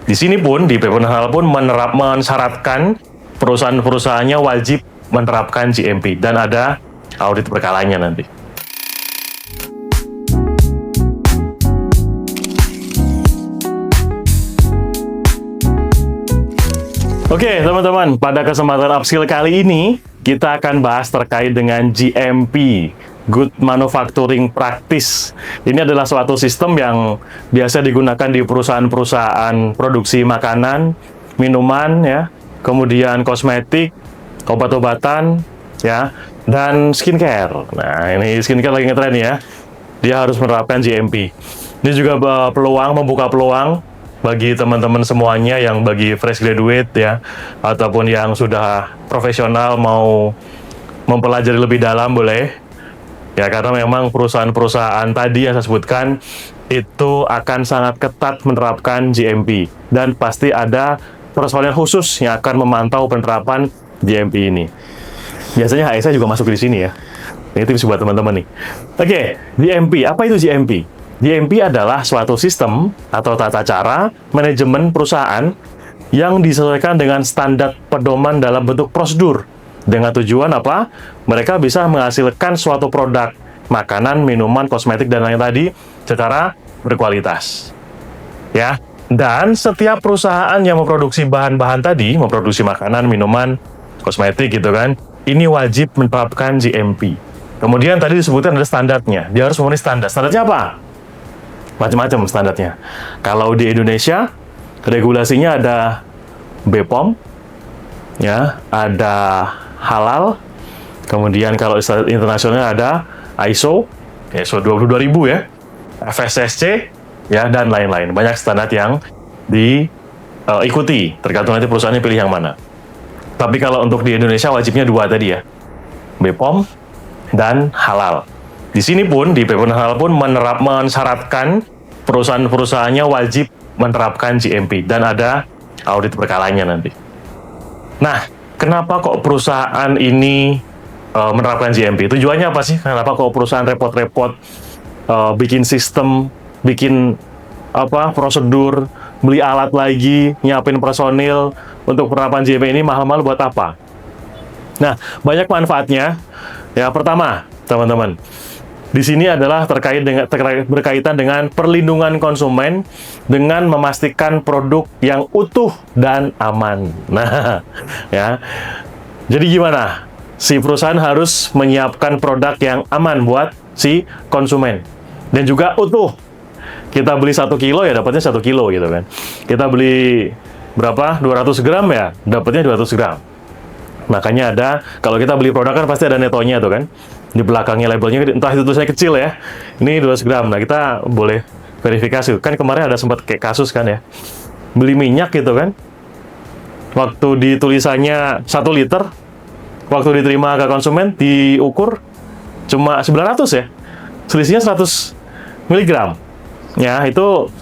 Di sini pun, di PP Halal pun mensyaratkan perusahaan-perusahaannya wajib menerapkan GMP dan ada audit berkalanya nanti. Oke, teman-teman, pada kesempatan upskill kali ini kita akan bahas terkait dengan GMP, Good Manufacturing Practice. Ini adalah suatu sistem yang biasa digunakan di perusahaan-perusahaan produksi makanan, minuman, ya, kemudian kosmetik, obat-obatan, ya, dan skincare. Nah, ini skincare lagi ngetren ya. Dia harus menerapkan GMP. Ini juga membuka peluang bagi teman-teman semuanya yang bagi fresh graduate ya, ataupun yang sudah profesional mau mempelajari lebih dalam boleh ya, karena memang perusahaan-perusahaan tadi yang saya sebutkan itu akan sangat ketat menerapkan GMP dan pasti ada personel khusus yang akan memantau penerapan GMP ini. Biasanya HSA juga masuk di sini ya. Ini tips buat teman-teman nih. Oke, GMP, apa itu GMP? GMP adalah suatu sistem atau tata cara manajemen perusahaan yang disesuaikan dengan standar pedoman dalam bentuk prosedur. Dengan tujuan apa? Mereka bisa menghasilkan suatu produk, makanan, minuman, kosmetik, dan lain tadi secara berkualitas. Ya, dan setiap perusahaan yang memproduksi bahan-bahan tadi, memproduksi makanan, minuman, kosmetik gitu kan, ini wajib menerapkan GMP. Kemudian tadi disebutkan ada standarnya. Dia harus memenuhi standar. Standarnya apa? Macam-macam standarnya. Kalau di Indonesia, regulasinya ada BPOM, ya, ada halal. Kemudian kalau internasional ada ISO 22000 ya, FSSC, ya, dan lain-lain. Banyak standar yang diikuti, tergantung nanti perusahaannya pilih yang mana. Tapi kalau untuk di Indonesia wajibnya dua tadi ya, BPOM dan halal. Di sini pun, di PP Halal pun mensyaratkan perusahaan-perusahaannya wajib menerapkan GMP dan ada audit berkalanya nanti. Nah, kenapa kok perusahaan ini menerapkan GMP? Tujuannya apa sih? Kenapa kok perusahaan repot-repot bikin sistem, bikin prosedur, beli alat lagi, nyiapin personil untuk penerapan GMP ini mahal-mahal buat apa? Nah, banyak manfaatnya. Ya, pertama, teman-teman, di sini adalah berkaitan dengan perlindungan konsumen dengan memastikan produk yang utuh dan aman. Nah, ya. Jadi gimana? Si perusahaan harus menyiapkan produk yang aman buat si konsumen dan juga utuh. Kita beli 1 kilo ya dapatnya 1 kilo gitu kan. Kita beli berapa? 200 gram ya, dapatnya 200 gram. Makanya ada, kalau kita beli produk kan pasti ada netonya tuh kan. Di belakangnya labelnya, entah itu tulisannya kecil ya. Ini 200 gram. Nah, kita boleh verifikasi. Kan kemarin ada sempat kayak kasus kan ya. Beli minyak gitu kan. Waktu di tulisannya 1 liter, waktu diterima ke konsumen, diukur cuma 900 ya. Selisihnya 100 mg. Ya, itu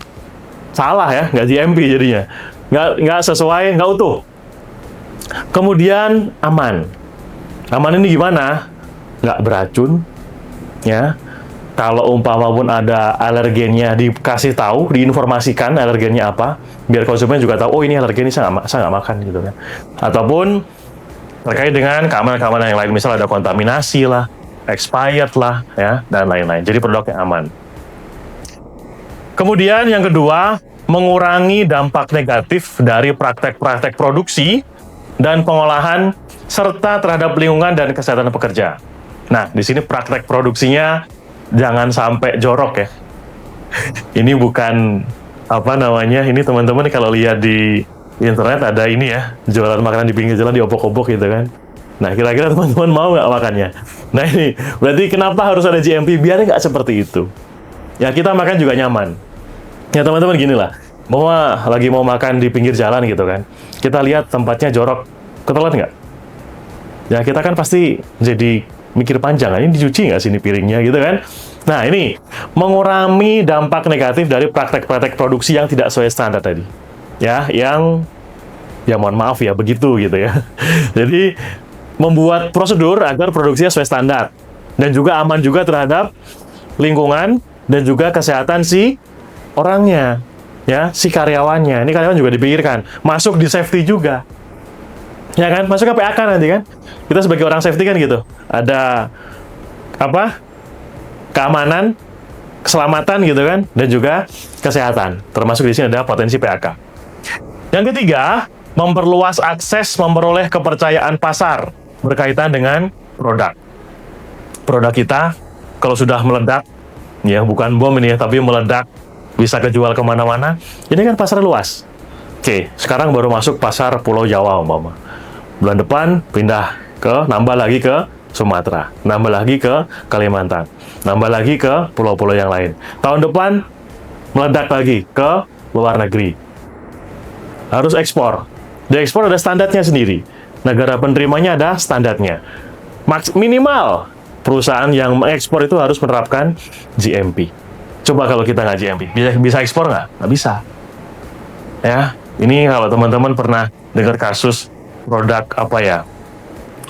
salah ya, nggak GMP jadinya. Nggak sesuai, nggak utuh. Kemudian aman. Aman ini gimana? Nggak beracun, ya. Kalau umpama pun ada alergennya dikasih tahu, diinformasikan alergennya apa, biar konsumen juga tahu, oh ini alergen, saya nggak makan gitu kan. Ataupun terkait dengan keamanan-keamanan yang lain, misal ada kontaminasi lah, expired lah, ya, dan lain-lain. Jadi produknya aman. Kemudian yang kedua, mengurangi dampak negatif dari praktek-praktek produksi dan pengolahan serta terhadap lingkungan dan kesehatan pekerja. Nah, di sini praktek produksinya jangan sampai jorok ya. Ini bukan ini teman-teman kalau lihat di internet ada ini ya, jualan makanan di pinggir jalan diobok-obok gitu kan. Nah, kira-kira teman-teman mau nggak makannya? Nah, ini berarti kenapa harus ada GMP? Biar nggak seperti itu. Ya, kita makan juga nyaman. Ya, teman-teman gini lah. Lagi mau makan di pinggir jalan gitu kan, kita lihat tempatnya jorok, ketelan nggak? Ya, kita kan pasti jadi mikir panjang, ini dicuci nggak sini piringnya gitu kan? Nah, ini mengurangi dampak negatif dari praktek-praktek produksi yang tidak sesuai standar tadi. Ya, mohon maaf ya begitu gitu ya. Jadi membuat prosedur agar produksinya sesuai standar dan juga aman juga terhadap lingkungan dan juga kesehatan si orangnya. ya, si karyawannya. Ini karyawan juga dipikirkan, masuk di safety juga. Ya kan, masuk ke PAK nanti kan. Kita sebagai orang safety kan gitu. Ada apa? Keamanan, keselamatan gitu kan, dan juga kesehatan. Termasuk di sini ada potensi PAK. Yang ketiga, memperluas akses memperoleh kepercayaan pasar berkaitan dengan produk. Produk kita kalau sudah meledak, ya bukan bom ini ya, tapi meledak, bisa kejual kemana-mana. Ini kan pasar luas. Oke, sekarang baru masuk pasar Pulau Jawa umpama. Bulan depan pindah nambah lagi ke Sumatera, nambah lagi ke Kalimantan, nambah lagi ke pulau-pulau yang lain. Tahun depan meledak lagi ke luar negeri. Harus ekspor. Di ekspor ada standarnya sendiri. Negara penerimanya ada standarnya. Minimal perusahaan yang mengekspor itu harus menerapkan GMP. Coba kalau kita nggak GMP, bisa ekspor nggak? Nggak bisa. Ya, ini kalau teman-teman pernah dengar kasus produk apa ya,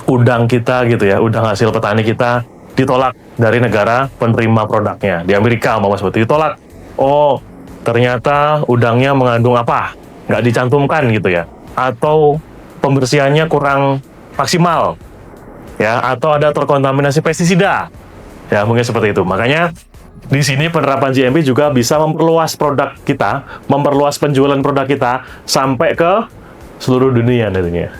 udang kita gitu ya, udang hasil petani kita ditolak dari negara penerima produknya. Di Amerika mau seperti ditolak. Oh, ternyata udangnya mengandung apa? Nggak dicantumkan gitu ya. Atau pembersihannya kurang maksimal. Ya, atau ada terkontaminasi pestisida. Ya, mungkin seperti itu. Makanya di sini penerapan GMP juga bisa memperluas produk kita, memperluas penjualan produk kita sampai ke seluruh dunia nantinya.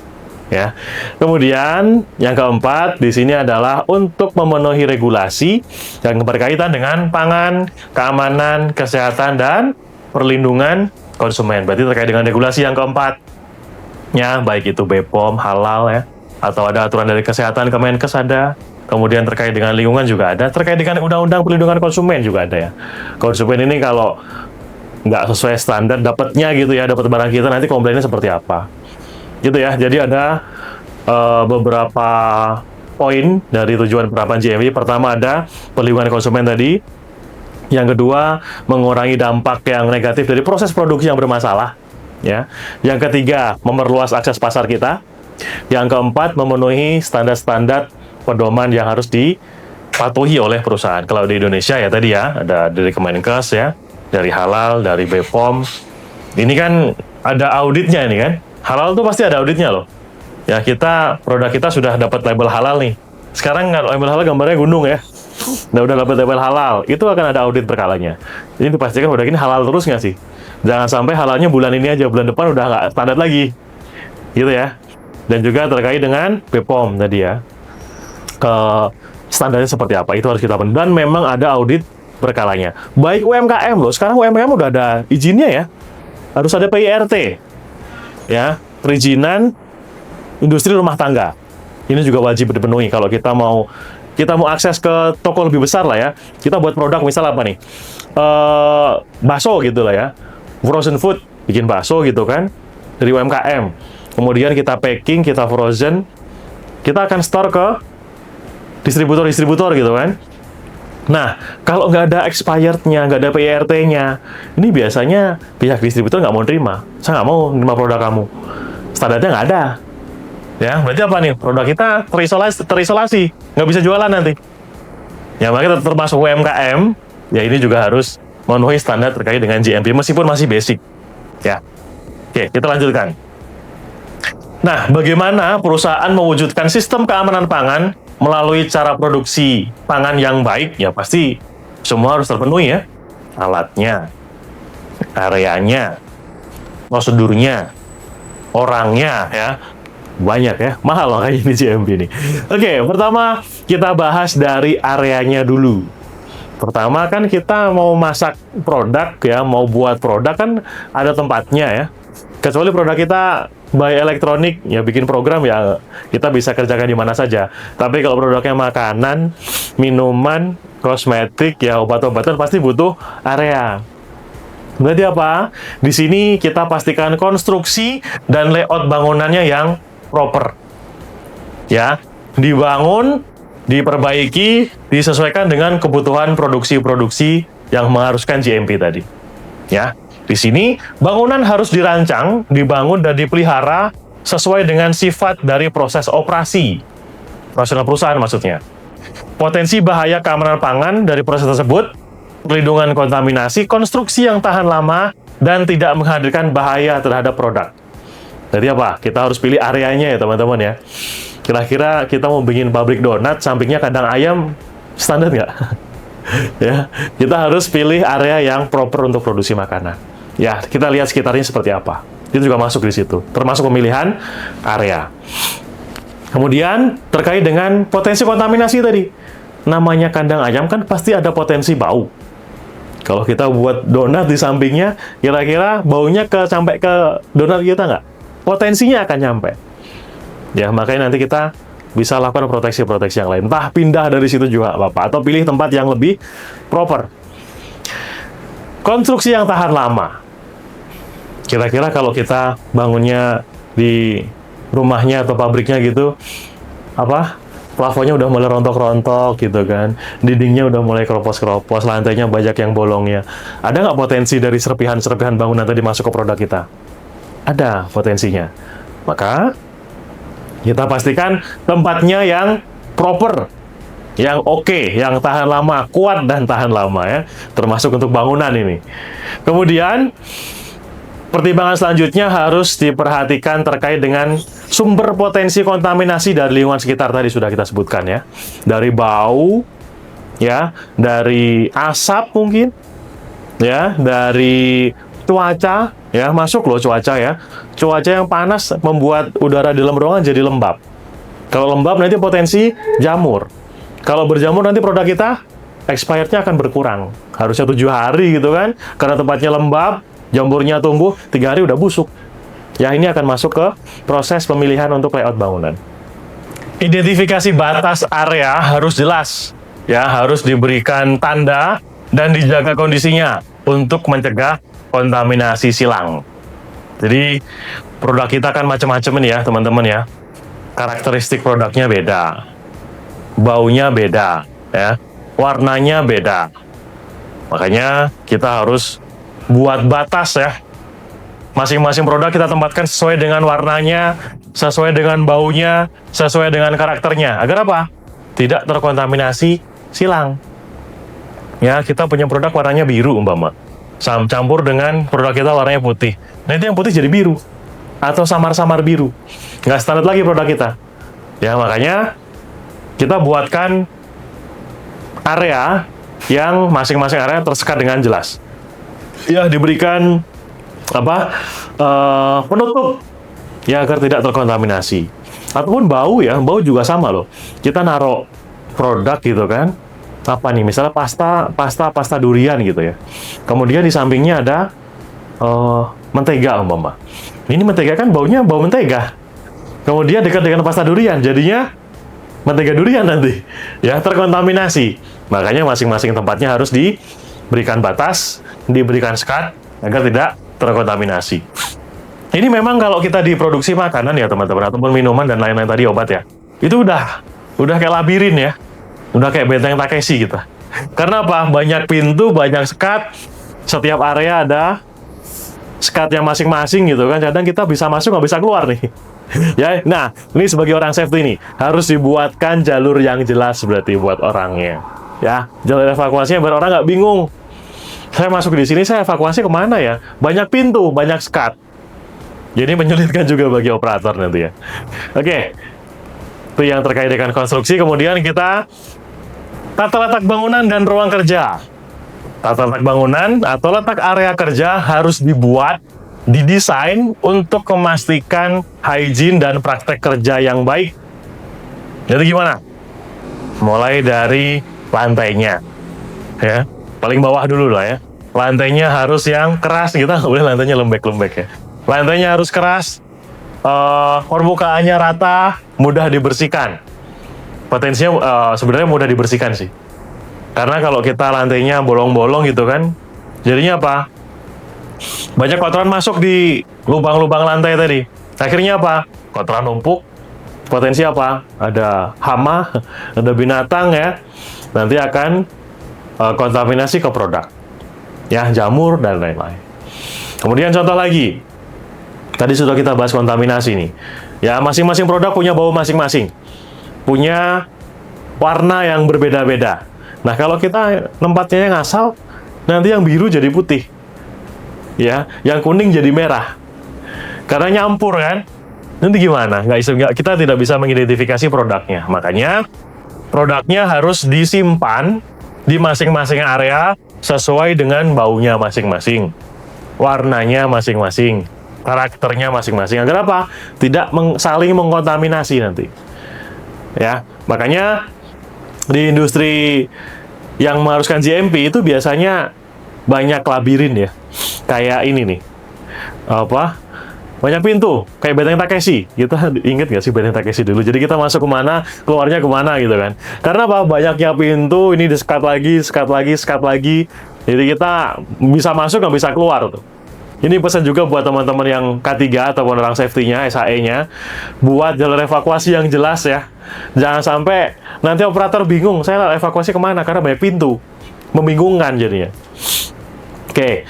Ya. Kemudian yang keempat di sini adalah untuk memenuhi regulasi yang berkaitan dengan pangan, keamanan, kesehatan dan perlindungan konsumen. Berarti terkait dengan regulasi yang keempat. Ya, baik itu BPOM, halal ya, atau ada aturan dari kesehatan Kemenkes ada. Kemudian terkait dengan lingkungan juga ada, terkait dengan undang-undang perlindungan konsumen juga ada ya. Konsumen ini kalau nggak sesuai standar dapatnya gitu ya, dapat barang kita nanti komplainnya seperti apa. Gitu ya, jadi ada beberapa poin dari tujuan penerapan GMP. Pertama ada perlindungan konsumen tadi. Yang kedua, mengurangi dampak yang negatif dari proses produksi yang bermasalah. Ya. Yang ketiga, memperluas akses pasar kita. Yang keempat, memenuhi standar-standar pedoman yang harus dipatuhi oleh perusahaan. Kalau di Indonesia ya tadi ya, ada dari Kemenkes ya, dari halal, dari BPOM. Ini kan ada auditnya ini kan. Halal tuh pasti ada auditnya loh. Ya, produk kita sudah dapat label halal nih. Sekarang label halal gambarnya gunung ya. Udah dapat label halal, itu akan ada audit berkalanya. Jadi dipastikan produk ini halal terus nggak sih? Jangan sampai halalnya bulan ini aja, bulan depan udah nggak standar lagi. Gitu ya. Dan juga terkait dengan BPOM tadi ya. Standarnya seperti apa, itu harus kita penuhi. Dan memang ada audit berkalanya. Baik UMKM loh, sekarang UMKM udah ada izinnya ya. Harus ada PIRT. Ya, perizinan industri rumah tangga. Ini juga wajib dipenuhi kalau kita mau akses ke toko lebih besar lah ya. Kita buat produk misal apa nih? Bakso gitu lah ya. Frozen food, bikin bakso gitu kan. Dari UMKM. Kemudian kita packing, kita frozen. Kita akan store ke distributor-distributor gitu kan. Nah, kalau nggak ada expired-nya, nggak ada PIRT-nya, ini biasanya pihak distributor nggak mau terima. Saya nggak mau terima produk kamu. Standarnya nggak ada. Ya, berarti apa nih? Produk kita terisolasi, nggak bisa jualan nanti. Ya, makanya termasuk UMKM, ya ini juga harus memenuhi standar terkait dengan GMP, meskipun masih basic. Ya, oke, kita lanjutkan. Nah, bagaimana perusahaan mewujudkan sistem keamanan pangan melalui cara produksi pangan yang baik? Ya pasti semua harus terpenuhi ya. Alatnya, areanya, prosedurnya, orangnya ya. Banyak ya, mahal makanya ini GMP ini. Oke, pertama kita bahas dari areanya dulu. Pertama kan kita mau masak produk ya, mau buat produk kan ada tempatnya ya. Kecuali produk kita by elektronik, ya bikin program ya kita bisa kerjakan di mana saja. Tapi kalau produknya makanan, minuman, kosmetik, ya obat-obatan pasti butuh area. Berarti apa? Di sini kita pastikan konstruksi dan layout bangunannya yang proper. Ya, dibangun, diperbaiki, disesuaikan dengan kebutuhan produksi-produksi yang mengharuskan GMP tadi. Ya. Di sini, bangunan harus dirancang, dibangun, dan dipelihara sesuai dengan sifat dari proses operasi. Operasional perusahaan maksudnya. Potensi bahaya keamanan pangan dari proses tersebut, perlindungan kontaminasi, konstruksi yang tahan lama, dan tidak menghadirkan bahaya terhadap produk. Jadi apa? Kita harus pilih areanya ya teman-teman ya. Kira-kira kita mau bikin pabrik donat, sampingnya kandang ayam, standar nggak? Ya, kita harus pilih area yang proper untuk produksi makanan. Ya, kita lihat sekitarnya seperti apa. Itu juga masuk di situ, termasuk pemilihan area. Kemudian, terkait dengan potensi kontaminasi tadi. Namanya kandang ayam kan pasti ada potensi bau. Kalau kita buat donat di sampingnya, kira-kira baunya sampai ke donat kita nggak? Potensinya akan nyampe. Ya, makanya nanti kita bisa lakukan proteksi-proteksi yang lain. Entah pindah dari situ juga apa-apa, atau pilih tempat yang lebih proper. Konstruksi yang tahan lama. Kira-kira kalau kita bangunnya di rumahnya atau pabriknya gitu, plafonnya udah mulai rontok-rontok gitu kan, dindingnya udah mulai keropos-keropos, lantainya banyak yang bolongnya. Ada nggak potensi dari serpihan-serpihan bangunan tadi masuk ke produk kita? Ada potensinya. Maka kita pastikan tempatnya yang proper, yang oke, yang tahan lama, kuat dan tahan lama ya, termasuk untuk bangunan ini. Kemudian, pertimbangan selanjutnya harus diperhatikan terkait dengan sumber potensi kontaminasi dari lingkungan sekitar tadi sudah kita sebutkan ya. Dari bau, ya, dari asap mungkin, ya, dari cuaca, ya, masuk loh cuaca ya. Cuaca yang panas membuat udara di dalam ruangan jadi lembab. Kalau lembab nanti potensi jamur. Kalau berjamur nanti produk kita expirednya akan berkurang. Harusnya 7 hari gitu kan. Karena tempatnya lembab, jamurnya tumbuh, 3 hari udah busuk. Ya, ini akan masuk ke proses pemilihan untuk layout bangunan. Identifikasi batas area harus jelas. Ya, harus diberikan tanda dan dijaga kondisinya untuk mencegah kontaminasi silang. Jadi, produk kita kan macam-macam ini ya, teman-teman ya. Karakteristik produknya beda. Baunya beda, ya. Warnanya beda. Makanya, kita harus buat batas ya. Masing-masing produk kita tempatkan sesuai dengan warnanya, sesuai dengan baunya, sesuai dengan karakternya. Agar apa? Tidak terkontaminasi silang. Ya, kita punya produk warnanya biru umpama. Campur dengan produk kita warnanya putih. Nah, itu yang putih jadi biru. Atau samar-samar biru. Nggak standar lagi produk kita. Ya, makanya kita buatkan area yang masing-masing area tersekat dengan jelas. Ya, diberikan penutup. Ya, agar tidak terkontaminasi. Ataupun bau ya, bau juga sama loh. Kita naruh produk gitu kan. Apa nih, misalnya pasta durian gitu ya. Kemudian di sampingnya ada mentega umpama. Ini mentega kan baunya bau mentega. Kemudian dekat dengan pasta durian, jadinya mentega durian nanti. Ya, terkontaminasi. Makanya masing-masing tempatnya harus diberikan batas, diberikan sekat agar tidak terkontaminasi. Ini memang kalau kita diproduksi makanan ya teman-teman, ataupun minuman dan lain-lain tadi, obat ya. Itu udah kayak labirin ya. Udah kayak benteng Takeshi kita. Karena apa? Banyak pintu, banyak sekat. Setiap area ada sekat yang masing-masing gitu kan. Kadang kita bisa masuk, nggak bisa keluar nih. Ya, nah, ini sebagai orang safety nih, harus dibuatkan jalur yang jelas berarti buat orangnya. Ya, jalur evakuasinya biar orang nggak bingung. Saya masuk di sini, saya evakuasi kemana ya? Banyak pintu, banyak sekat. Jadi menyulitkan juga bagi operator nanti ya. Oke. Itu yang terkait dengan konstruksi. Kemudian kita tata letak bangunan dan ruang kerja. Tata letak bangunan atau letak area kerja harus didesain untuk memastikan hygiene dan praktek kerja yang baik. Jadi gimana? Mulai dari lantainya, ya, paling bawah dulu lah ya. Lantainya harus yang keras, kita nggak boleh lantainya lembek-lembek ya. Lantainya harus keras, permukaannya rata, mudah dibersihkan. Potensinya sebenarnya mudah dibersihkan sih. Karena kalau kita lantainya bolong-bolong gitu kan, jadinya apa? Banyak kotoran masuk di lubang-lubang lantai tadi. Akhirnya apa? Kotoran numpuk. Potensi apa? Ada hama, ada binatang ya. Nanti akan kontaminasi ke produk. Ya, jamur dan lain-lain. Kemudian contoh lagi. Tadi sudah kita bahas kontaminasi nih. Ya, masing-masing produk punya bau masing-masing. Punya warna yang berbeda-beda. Nah, kalau kita tempatnya yang asal, nanti yang biru jadi putih. ya, yang kuning jadi merah. Karena nyampur kan. Nanti gimana? Kita tidak bisa mengidentifikasi produknya. Makanya produknya harus disimpan di masing-masing area sesuai dengan baunya masing-masing, warnanya masing-masing, karakternya masing-masing. Agar apa? Tidak saling mengkontaminasi nanti. Ya, makanya di industri yang mengharuskan GMP itu biasanya banyak labirin ya. Kayak ini nih. Banyak pintu, kayak Benteng Takeshi. Kita inget nggak sih Benteng Takeshi dulu? Jadi kita masuk kemana, keluarnya kemana gitu kan. Karena apa? Banyaknya pintu, ini di-sekat lagi, sekat lagi, sekat lagi. Jadi kita bisa masuk, nggak bisa keluar tuh. Ini pesan juga buat teman-teman yang K3 ataupun orang safety-nya, SAE-nya. Buat jalur evakuasi yang jelas ya. Jangan sampai nanti operator bingung, saya evakuasi kemana? Karena banyak pintu. Membingungkan jadinya. Oke.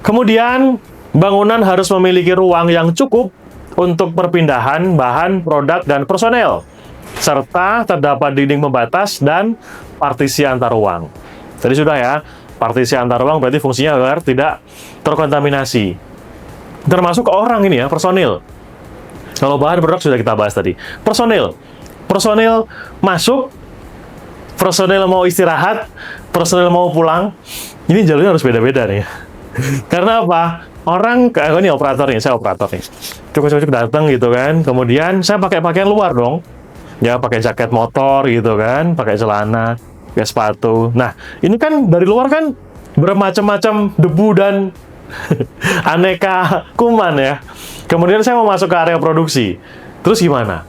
Kemudian bangunan harus memiliki ruang yang cukup untuk perpindahan bahan, produk, dan personel, serta terdapat dinding pembatas dan partisi antar ruang. Tadi sudah ya, partisi antar ruang berarti fungsinya agar tidak terkontaminasi. Termasuk orang ini ya, personil. Kalau bahan produk sudah kita bahas tadi. Personil masuk, personil mau istirahat, personil mau pulang. Ini jalurnya harus beda-beda nih. Karena apa? Orang, ini operator nih, saya operator nih. Cukup-cukup datang gitu kan. Kemudian saya pakai pakaian luar dong. Ya, pakai jaket motor gitu kan, pakai celana, pakai sepatu. Nah, ini kan dari luar kan bermacam-macam debu dan aneka kuman ya. Kemudian saya mau masuk ke area produksi. Terus gimana?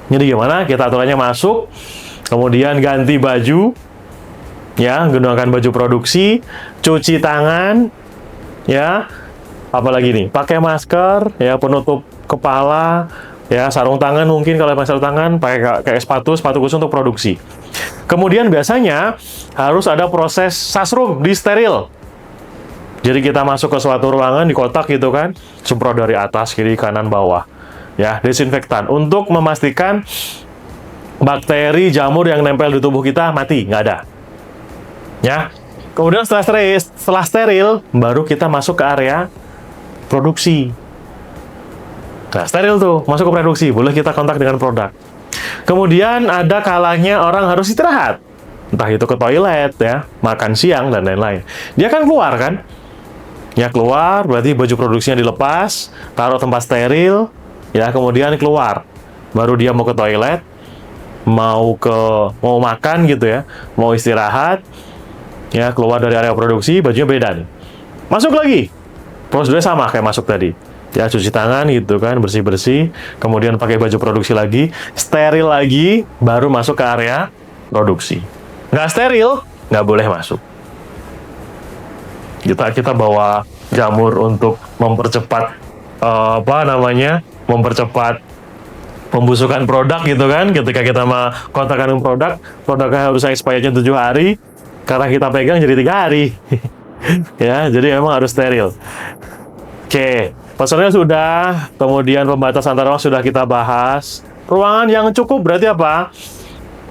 Jadi gimana? Kita aturannya masuk, kemudian ganti baju, ya, gunakan baju produksi, cuci tangan, ya, apalagi nih, pakai masker, ya, penutup kepala, ya, sarung tangan mungkin kalau pakai sarung tangan, pakai sepatu khusus untuk produksi. Kemudian biasanya harus ada proses sasrum, di steril. Jadi kita masuk ke suatu ruangan di kotak gitu kan, semprot dari atas, kiri, kanan, bawah, ya, desinfektan untuk memastikan bakteri, jamur yang nempel di tubuh kita mati, nggak ada. Ya, kemudian setelah steril, baru kita masuk ke area produksi. Nah, steril tuh, masuk ke produksi, boleh kita kontak dengan produk. Kemudian ada kalanya orang harus istirahat. Entah itu ke toilet, ya, makan siang, dan lain-lain. Dia kan keluar, kan? Ya, keluar, berarti baju produksinya dilepas, taruh tempat steril, ya, kemudian keluar. Baru dia mau ke toilet, mau makan gitu ya, mau istirahat, ya, keluar dari area produksi, bajunya beda nih. Masuk lagi. Prosedurnya sama kayak masuk tadi. Ya, cuci tangan gitu kan, bersih-bersih, kemudian pakai baju produksi lagi, steril lagi, baru masuk ke area produksi. Nggak steril, nggak boleh masuk. Kita bawa jamur untuk mempercepat mempercepat pembusukan produk gitu kan. Ketika kita mau kontakkan produknya harus expirednya 7 hari. Karena kita pegang jadi 3 hari. Ya, jadi memang harus steril. Oke, personel sudah, kemudian pembatas antar ruang sudah kita bahas. Ruangan yang cukup berarti apa?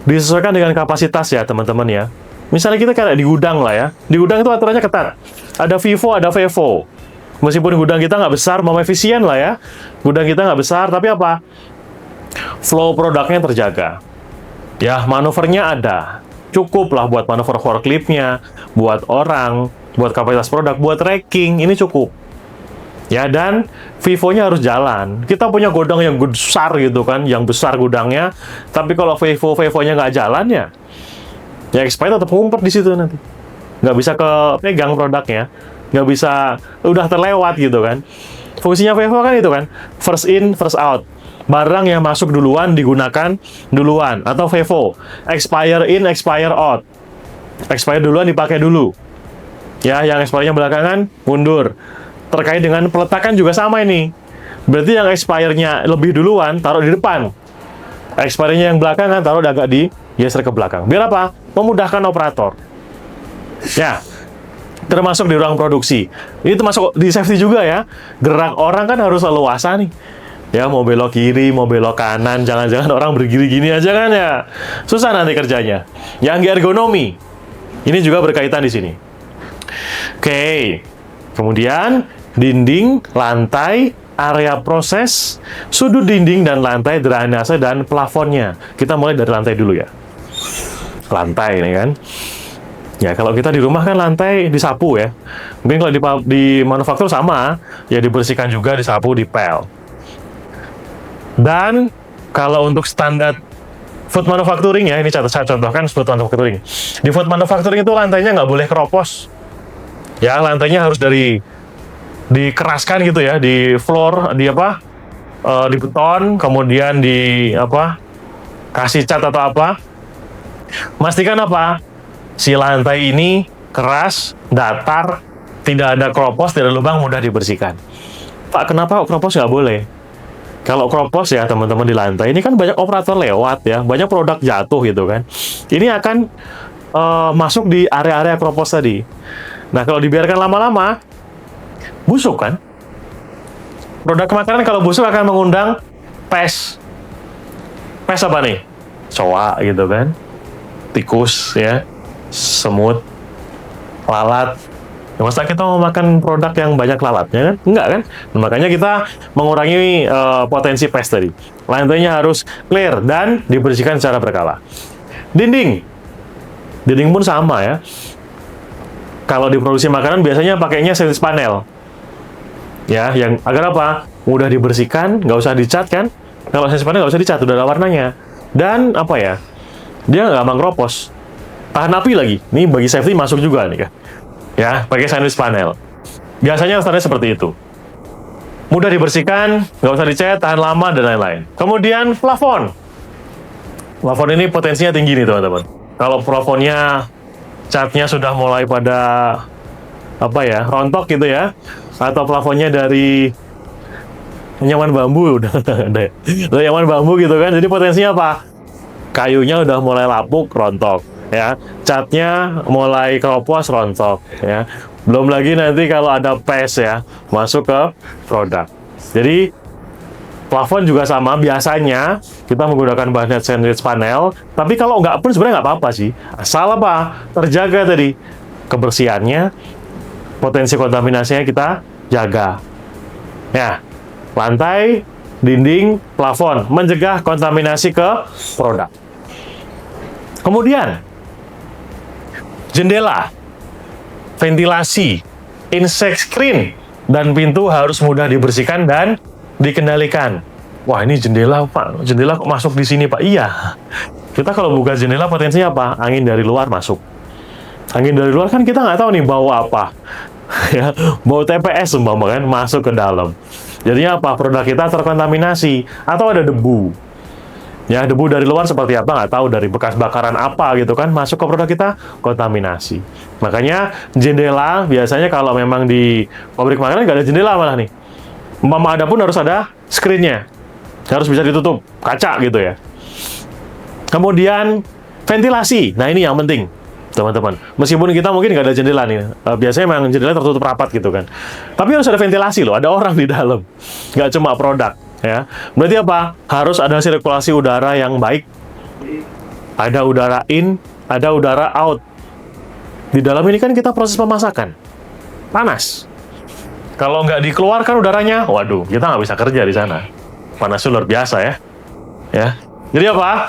Disesuaikan dengan kapasitas ya, teman-teman ya. Misalnya kita kayak di gudang lah ya. Di gudang itu aturannya ketat. Ada FIFO, ada FEVO. Meskipun gudang kita nggak besar, mau efisien lah ya. Gudang kita nggak besar, tapi apa? Flow produknya terjaga. Ya, manuvernya ada. Cukup lah buat manuver forklift-nya, buat orang, buat kapasitas produk, buat racking, ini cukup. Ya, dan FIFO-nya harus jalan. Kita punya gudang yang besar gitu kan, yang besar gudangnya, tapi kalau FIFO-nya nggak jalan ya expired tetap ngumpet di situ nanti. Nggak bisa kepegang produknya, nggak bisa, udah terlewat gitu kan. Fungsinya FIFO kan itu kan, first in, first out. Barang yang masuk duluan digunakan duluan, atau FIFO, expire in, expire out. Expire duluan dipakai dulu. Ya, yang expire-nya belakangan mundur. Terkait dengan peletakan juga sama ini. Berarti yang expire-nya lebih duluan taruh di depan. Expire-nya yang belakangan taruh agak geser ke belakang. Biar apa? Memudahkan operator. Ya, termasuk di ruang produksi. Ini termasuk di safety juga ya. Gerak orang kan harus leluasa nih. Ya, mau belok kiri, mau belok kanan, jangan-jangan orang berdiri gini aja kan ya. Susah nanti kerjanya. Yang ergonomi. Ini juga berkaitan di sini. Oke. Kemudian dinding, lantai, area proses, sudut dinding dan lantai, drainase dan plafonnya. Kita mulai dari lantai dulu ya. Lantai ini kan. Ya, kalau kita di rumah kan lantai disapu ya. Mungkin kalau di manufaktur sama, ya dibersihkan juga, disapu, dipel. Dan kalau untuk standar food manufacturing ya, ini saya contohkan food manufacturing. Di food manufacturing itu lantainya nggak boleh keropos. Ya, lantainya harus dikeraskan gitu ya, di floor, di beton, kemudian kasih cat atau apa. Pastikan si lantai ini keras, datar, tidak ada keropos, tidak ada lubang, mudah dibersihkan. Pak, kenapa keropos nggak boleh? Kalau keropos ya teman-teman di lantai, ini kan banyak operator lewat ya, banyak produk jatuh gitu kan. Ini akan masuk di area-area keropos tadi. Nah, kalau dibiarkan lama-lama, busuk kan? Produk makanan kalau busuk akan mengundang pes. Pes apa nih? Coa gitu kan? Tikus ya, semut, lalat. Masa kita mau makan produk yang banyak lalatnya kan? Enggak kan? Nah, makanya kita mengurangi potensi pes tadi. Lantainya harus clear dan dibersihkan secara berkala. Dinding pun sama ya. Kalau diproduksi makanan biasanya pakainya stainless panel. Ya, yang agar apa? Mudah dibersihkan, nggak usah dicat kan? Kalau stainless panel nggak usah dicat, udah ada warnanya. Dan dia nggak gampang keropos. Tahan api lagi. Ini bagi safety masuk juga nih kan. Ya, pakai stainless panel. Biasanya standarnya seperti itu. Mudah dibersihkan, nggak usah dicat, tahan lama, dan lain-lain. Kemudian plafon. Plafon ini potensinya tinggi nih teman-teman. Kalau plafonnya catnya sudah mulai pada rontok gitu ya, atau plafonnya dari anyaman bambu udah ada anyaman bambu gitu kan, jadi potensinya apa? Kayunya udah mulai lapuk, rontok ya, catnya mulai keropos, rontok ya, belum lagi nanti kalau ada pes ya masuk ke produk. Jadi plafon juga sama, biasanya kita menggunakan bahan stainless panel, tapi kalau nggak pun sebenarnya nggak apa-apa sih, asal terjaga tadi kebersihannya, potensi kontaminasinya kita jaga ya. Lantai, dinding, plafon, mencegah kontaminasi ke produk. Kemudian jendela, ventilasi, insect screen, dan pintu harus mudah dibersihkan dan dikendalikan. Wah, ini jendela Pak, jendela kok masuk di sini Pak? Iya, kita kalau buka jendela potensinya apa? Angin dari luar masuk. Angin dari luar kan kita nggak tahu nih bau apa. Ya, bau TPS umpama kan masuk ke dalam. Jadinya produk kita terkontaminasi atau ada debu. Ya, debu dari luar seperti apa nggak tahu, dari bekas bakaran apa gitu kan, masuk ke produk kita, kontaminasi. Makanya jendela biasanya kalau memang di pabrik makanan nggak ada jendela malah nih. Umpama ada pun harus ada screen-nya. Harus bisa ditutup, kaca gitu ya. Kemudian ventilasi. Nah, ini yang penting, teman-teman. Meskipun kita mungkin nggak ada jendela nih. Biasanya memang jendela tertutup rapat gitu kan. Tapi harus ada ventilasi loh, ada orang di dalam. Nggak cuma produk. Ya. Berarti apa? Harus ada sirkulasi udara yang baik. Ada udara in, ada udara out. Di dalam ini kan kita proses pemasakan. Panas. Kalau nggak dikeluarkan udaranya, waduh, kita nggak bisa kerja di sana. Panasnya luar biasa ya. Ya. Jadi apa?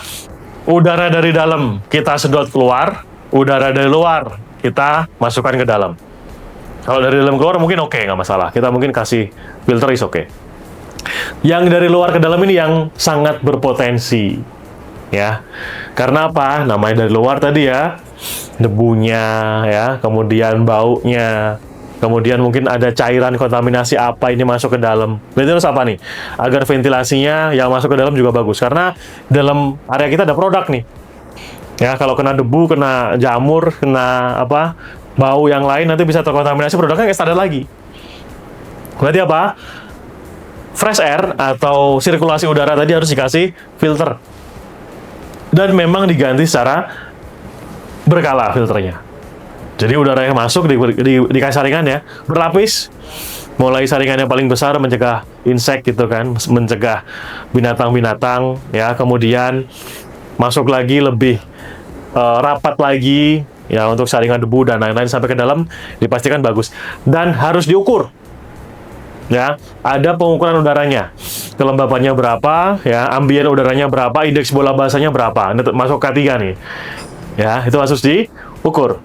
Udara dari dalam kita sedot keluar, udara dari luar kita masukkan ke dalam. Kalau dari dalam keluar mungkin oke, nggak masalah. Kita mungkin kasih filter is oke. Yang dari luar ke dalam ini yang sangat berpotensi. Ya. Karena apa? Namanya dari luar tadi ya. Debunya ya, kemudian baunya. Kemudian mungkin ada cairan kontaminasi apa ini masuk ke dalam. Berarti harus apa nih? Agar ventilasinya yang masuk ke dalam juga bagus. Karena dalam area kita ada produk nih. Ya, kalau kena debu, kena jamur, kena bau yang lain, nanti bisa terkontaminasi produknya nggak standar lagi. Berarti apa? Fresh air atau sirkulasi udara tadi harus dikasih filter. Dan memang diganti secara berkala filternya. Jadi udara yang masuk dikasih saringan ya, berlapis. Mulai saringan yang paling besar mencegah insek gitu kan, mencegah binatang-binatang ya. Kemudian masuk lagi lebih rapat lagi ya untuk saringan debu dan lain-lain sampai ke dalam dipastikan bagus dan harus diukur. Ya, ada pengukuran udaranya, kelembapannya berapa, ya, ambien udaranya berapa, indeks bola basahnya berapa, ini masuk K3 nih, ya, itu harus diukur.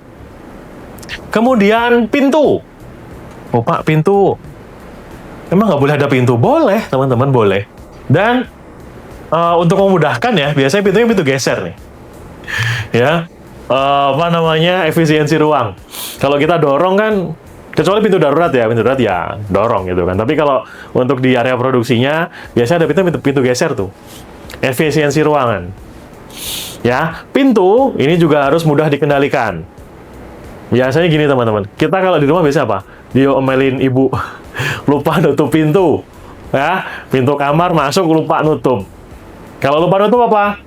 Kemudian pintu, oh Pak, pintu, emang nggak boleh ada pintu? Boleh, teman-teman, boleh. Dan untuk memudahkan ya, biasanya pintunya pintu geser nih, ya, apa namanya, efisiensi ruang. Kalau kita dorong kan, kecuali pintu darurat ya dorong gitu kan. Tapi kalau untuk di area produksinya, biasanya ada pintu geser tuh. Efisiensi ruangan. Ya, pintu ini juga harus mudah dikendalikan. Biasanya gini teman-teman, kita kalau di rumah biasa apa? Diomelin ibu, lupa nutup pintu. Ya, pintu kamar masuk lupa nutup. Kalau lupa nutup apa?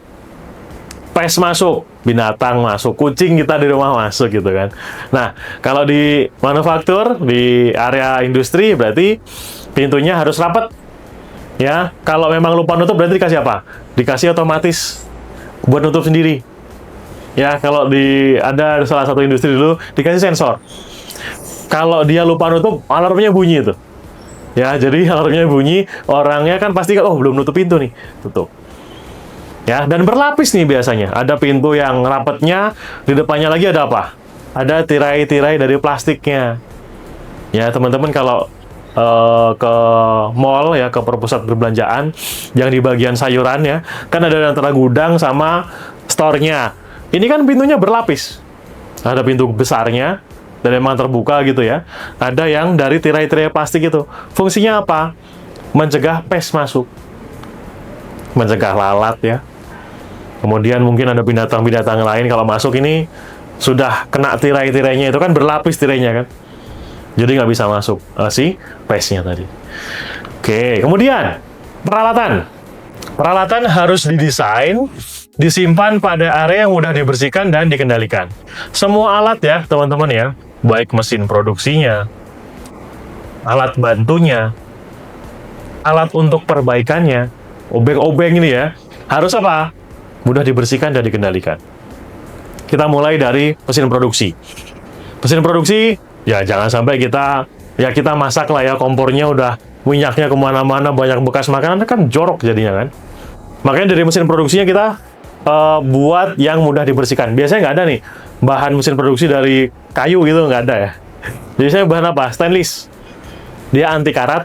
Pes masuk, binatang masuk, kucing kita di rumah masuk gitu kan. Nah, kalau di manufaktur, di area industri berarti pintunya harus rapat. Ya, kalau memang lupa nutup berarti dikasih apa? Dikasih otomatis buat nutup sendiri. Ya, kalau ada salah satu industri dulu dikasih sensor. Kalau dia lupa nutup, alarmnya bunyi itu. Ya, jadi alarmnya bunyi, orangnya kan pasti oh belum nutup pintu nih, tutup. Ya, dan berlapis nih biasanya. Ada pintu yang rapatnya, di depannya lagi ada apa? Ada tirai-tirai dari plastiknya. Ya, teman-teman kalau ke mall ya, ke pusat perbelanjaan yang di bagian sayuran ya, kan ada antara gudang sama store-nya. Ini kan pintunya berlapis. Ada pintu besarnya dan memang terbuka gitu ya. Ada yang dari tirai-tirai plastik itu. Fungsinya apa? Mencegah pes masuk. Mencegah lalat ya. Kemudian mungkin ada binatang-binatang lain kalau masuk ini sudah kena tirai-tirainya, itu kan berlapis tirainya kan. Jadi nggak bisa masuk si pesnya tadi. Oke, kemudian peralatan. Peralatan harus didesain, disimpan pada area yang mudah dibersihkan dan dikendalikan. Semua alat ya teman-teman ya, baik mesin produksinya, alat bantunya, alat untuk perbaikannya, obeng-obeng ini ya, harus apa? Mudah dibersihkan dan dikendalikan. Kita mulai dari mesin produksi. Mesin produksi, ya jangan sampai kita masak lah ya, kompornya udah minyaknya kemana-mana, banyak bekas makanan, kan jorok jadinya kan. Makanya dari mesin produksinya kita buat yang mudah dibersihkan. Biasanya nggak ada nih, bahan mesin produksi dari kayu gitu, nggak ada ya. Biasanya bahan apa? Stainless. Dia anti karat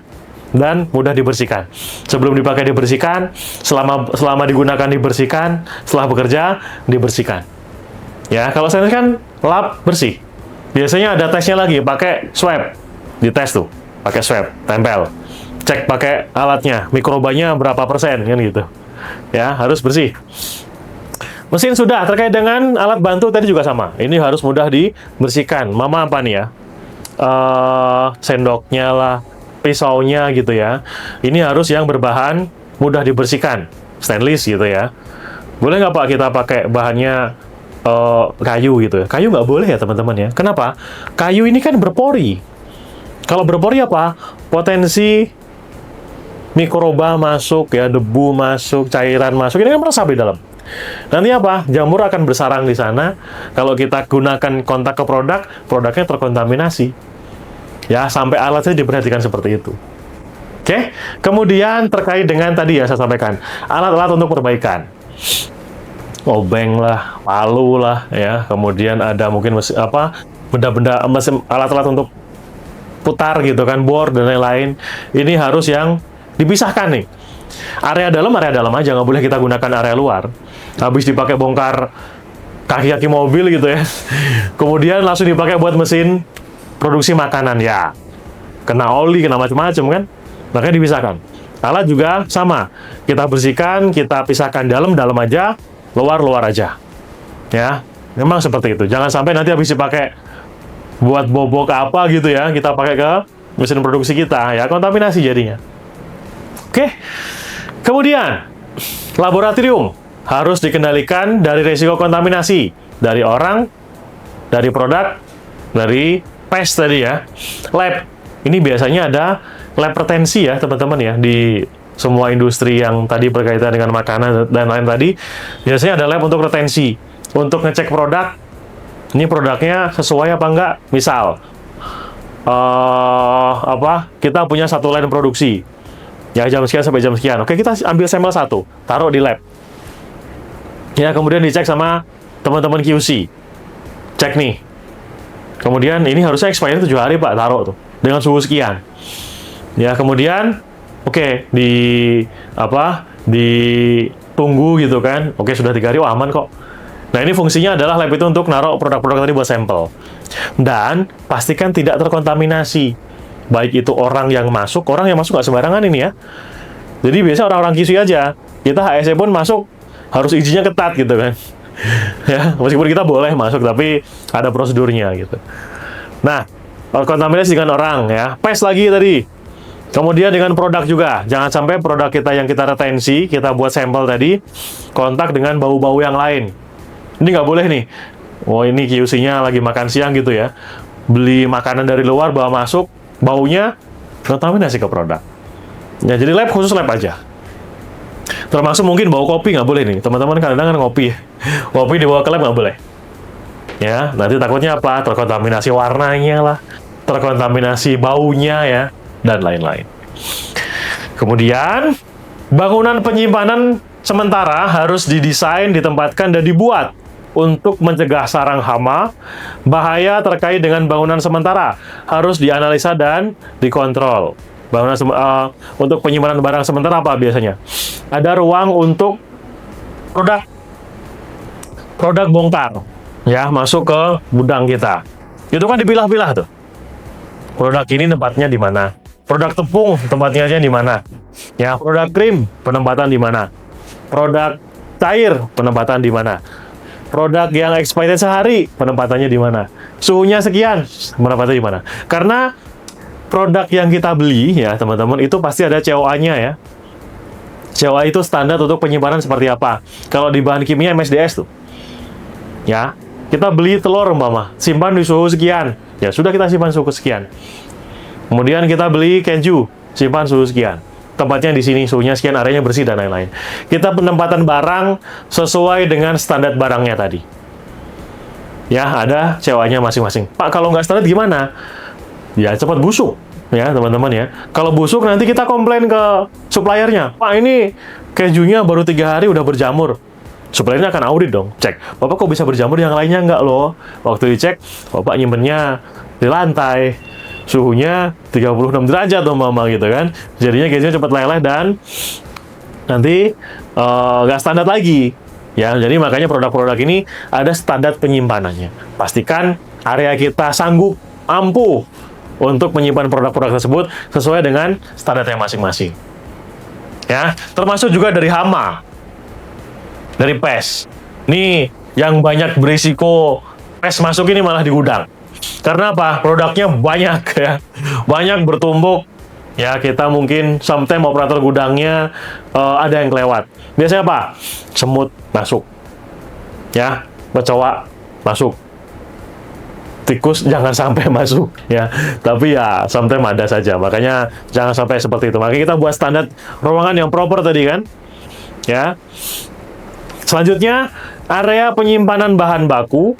dan mudah dibersihkan. Sebelum dipakai dibersihkan, selama digunakan dibersihkan, setelah bekerja dibersihkan. Ya, kalau stainless kan lap bersih. Biasanya ada tesnya lagi, pakai swab. Dites tuh, pakai swab, tempel. Cek pakai alatnya, mikrobanya berapa persen kan gitu. Ya, harus bersih. Mesin sudah, terkait dengan alat bantu tadi juga sama. Ini harus mudah dibersihkan. Mama apa nih ya? Sendoknya lah, pisaunya gitu ya. Ini harus yang berbahan mudah dibersihkan, stainless gitu ya. Boleh nggak Pak kita pakai bahannya kayu gitu ya? Kayu nggak boleh ya teman-teman ya. Kenapa? Kayu ini kan berpori. Kalau berpori apa? Potensi mikroba masuk ya, debu masuk, cairan masuk. Ini kan meresap di dalam. Nanti apa? Jamur akan bersarang di sana. Kalau kita gunakan kontak ke produk, produknya terkontaminasi. Ya, sampai alatnya diperhatikan seperti itu. Oke, kemudian terkait dengan tadi ya saya sampaikan, alat-alat untuk perbaikan. Obeng lah, palu lah, ya. Kemudian ada mungkin benda-benda alat-alat untuk putar gitu kan, bor dan lain-lain. Ini harus yang dipisahkan nih. Area dalam aja, nggak boleh kita gunakan area luar. Habis dipakai bongkar kaki-kaki mobil gitu ya. Kemudian langsung dipakai buat mesin produksi makanan ya, kena oli, kena macam-macam kan, makanya dipisahkan. Alat juga sama, kita bersihkan, kita pisahkan dalam aja, luar aja, ya. Memang seperti itu. Jangan sampai nanti habis dipakai buat bobok apa gitu ya, kita pakai ke mesin produksi kita, ya kontaminasi jadinya. Oke. Kemudian laboratorium harus dikendalikan dari risiko kontaminasi dari orang, dari produk, dari pes tadi ya. Lab, ini biasanya ada lab retensi ya teman-teman ya, di semua industri yang tadi berkaitan dengan makanan dan lain tadi, biasanya ada lab untuk retensi, untuk ngecek produk Ini produknya sesuai apa enggak? Misal, kita punya satu line produksi. Ya, jam sekian sampai jam sekian. Oke, kita ambil sampel satu, taruh di lab. Ya, kemudian dicek sama teman-teman QC. Cek nih. Kemudian ini harusnya expired 7 hari, Pak, taruh tuh. Dengan suhu sekian. Ya, kemudian ditunggu gitu kan. Oke, sudah 3 hari, oh aman kok. Nah, ini fungsinya adalah lab itu untuk naruh produk-produk tadi buat sampel. Dan pastikan tidak terkontaminasi. Baik itu orang yang masuk nggak sembarangan ini ya. Jadi biasa orang-orang QC aja. Kita HSE pun masuk harus izinnya ketat gitu kan. Ya, meskipun kita boleh masuk tapi ada prosedurnya gitu. Nah, kontaminasi dengan orang ya. PES lagi tadi. Kemudian dengan produk juga. Jangan sampai produk kita yang kita retensi, kita buat sampel tadi, kontak dengan bau-bau yang lain. Ini nggak boleh nih. Oh, ini QC-nya lagi makan siang gitu ya. Beli makanan dari luar, bawa masuk, baunya kontaminasi ke produk. Ya, jadi lab khusus lab aja. Termasuk mungkin bau kopi nggak boleh nih. Teman-teman kadang-kadang ngopi. Kopi dibawa ke lab nggak boleh. Ya, nanti takutnya apa? Terkontaminasi warnanya lah, terkontaminasi baunya ya, dan lain-lain. Kemudian, bangunan penyimpanan sementara harus didesain, ditempatkan, dan dibuat untuk mencegah sarang hama. Bahaya terkait dengan bangunan sementara harus dianalisa dan dikontrol. Bangunan untuk penyimpanan barang sementara apa biasanya? Ada ruang untuk produk bongkar, ya, masuk ke gudang kita. Itu kan dipilah-pilah tuh. Produk ini tempatnya di mana? Produk tepung tempatnya di mana? Ya, produk krim penempatan di mana? Produk cair penempatan di mana? Produk yang expired sehari penempatannya di mana? Suhunya sekian penempatannya di mana? Karena produk yang kita beli ya teman-teman itu pasti ada COA-nya ya. COA itu standar untuk penyimpanan seperti apa? Kalau di bahan kimia MSDS tuh, ya kita beli telur umpama simpan di suhu sekian, ya sudah kita simpan suhu sekian. Kemudian kita beli keju simpan suhu sekian. Tempatnya di sini, suhunya sekian, areanya bersih, dan lain-lain. Kita penempatan barang sesuai dengan standar barangnya tadi. Ya, ada COA-nya masing-masing. Pak, kalau nggak standar gimana? Ya, cepat busuk. Ya, teman-teman ya. Kalau busuk, nanti kita komplain ke suppliernya. Pak, ini kejunya baru 3 hari udah berjamur. Suppliernya akan audit dong. Cek, Bapak kok bisa berjamur, yang lainnya nggak loh. Waktu dicek, Bapak nyimpennya di lantai. Suhunya 36 derajat tuh mama gitu kan. Jadinya kejunya cepat leleh dan nanti nggak standar lagi. Ya, jadi makanya produk-produk ini ada standar penyimpanannya. Pastikan area kita sanggup, ampuh untuk menyimpan produk-produk tersebut sesuai dengan standarnya masing-masing. Ya, termasuk juga dari hama, dari pes. Nih, yang banyak berisiko pes masuk ini malah di gudang. Karena apa? Produknya banyak ya, banyak bertumpuk. Ya, kita mungkin sometimes operator gudangnya ada yang kelewat. Biasanya apa? Semut masuk, ya, kecoa masuk, tikus jangan sampai masuk, ya. Tapi ya sometimes ada saja. Makanya jangan sampai seperti itu. Makanya kita buat standar ruangan yang proper tadi kan, ya. Selanjutnya area penyimpanan bahan baku.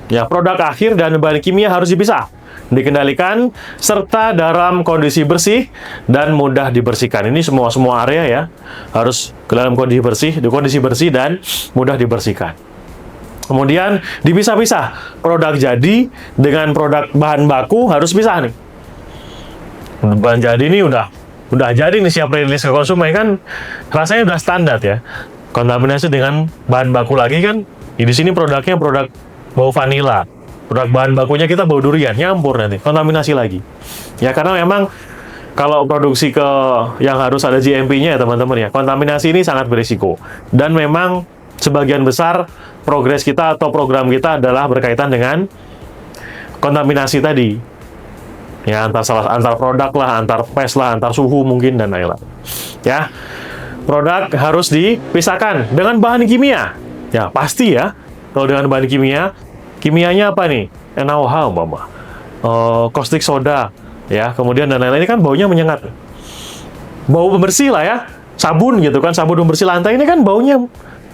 Ya, produk akhir dan bahan kimia harus dipisah, dikendalikan, serta dalam kondisi bersih dan mudah dibersihkan. Ini semua area ya, harus dalam kondisi bersih dan mudah dibersihkan. Kemudian dipisah-pisah, produk jadi dengan produk bahan baku harus pisah nih. Bahan jadi ini udah jadi nih siap rilis ke konsumen kan, rasanya udah standar ya. Kontaminasi dengan bahan baku lagi kan, di sini produknya produk bau vanila, produk bahan bakunya kita bau durian, nyampur nanti, kontaminasi lagi. Ya, karena memang kalau produksi ke yang harus ada GMP-nya ya teman-teman ya, kontaminasi ini sangat berisiko. Dan memang sebagian besar progres kita atau program kita adalah berkaitan dengan kontaminasi tadi. Ya, antar produk lah, antar pes lah, antar suhu mungkin, dan lain-lain. Ya, produk harus dipisahkan dengan bahan kimia. Ya, pasti ya. Kalau dengan bahan kimia, kimianya apa nih? NaOH, umpama, caustic soda, ya, kemudian dan lain-lain. Ini kan baunya menyengat. Bau pembersih lah ya, sabun gitu kan, sabun pembersih lantai ini kan baunya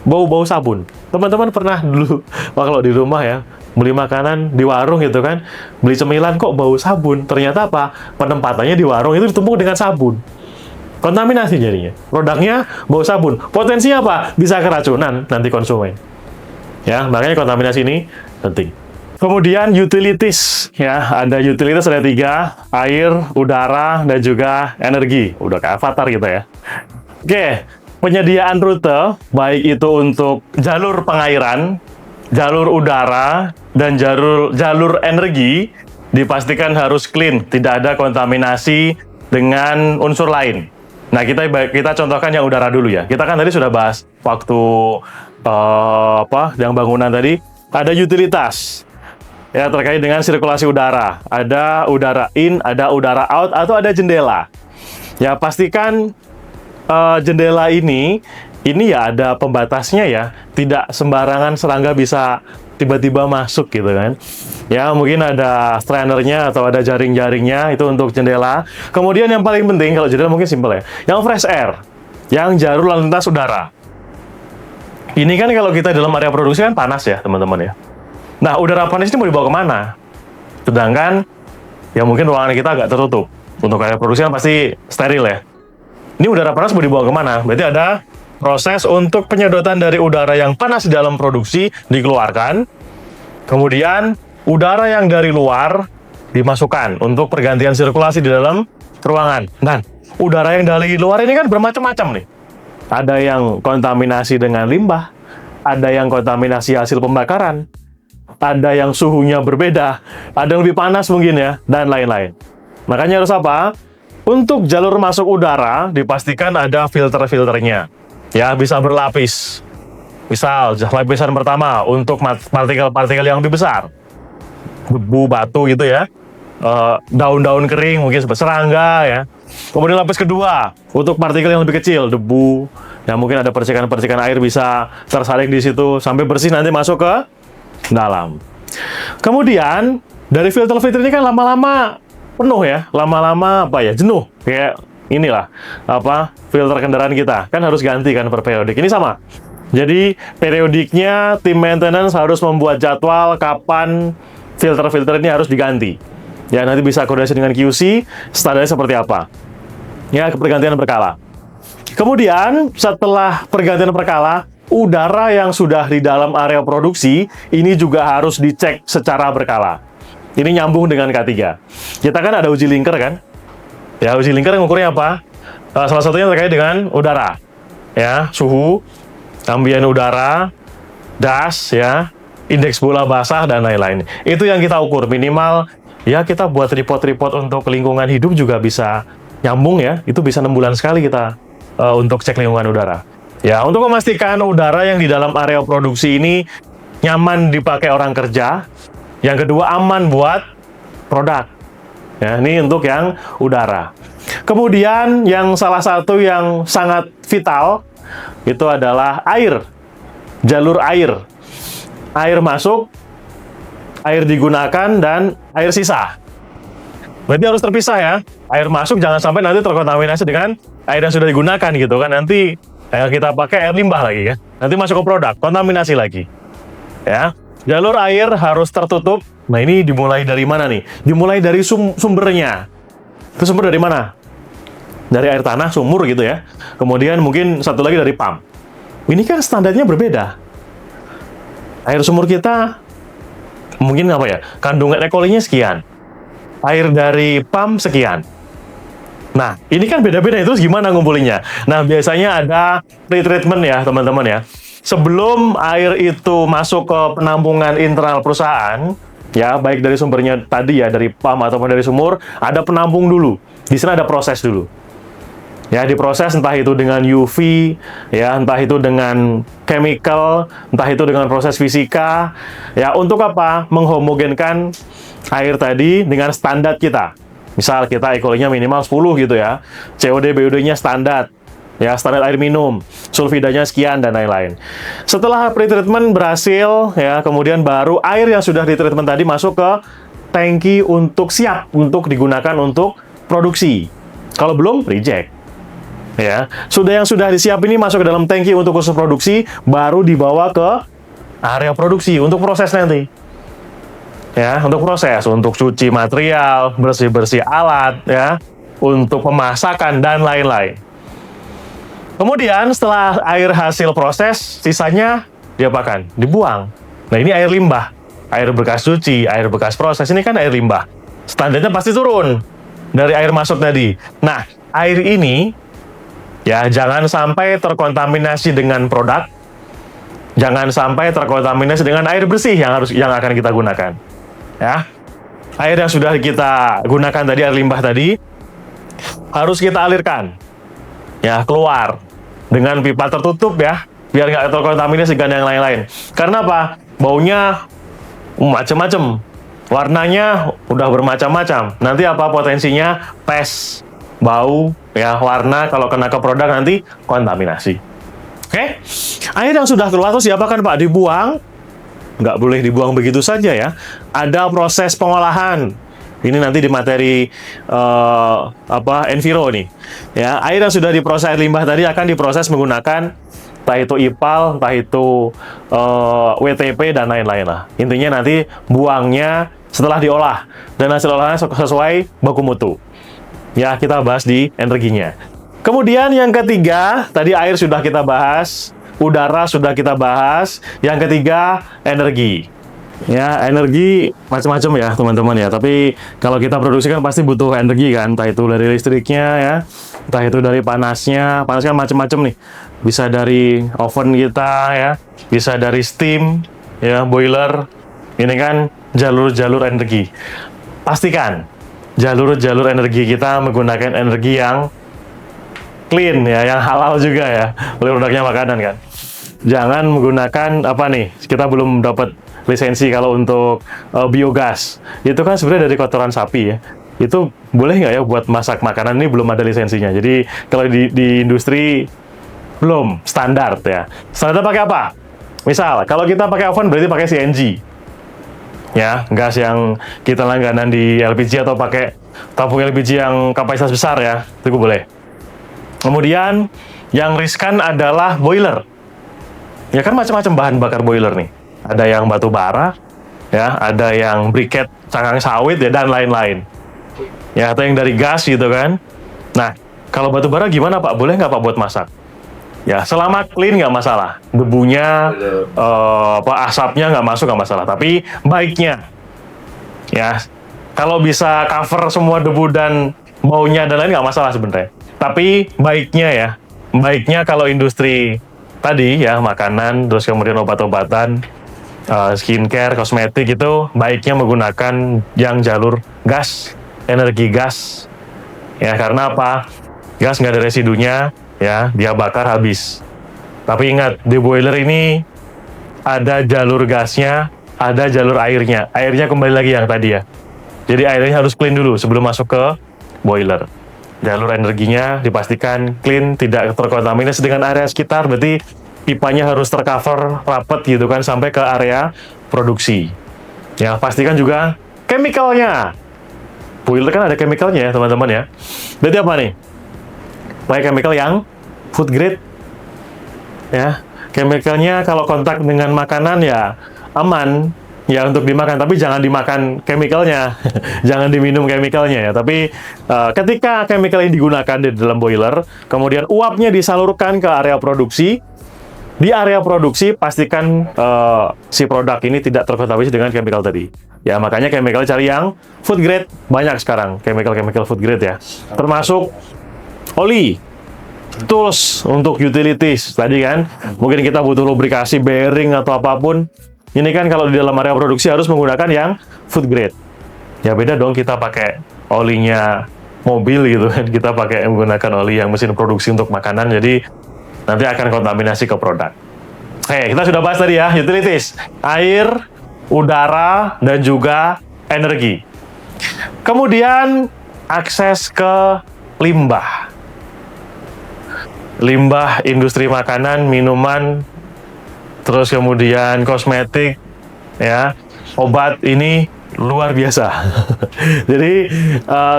bau sabun. Teman-teman pernah dulu, kalau di rumah ya, beli makanan di warung gitu kan, beli cemilan kok bau sabun. Ternyata apa? Penempatannya di warung itu ditumpuk dengan sabun. Kontaminasi jadinya. Produknya bau sabun. Potensinya apa? Bisa keracunan nanti konsumen. Ya, makanya kontaminasi ini penting. Kemudian utilities, ya, ada utilities ada 3, air, udara, dan juga energi. Udah kayak avatar gitu ya. Oke, penyediaan rute, baik itu untuk jalur pengairan, jalur udara, dan jalur energi, dipastikan harus clean, tidak ada kontaminasi dengan unsur lain. Nah, kita contohkan yang udara dulu ya. Kita kan tadi sudah bahas waktu yang bangunan tadi, ada utilitas. Ya, terkait dengan sirkulasi udara. Ada udara in, ada udara out, atau ada jendela. Ya, pastikan jendela ini ya ada pembatasnya ya. Tidak sembarangan serangga bisa tiba-tiba masuk gitu kan. Ya, mungkin ada strainernya atau ada jaring-jaringnya, itu untuk jendela. Kemudian yang paling penting, kalau jendela mungkin simpel ya. Yang fresh air, yang jalur lalu lintas udara. Ini kan kalau kita dalam area produksi kan panas ya, teman-teman ya. Nah, udara panas ini mau dibawa kemana? Sedangkan, ya mungkin ruangan kita agak tertutup. Untuk area produksi kan pasti steril ya. Ini udara panas mau dibawa kemana? Berarti ada proses untuk penyedotan dari udara yang panas di dalam produksi dikeluarkan. Kemudian, udara yang dari luar dimasukkan untuk pergantian sirkulasi di dalam ruangan. Dan, udara yang dari luar ini kan bermacam-macam nih. Ada yang kontaminasi dengan limbah, ada yang kontaminasi hasil pembakaran, ada yang suhunya berbeda, ada yang lebih panas mungkin ya, dan lain-lain. Makanya harus apa? Untuk jalur masuk udara, dipastikan ada filter-filternya. Ya, bisa berlapis. Misal, lapisan pertama untuk partikel-partikel yang lebih besar. Debu, batu gitu ya. Daun-daun kering, mungkin serangga ya. Kemudian lapis kedua, untuk partikel yang lebih kecil, debu. Ya, mungkin ada percikan-percikan air bisa tersaring di situ, sampai bersih nanti masuk ke dalam. Kemudian dari filter-filter ini kan lama-lama penuh ya, lama-lama jenuh. Kayak inilah filter kendaraan kita kan harus ganti kan per periodik. Ini sama. Jadi periodiknya tim maintenance harus membuat jadwal kapan filter-filter ini harus diganti. Ya, nanti bisa koordinasi dengan QC, standarnya seperti apa. Ya, pergantian berkala. Kemudian setelah pergantian berkala, udara yang sudah di dalam area produksi ini juga harus dicek secara berkala. Ini nyambung dengan K3. Kita kan ada uji linker kan? Ya, uji linker yang ukurnya apa? Salah satunya terkait dengan udara. Ya, suhu, ambien udara, das ya, indeks bola basah dan lain-lain. Itu yang kita ukur minimal ya, kita buat report-report untuk lingkungan hidup juga bisa nyambung ya. Itu bisa 6 bulan sekali kita untuk cek lingkungan udara. Ya, untuk memastikan udara yang di dalam area produksi ini nyaman dipakai orang kerja. Yang kedua, aman buat produk. Ya, ini untuk yang udara. Kemudian yang salah satu yang sangat vital itu adalah air. Jalur air. Air masuk, air digunakan, dan air sisa. Berarti harus terpisah ya. Air masuk jangan sampai nanti terkontaminasi dengan air yang sudah digunakan gitu kan. Nanti kita pakai air limbah lagi ya. Nanti masuk ke produk, kontaminasi lagi. Ya. Jalur air harus tertutup. Nah, ini dimulai dari mana nih? Dimulai dari sumbernya. Itu sumber dari mana? Dari air tanah, sumur gitu ya. Kemudian mungkin satu lagi dari pump. Ini kan standarnya berbeda. Air sumur kita mungkin kandungan E. coli-nya sekian. Air dari pump sekian. Nah, ini kan beda-beda, itu gimana ngumpulinnya? Nah, biasanya ada pre-treatment ya, teman-teman ya. Sebelum air itu masuk ke penampungan internal perusahaan, ya, baik dari sumbernya tadi ya, dari pump ataupun dari sumur, ada penampung dulu. Di sana ada proses dulu. Ya, diproses entah itu dengan UV, ya, entah itu dengan chemical, entah itu dengan proses fisika. Ya, untuk apa? Menghomogenkan air tadi dengan standar kita. Misal kita E. coli-nya minimal 10 gitu ya. COD, BOD-nya standar. Ya, standar air minum, sulfidanya sekian dan lain-lain. Setelah pretreatment berhasil, ya, kemudian baru air yang sudah ditreatment tadi masuk ke tangki untuk siap untuk digunakan untuk produksi. Kalau belum, reject. Ya, yang sudah disiap ini masuk ke dalam tangki untuk khusus produksi, baru dibawa ke area produksi untuk proses nanti. ya, untuk proses, untuk cuci material, bersih-bersih alat, ya, untuk pemasakan dan lain-lain. Kemudian setelah air hasil proses, sisanya diapakan? Dibuang. Nah, ini air limbah. Air bekas cuci, air bekas proses, ini kan air limbah. Standarnya pasti turun dari air masuk tadi. Nah, air ini ya jangan sampai terkontaminasi dengan produk. Jangan sampai terkontaminasi dengan air bersih yang akan kita gunakan. Ya. Air yang sudah kita gunakan tadi, air limbah tadi, harus kita alirkan. Ya, keluar dengan pipa tertutup ya, biar nggak terkontaminasi dengan yang lain-lain. Karena apa? Baunya macam-macam, warnanya udah bermacam-macam. Nanti apa potensinya? Pes, bau, ya, warna kalau kena ke produk nanti kontaminasi. Oke, air yang sudah keluar terus diapakan Pak? Dibuang? Nggak boleh dibuang begitu saja ya. Ada proses pengolahan. Ini nanti di materi Enviro nih. Ya, air yang sudah diproses air limbah tadi akan diproses menggunakan entah itu IPAL, entah itu WTP dan lain-lain lah. Intinya nanti buangnya setelah diolah dan hasil olahannya sesuai baku mutu. Ya, kita bahas di energinya. Kemudian yang ketiga, tadi air sudah kita bahas, udara sudah kita bahas. Yang ketiga, energi. Ya, energi macam-macam ya teman-teman ya. Tapi kalau kita produksi kan pasti butuh energi kan, entah itu dari listriknya ya, entah itu dari panasnya. Panas kan macam-macam nih. Bisa dari oven kita ya, bisa dari steam ya, boiler. Ini kan jalur-jalur energi. Pastikan jalur-jalur energi kita menggunakan energi yang clean ya, yang halal juga ya. Produknya makanan kan. Jangan menggunakan apa nih? Kita belum dapat lisensi kalau untuk biogas. Itu kan sebenarnya dari kotoran sapi ya. Itu boleh nggak ya buat masak makanan? Ini belum ada lisensinya. Jadi kalau di industri belum standar ya. Standar pakai apa? Misal kalau kita pakai oven berarti pakai CNG. Ya, gas yang kita langganan di LPG atau pakai tabung LPG yang kapasitas besar ya. Itu boleh. Kemudian yang riskan adalah boiler. Ya kan macam-macam bahan bakar boiler nih. Ada yang batu bara, ya, ada yang briket cangkang sawit ya, dan lain-lain. Ya, atau yang dari gas gitu kan. Nah, kalau batu bara gimana Pak? Boleh nggak Pak buat masak? Ya, selama clean nggak masalah. Debunya, asapnya nggak masuk nggak masalah. Tapi baiknya, ya, kalau bisa cover semua debu dan baunya dan lain nggak masalah sebenarnya. Tapi baiknya kalau industri tadi ya, makanan, terus kemudian obat-obatan, skincare, kosmetik itu baiknya menggunakan yang jalur gas, energi gas. Ya, karena apa? Gas nggak ada residunya, ya, dia bakar habis. Tapi ingat, di boiler ini ada jalur gasnya, ada jalur airnya. Airnya kembali lagi yang tadi ya. Jadi airnya harus clean dulu sebelum masuk ke boiler. Jalur energinya dipastikan clean, tidak terkontaminasi dengan area sekitar, berarti pipanya harus tercover rapat gitu kan sampai ke area produksi. Ya, pastikan juga chemicalnya. Boiler kan ada chemicalnya ya teman-teman ya. Berarti apa nih? Pakai chemical yang food grade. Ya, chemicalnya kalau kontak dengan makanan ya aman ya untuk dimakan, tapi jangan dimakan chemicalnya. Jangan diminum chemicalnya ya. Tapi ketika chemical ini digunakan di dalam boiler, kemudian uapnya disalurkan ke area produksi. Di area produksi pastikan si produk ini tidak terkontaminasi dengan chemical tadi. Ya, makanya chemical cari yang food grade. Banyak sekarang chemical food grade ya. Termasuk oli, tools untuk utilities tadi kan. Mungkin kita butuh lubrikasi, bearing atau apapun. Ini kan kalau di dalam area produksi harus menggunakan yang food grade. Ya beda dong kita pakai olinya mobil gitu kan. Kita pakai menggunakan oli yang mesin produksi untuk makanan. Jadi nanti akan kontaminasi ke produk. Oke, kita sudah bahas tadi ya, utilities. Air, udara, dan juga energi. Kemudian akses ke limbah. Limbah industri makanan, minuman, terus kemudian kosmetik, ya, obat, ini luar biasa. Jadi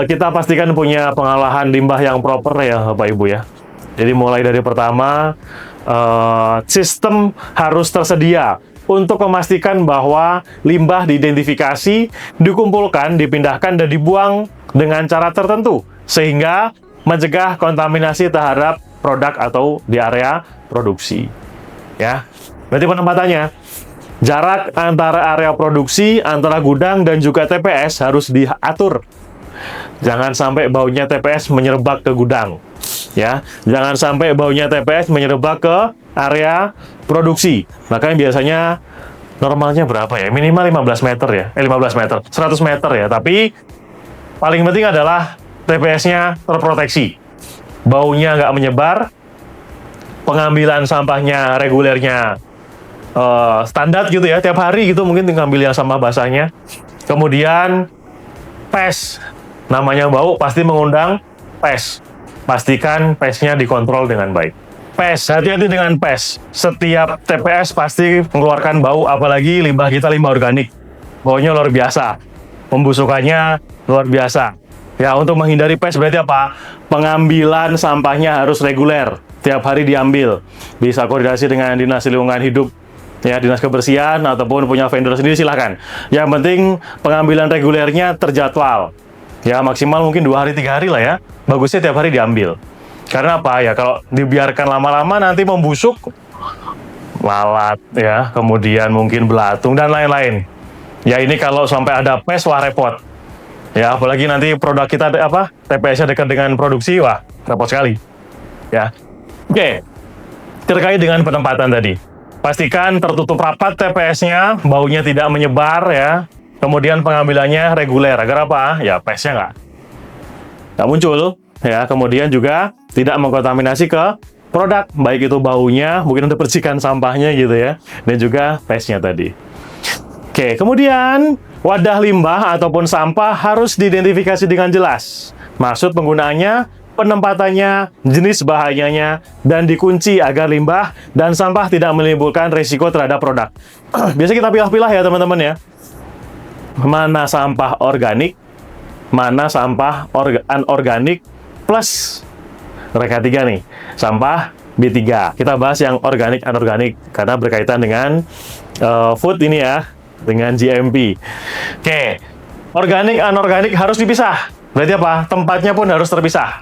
kita pastikan punya pengolahan limbah yang proper ya Bapak Ibu ya. Jadi mulai dari pertama, sistem harus tersedia untuk memastikan bahwa limbah diidentifikasi, dikumpulkan, dipindahkan, dan dibuang dengan cara tertentu, sehingga mencegah kontaminasi terhadap produk atau di area produksi. Ya, berarti penempatannya, jarak antara area produksi, antara gudang dan juga TPS harus diatur. Jangan sampai baunya TPS menyerbak ke gudang. Ya, jangan sampai baunya TPS menyerbak ke area produksi. Makanya biasanya normalnya berapa ya? Minimal 15 meter ya. 15 meter, 100 meter ya. Tapi paling penting adalah TPS-nya terproteksi. Baunya nggak menyebar, pengambilan sampahnya regulernya standar gitu ya, tiap hari gitu mungkin tinggal ambil yang sampah basahnya. Kemudian PES, namanya bau pasti mengundang PES. Pastikan PES-nya dikontrol dengan baik. PES, hati-hati dengan PES. Setiap TPS pasti mengeluarkan bau, apalagi limbah kita limbah organik. Baunya luar biasa. Pembusukannya luar biasa. Ya, untuk menghindari PES berarti apa? Pengambilan sampahnya harus reguler. Tiap hari diambil. Bisa koordinasi dengan Dinas Lingkungan Hidup, ya, Dinas Kebersihan, ataupun punya vendor sendiri silahkan. Yang penting pengambilan regulernya terjadwal. Ya, maksimal mungkin 2 hari 3 hari lah ya. Bagusnya tiap hari diambil. Karena apa ya, kalau dibiarkan lama-lama nanti membusuk, lalat ya, kemudian mungkin belatung dan lain-lain. Ya, ini kalau sampai ada PES, wah repot. Ya, apalagi nanti produk kita TPS-nya dekat dengan produksi, wah repot sekali. Ya. Oke. Terkait dengan penempatan tadi. Pastikan tertutup rapat TPS-nya, baunya tidak menyebar ya. Kemudian pengambilannya reguler. Agar apa? Ya, PES-nya nggak muncul. Ya, kemudian juga tidak mengkontaminasi ke produk, baik itu baunya, mungkin untuk bersihkan sampahnya gitu ya, dan juga PES-nya tadi. Oke, kemudian wadah limbah ataupun sampah harus diidentifikasi dengan jelas. Maksud penggunaannya, penempatannya, jenis bahayanya, dan dikunci agar limbah dan sampah tidak menimbulkan risiko terhadap produk. Biasa kita pilah-pilah ya teman-teman ya. Mana sampah organik, mana sampah anorganik, plus mereka 3 nih, sampah B3. Kita bahas yang organik anorganik karena berkaitan dengan food ini ya, dengan GMP. Oke, organik anorganik harus dipisah. Berarti apa? Tempatnya pun harus terpisah.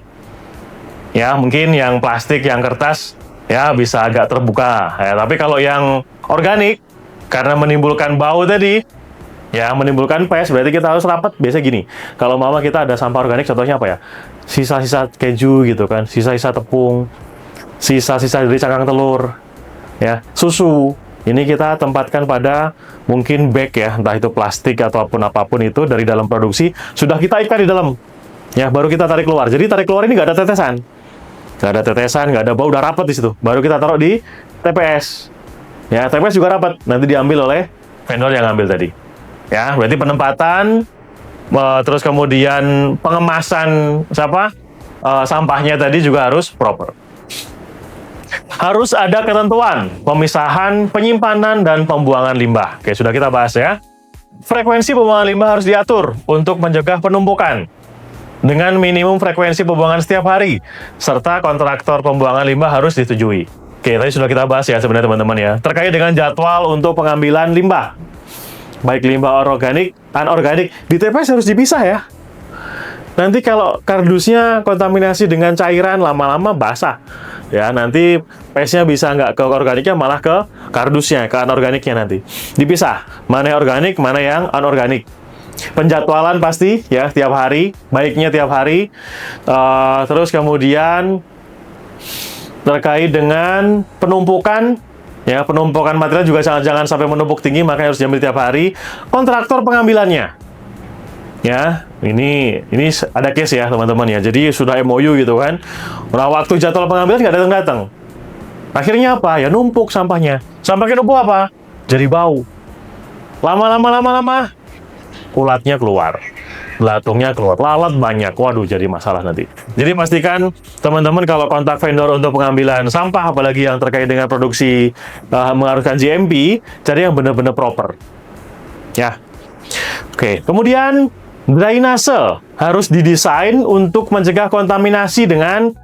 Ya, mungkin yang plastik, yang kertas ya bisa agak terbuka. Ya, tapi kalau yang organik karena menimbulkan bau tadi, ya menimbulkan PES, berarti kita harus rapat. Biasa gini, kalau mama kita ada sampah organik, contohnya apa ya? Sisa-sisa keju gitu kan, sisa-sisa tepung, sisa-sisa dari cangkang telur, ya, susu. Ini kita tempatkan pada mungkin bag ya, entah itu plastik ataupun apapun itu dari dalam produksi, sudah kita ikat di dalam. Ya, baru kita tarik keluar. Jadi tarik keluar ini nggak ada tetesan. Nggak ada tetesan, nggak ada bau, udah rapat di situ. Baru kita taruh di TPS. Ya, TPS juga rapat. Nanti diambil oleh vendor yang ngambil tadi. Ya, berarti penempatan, terus kemudian pengemasan sampahnya tadi juga harus proper. Harus ada ketentuan pemisahan, penyimpanan, dan pembuangan limbah. Oke, sudah kita bahas ya. Frekuensi pembuangan limbah harus diatur untuk mencegah penumpukan dengan minimum frekuensi pembuangan setiap hari, serta kontraktor pembuangan limbah harus disetujui. Oke, tadi sudah kita bahas ya sebenarnya teman-teman ya, terkait dengan jadwal untuk pengambilan limbah. Baik limbah organik, anorganik, di TPS harus dipisah ya. Nanti kalau kardusnya kontaminasi dengan cairan, lama-lama basah. Ya, nanti PES-nya bisa nggak ke organiknya, malah ke kardusnya, ke anorganiknya nanti. Dipisah, mana yang organik, mana yang anorganik. Penjadwalan pasti ya, tiap hari, baiknya tiap hari. Terus kemudian terkait dengan penumpukan, ya, penumpukan material juga jangan sampai menumpuk tinggi, makanya harus diambil tiap hari. Kontraktor pengambilannya, ya, ini ada case ya teman-teman ya. Jadi sudah MOU gitu kan. Nah, waktu jadwal pengambilan nggak datang-datang. Akhirnya apa? Ya numpuk sampahnya. Sampahnya numpuk apa? Jadi bau. Lama-lama ulatnya keluar, belatungnya keluar, lalat banyak. Waduh, jadi masalah nanti. Jadi pastikan teman-teman kalau kontak vendor untuk pengambilan sampah, apalagi yang terkait dengan produksi mengharuskan GMP, cari yang benar-benar proper. Ya. Oke, kemudian drainase harus didesain untuk mencegah kontaminasi dengan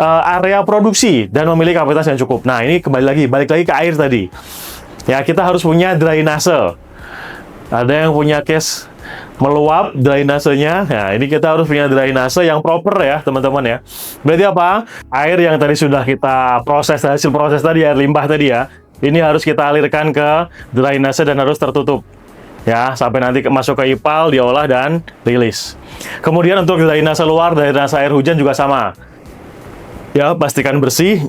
area produksi dan memiliki kapasitas yang cukup. Nah, ini balik lagi ke air tadi. Ya, kita harus punya drainase. Ada yang punya case meluap drainasenya. Nah, ini kita harus punya drainase yang proper ya, teman-teman ya. Berarti apa? Air yang tadi sudah kita proses, hasil proses tadi, air limbah tadi ya, ini harus kita alirkan ke drainase dan harus tertutup. Ya, sampai nanti masuk ke IPAL, diolah dan rilis. Kemudian untuk drainase luar, drainase air hujan juga sama. Ya, pastikan bersih,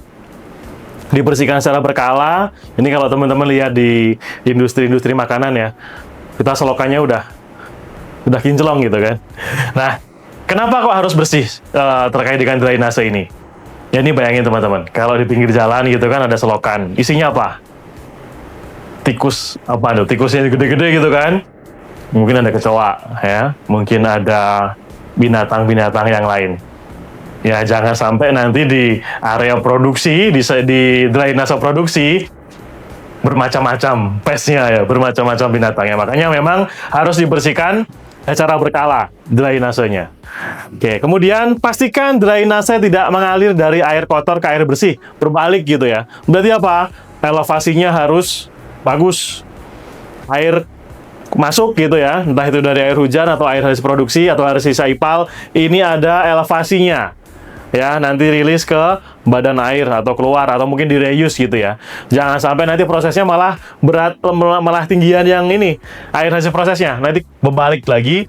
dibersihkan secara berkala. Ini kalau teman-teman lihat di industri-industri makanan ya, kita selokannya udah kinclong gitu kan. Nah, kenapa kok harus bersih terkait dengan drainase ini? Ya, ini bayangin teman-teman, kalau di pinggir jalan gitu kan ada selokan, isinya apa? Tikus, apa tuh? Tikusnya gede-gede gitu kan? Mungkin ada kecoa ya, mungkin ada binatang-binatang yang lain. Ya, jangan sampai nanti di area produksi, di drainase produksi, bermacam-macam pesnya ya, bermacam-macam binatangnya. Makanya memang harus dibersihkan secara berkala drainasenya. Oke, kemudian pastikan drainase tidak mengalir dari air kotor ke air bersih, berbalik gitu ya. Berarti apa? Elevasinya harus bagus. Air masuk gitu ya, entah itu dari air hujan atau air hasil produksi atau air sisa IPAL, ini ada elevasinya. Ya, nanti rilis ke badan air atau keluar atau mungkin di reuse gitu ya. Jangan sampai nanti prosesnya malah berat, malah tinggian yang ini air hasil prosesnya. Nanti berbalik lagi,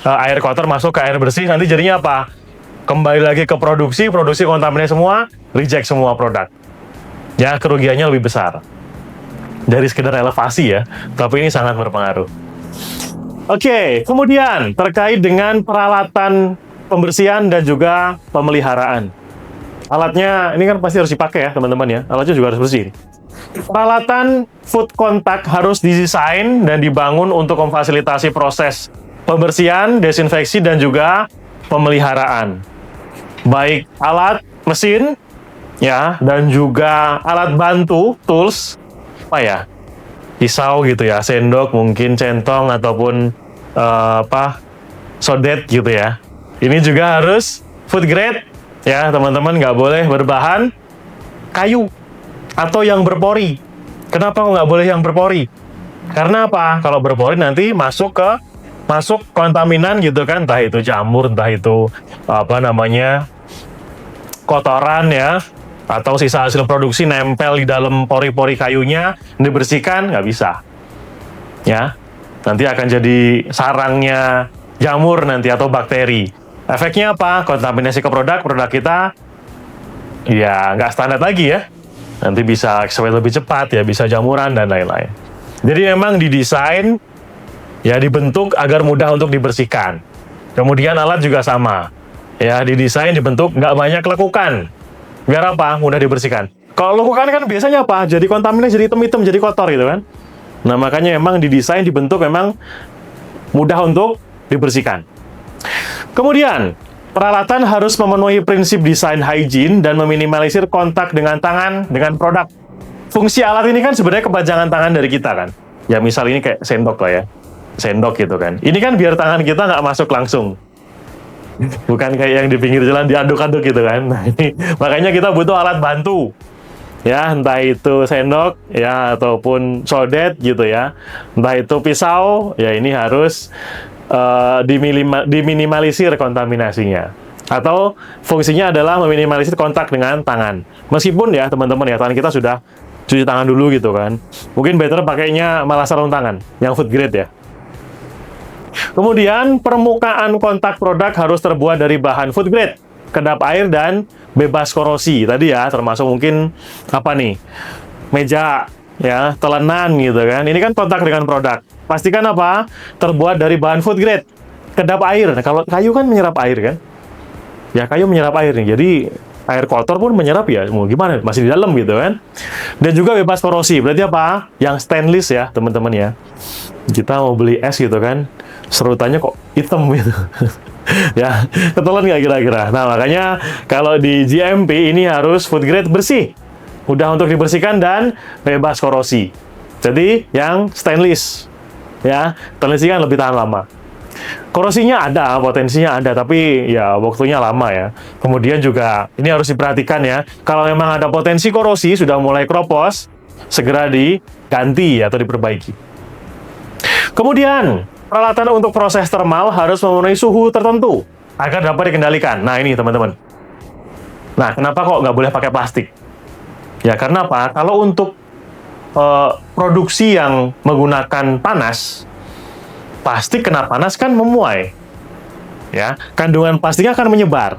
air kotor masuk ke air bersih, nanti jadinya apa? Kembali lagi ke produksi kontaminasi semua, reject semua produk. Ya, kerugiannya lebih besar dari sekedar elevasi ya, tapi ini sangat berpengaruh. Oke, kemudian terkait dengan peralatan pembersihan dan juga pemeliharaan. Alatnya ini kan pasti harus dipakai ya teman-teman ya, alatnya juga harus bersih. Peralatan food contact harus didesain dan dibangun untuk memfasilitasi proses pembersihan, desinfeksi, dan juga pemeliharaan. Baik alat mesin ya, dan juga alat bantu, tools, apa ya, pisau gitu ya, sendok, mungkin centong, ataupun sodet gitu ya. Ini juga harus food grade ya teman-teman, nggak boleh berbahan kayu atau yang berpori. Kenapa kok nggak boleh yang berpori? Karena apa? Kalau berpori nanti masuk kontaminan gitu kan, entah itu jamur, entah itu kotoran ya, atau sisa hasil produksi nempel di dalam pori-pori kayunya, dibersihkan nggak bisa. Ya, nanti akan jadi sarangnya jamur nanti atau bakteri. Efeknya apa? Kontaminasi ke produk kita ya nggak standar lagi ya. Nanti bisa expired lebih cepat ya, bisa jamuran dan lain-lain. Jadi memang didesain ya, dibentuk agar mudah untuk dibersihkan. Kemudian alat juga sama. Ya, didesain dibentuk nggak banyak lekukan. Biar apa? Mudah dibersihkan. Kalau lekukan kan biasanya apa? Jadi kontaminasi, jadi hitam-hitam, jadi kotor gitu kan. Nah, makanya memang didesain dibentuk memang mudah untuk dibersihkan. Kemudian, peralatan harus memenuhi prinsip desain hygiene dan meminimalisir kontak dengan tangan dengan produk. Fungsi alat ini kan sebenarnya kepanjangan tangan dari kita kan. Ya, misal ini kayak sendok lah ya. Sendok gitu kan. Ini kan biar tangan kita nggak masuk langsung. Bukan kayak yang di pinggir jalan diaduk-aduk gitu kan. Nah, ini makanya kita butuh alat bantu. Ya, entah itu sendok ya ataupun sodet gitu ya. Entah itu pisau, ya ini harus diminimalisir kontaminasinya. Atau fungsinya adalah meminimalisir kontak dengan tangan. Meskipun ya teman-teman ya, tangan kita sudah cuci tangan dulu gitu kan. Mungkin better pakainya malah sarung tangan yang food grade ya. Kemudian permukaan kontak produk harus terbuat dari bahan food grade, kedap air dan bebas korosi. Tadi ya, termasuk mungkin apa nih? Meja ya, telenan gitu kan. Ini kan kontak dengan produk. Pastikan apa? Terbuat dari bahan food grade, kedap air. Nah, kalau kayu kan menyerap air kan? Ya, kayu menyerap air nih. Jadi air kotor pun menyerap ya. Mau gimana? Masih di dalam gitu kan. Dan juga bebas korosi. Berarti apa? Yang stainless ya, teman-teman ya. Kita mau beli es gitu kan, serutannya kok hitam gitu. Ya, ketelan nggak kira-kira? Nah, makanya kalau di GMP ini harus food grade bersih, mudah untuk dibersihkan dan bebas korosi. Jadi yang stainless, ya, stainless kan lebih tahan lama. Korosinya ada, potensinya ada, tapi ya waktunya lama ya. Kemudian juga ini harus diperhatikan ya. Kalau memang ada potensi korosi, sudah mulai keropos, segera diganti atau diperbaiki. Kemudian, peralatan untuk proses thermal harus memenuhi suhu tertentu agar dapat dikendalikan. Nah, ini teman-teman. Nah, kenapa kok nggak boleh pakai plastik? Ya, karena apa? Kalau untuk produksi yang menggunakan panas, plastik kena panas kan memuai. Ya, kandungan plastiknya akan menyebar.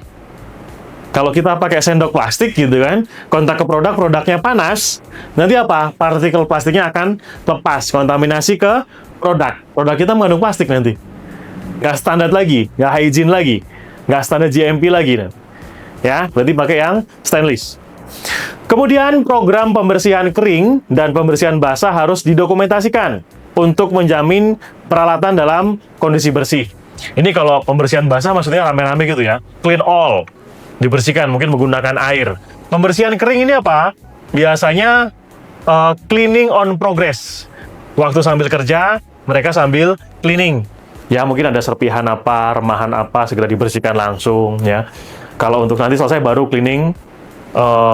Kalau kita pakai sendok plastik gitu kan, kontak ke produk, produknya panas, nanti apa? Partikel plastiknya akan lepas, kontaminasi ke produk. Produk kita mengandung plastik nanti. Nggak standar lagi, nggak hygiene lagi, nggak standar GMP lagi. Ya, berarti pakai yang stainless. Kemudian program pembersihan kering dan pembersihan basah harus didokumentasikan untuk menjamin peralatan dalam kondisi bersih. Ini kalau pembersihan basah maksudnya rame-rame gitu ya, clean all. Dibersihkan mungkin menggunakan air. Pembersihan kering ini apa? Biasanya cleaning on progress. Waktu sambil kerja, mereka sambil cleaning. Ya mungkin ada serpihan apa, remahan apa, segera dibersihkan langsung ya. Kalau untuk nanti selesai baru cleaning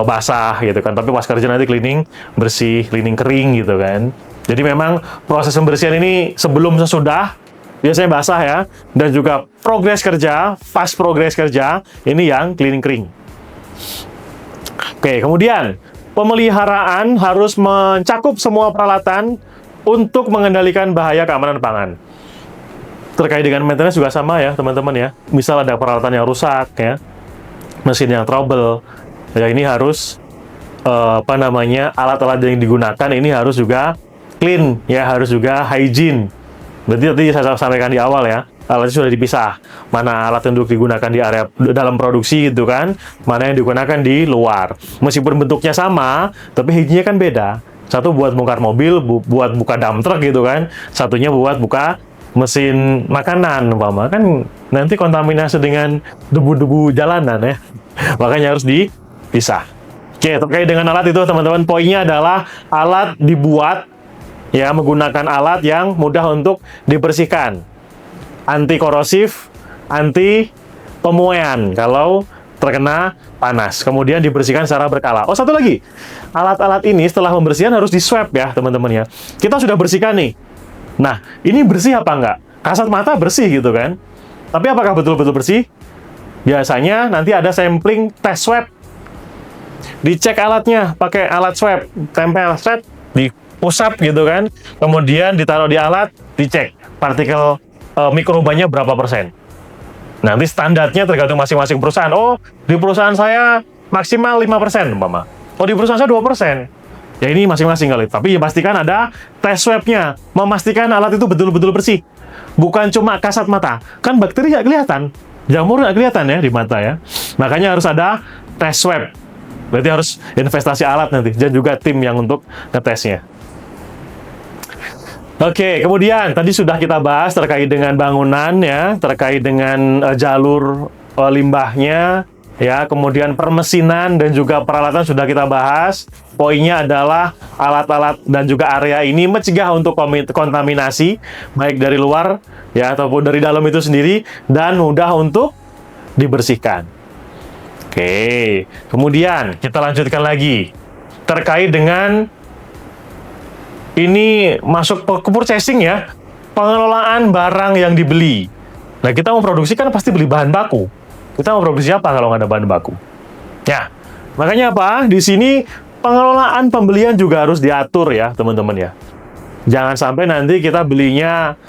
basah gitu kan. Tapi pas kerja nanti cleaning bersih, cleaning kering gitu kan. Jadi memang proses pembersihan ini sebelum sesudah biasanya basah ya, dan juga progres kerja, pas progres kerja, ini yang cleaning kering. Oke, kemudian pemeliharaan harus mencakup semua peralatan untuk mengendalikan bahaya keamanan pangan. Terkait dengan maintenance juga sama ya, teman-teman ya. Misal ada peralatan yang rusak ya, mesin yang trouble, ya ini harus alat-alat yang digunakan ini harus juga clean ya, harus juga hygiene. Berarti tadi saya sampaikan di awal ya, alatnya sudah dipisah. Mana alat yang digunakan di area dalam produksi gitu kan, mana yang digunakan di luar. Meskipun bentuknya sama, tapi hygiene-nya kan beda. Satu buat bongkar mobil, buat buka dump truck gitu kan. Satunya buat buka mesin makanan, umpama kan nanti kontaminasi dengan debu-debu jalanan ya. Makanya harus dipisah. Oke, terkait dengan alat itu teman-teman, poinnya adalah alat dibuat ya menggunakan alat yang mudah untuk dibersihkan, anti korosif, anti pemuaian kalau terkena panas, kemudian dibersihkan secara berkala. Oh, satu lagi, alat-alat ini setelah pembersihan harus di swab ya teman-teman ya. Kita sudah bersihkan nih, nah ini bersih apa enggak? Kasat mata bersih gitu kan, tapi apakah betul-betul bersih? Biasanya nanti ada sampling tes swab, dicek alatnya pakai alat swab, tempel set di push up gitu kan, kemudian ditaruh di alat, dicek partikel mikrobanya berapa persen. Nanti standarnya tergantung masing-masing perusahaan. Oh, di perusahaan saya maksimal 5%, umpama. Oh, di perusahaan saya 2%. Ya ini masing-masing kali. Tapi ya pastikan ada tes swabnya, memastikan alat itu betul-betul bersih. Bukan cuma kasat mata. Kan bakteri nggak kelihatan, jamur nggak kelihatan ya di mata ya. Makanya harus ada tes swab. Berarti harus investasi alat nanti, dan juga tim yang untuk ngetesnya. Oke, kemudian tadi sudah kita bahas terkait dengan bangunan ya, terkait dengan jalur limbahnya ya, kemudian permesinan dan juga peralatan sudah kita bahas. Poinnya adalah alat-alat dan juga area ini mencegah untuk kontaminasi baik dari luar ya ataupun dari dalam itu sendiri, dan mudah untuk dibersihkan. Oke, kemudian kita lanjutkan lagi terkait dengan ini masuk ke purchasing ya, pengelolaan barang yang dibeli. Nah, kita mau produksi kan pasti beli bahan baku. Kita mau produksi apa kalau nggak ada bahan baku? Ya, makanya apa? Di sini pengelolaan pembelian juga harus diatur ya, teman-teman ya. Jangan sampai nanti kita belinya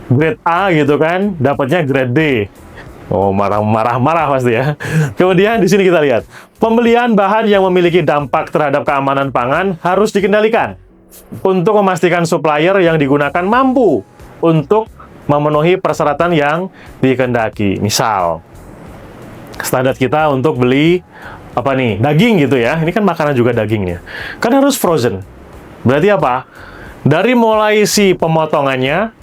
grade A gitu kan, dapatnya grade D. Oh, marah-marah pasti ya. Kemudian di sini kita lihat, pembelian bahan yang memiliki dampak terhadap keamanan pangan harus dikendalikan untuk memastikan supplier yang digunakan mampu untuk memenuhi persyaratan yang dikehendaki. Misal, standar kita untuk beli apa nih, daging gitu ya, ini kan makanan juga dagingnya, kan harus frozen. Berarti apa? Dari mulai si pemotongannya,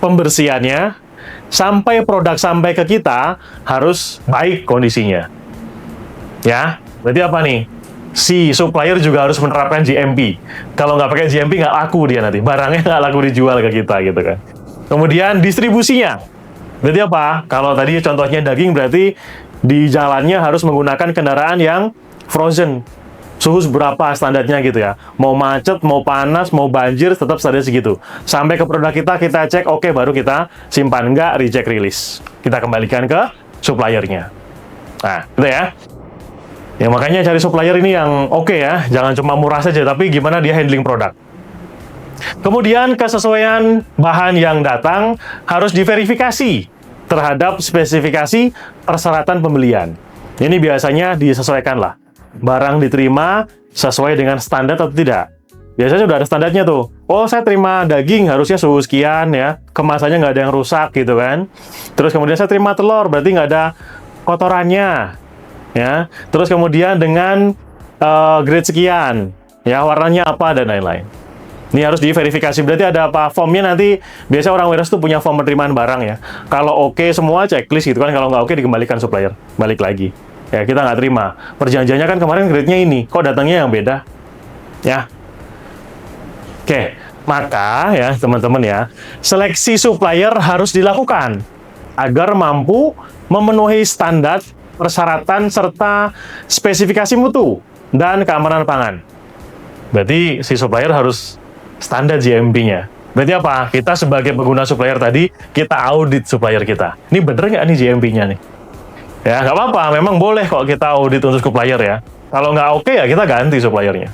pembersihannya, sampai produk sampai ke kita harus baik kondisinya. Ya, berarti apa nih? Si supplier juga harus menerapkan GMP. Kalau nggak pakai GMP, nggak laku dia nanti. Barangnya nggak laku dijual ke kita, gitu kan. Kemudian distribusinya. Berarti apa? Kalau tadi contohnya daging, berarti di jalannya harus menggunakan kendaraan yang frozen. Suhu berapa standarnya gitu ya. Mau macet, mau panas, mau banjir, tetap standar segitu. Sampai ke produk kita cek, oke, baru kita simpan. Nggak, reject release. Kita kembalikan ke suppliernya. Nah, gitu ya. Ya, makanya cari supplier ini yang oke ya. Jangan cuma murah saja, tapi gimana dia handling produk. Kemudian, kesesuaian bahan yang datang harus diverifikasi terhadap spesifikasi persyaratan pembelian. Ini biasanya disesuaikan lah. Barang diterima sesuai dengan standar atau tidak. Biasanya sudah ada standarnya tuh. Oh, saya terima daging harusnya suhu sekian ya. Kemasannya nggak ada yang rusak gitu kan. Terus kemudian saya terima telur, berarti nggak ada kotorannya. Ya. Terus kemudian dengan grade sekian. Ya, warnanya apa dan lain-lain. Ini harus diverifikasi. Berarti ada apa? Formnya nanti, biasanya orang warehouse tuh punya form penerimaan barang ya. Kalau oke semua checklist gitu kan. Kalau nggak oke dikembalikan supplier. Balik lagi. Ya, kita nggak terima. Perjanjiannya kan kemarin grade-nya ini, kok datangnya yang beda? Ya. Oke, maka ya teman-teman ya, seleksi supplier harus dilakukan agar mampu memenuhi standar, persyaratan, serta spesifikasi mutu dan keamanan pangan. Berarti si supplier harus standar GMP-nya. Berarti apa? Kita sebagai pengguna supplier tadi, kita audit supplier kita. Ini bener nggak nih GMP-nya nih? Ya, nggak apa-apa, memang boleh kok kita audit untuk supplier ya. Kalau nggak oke ya kita ganti suppliernya.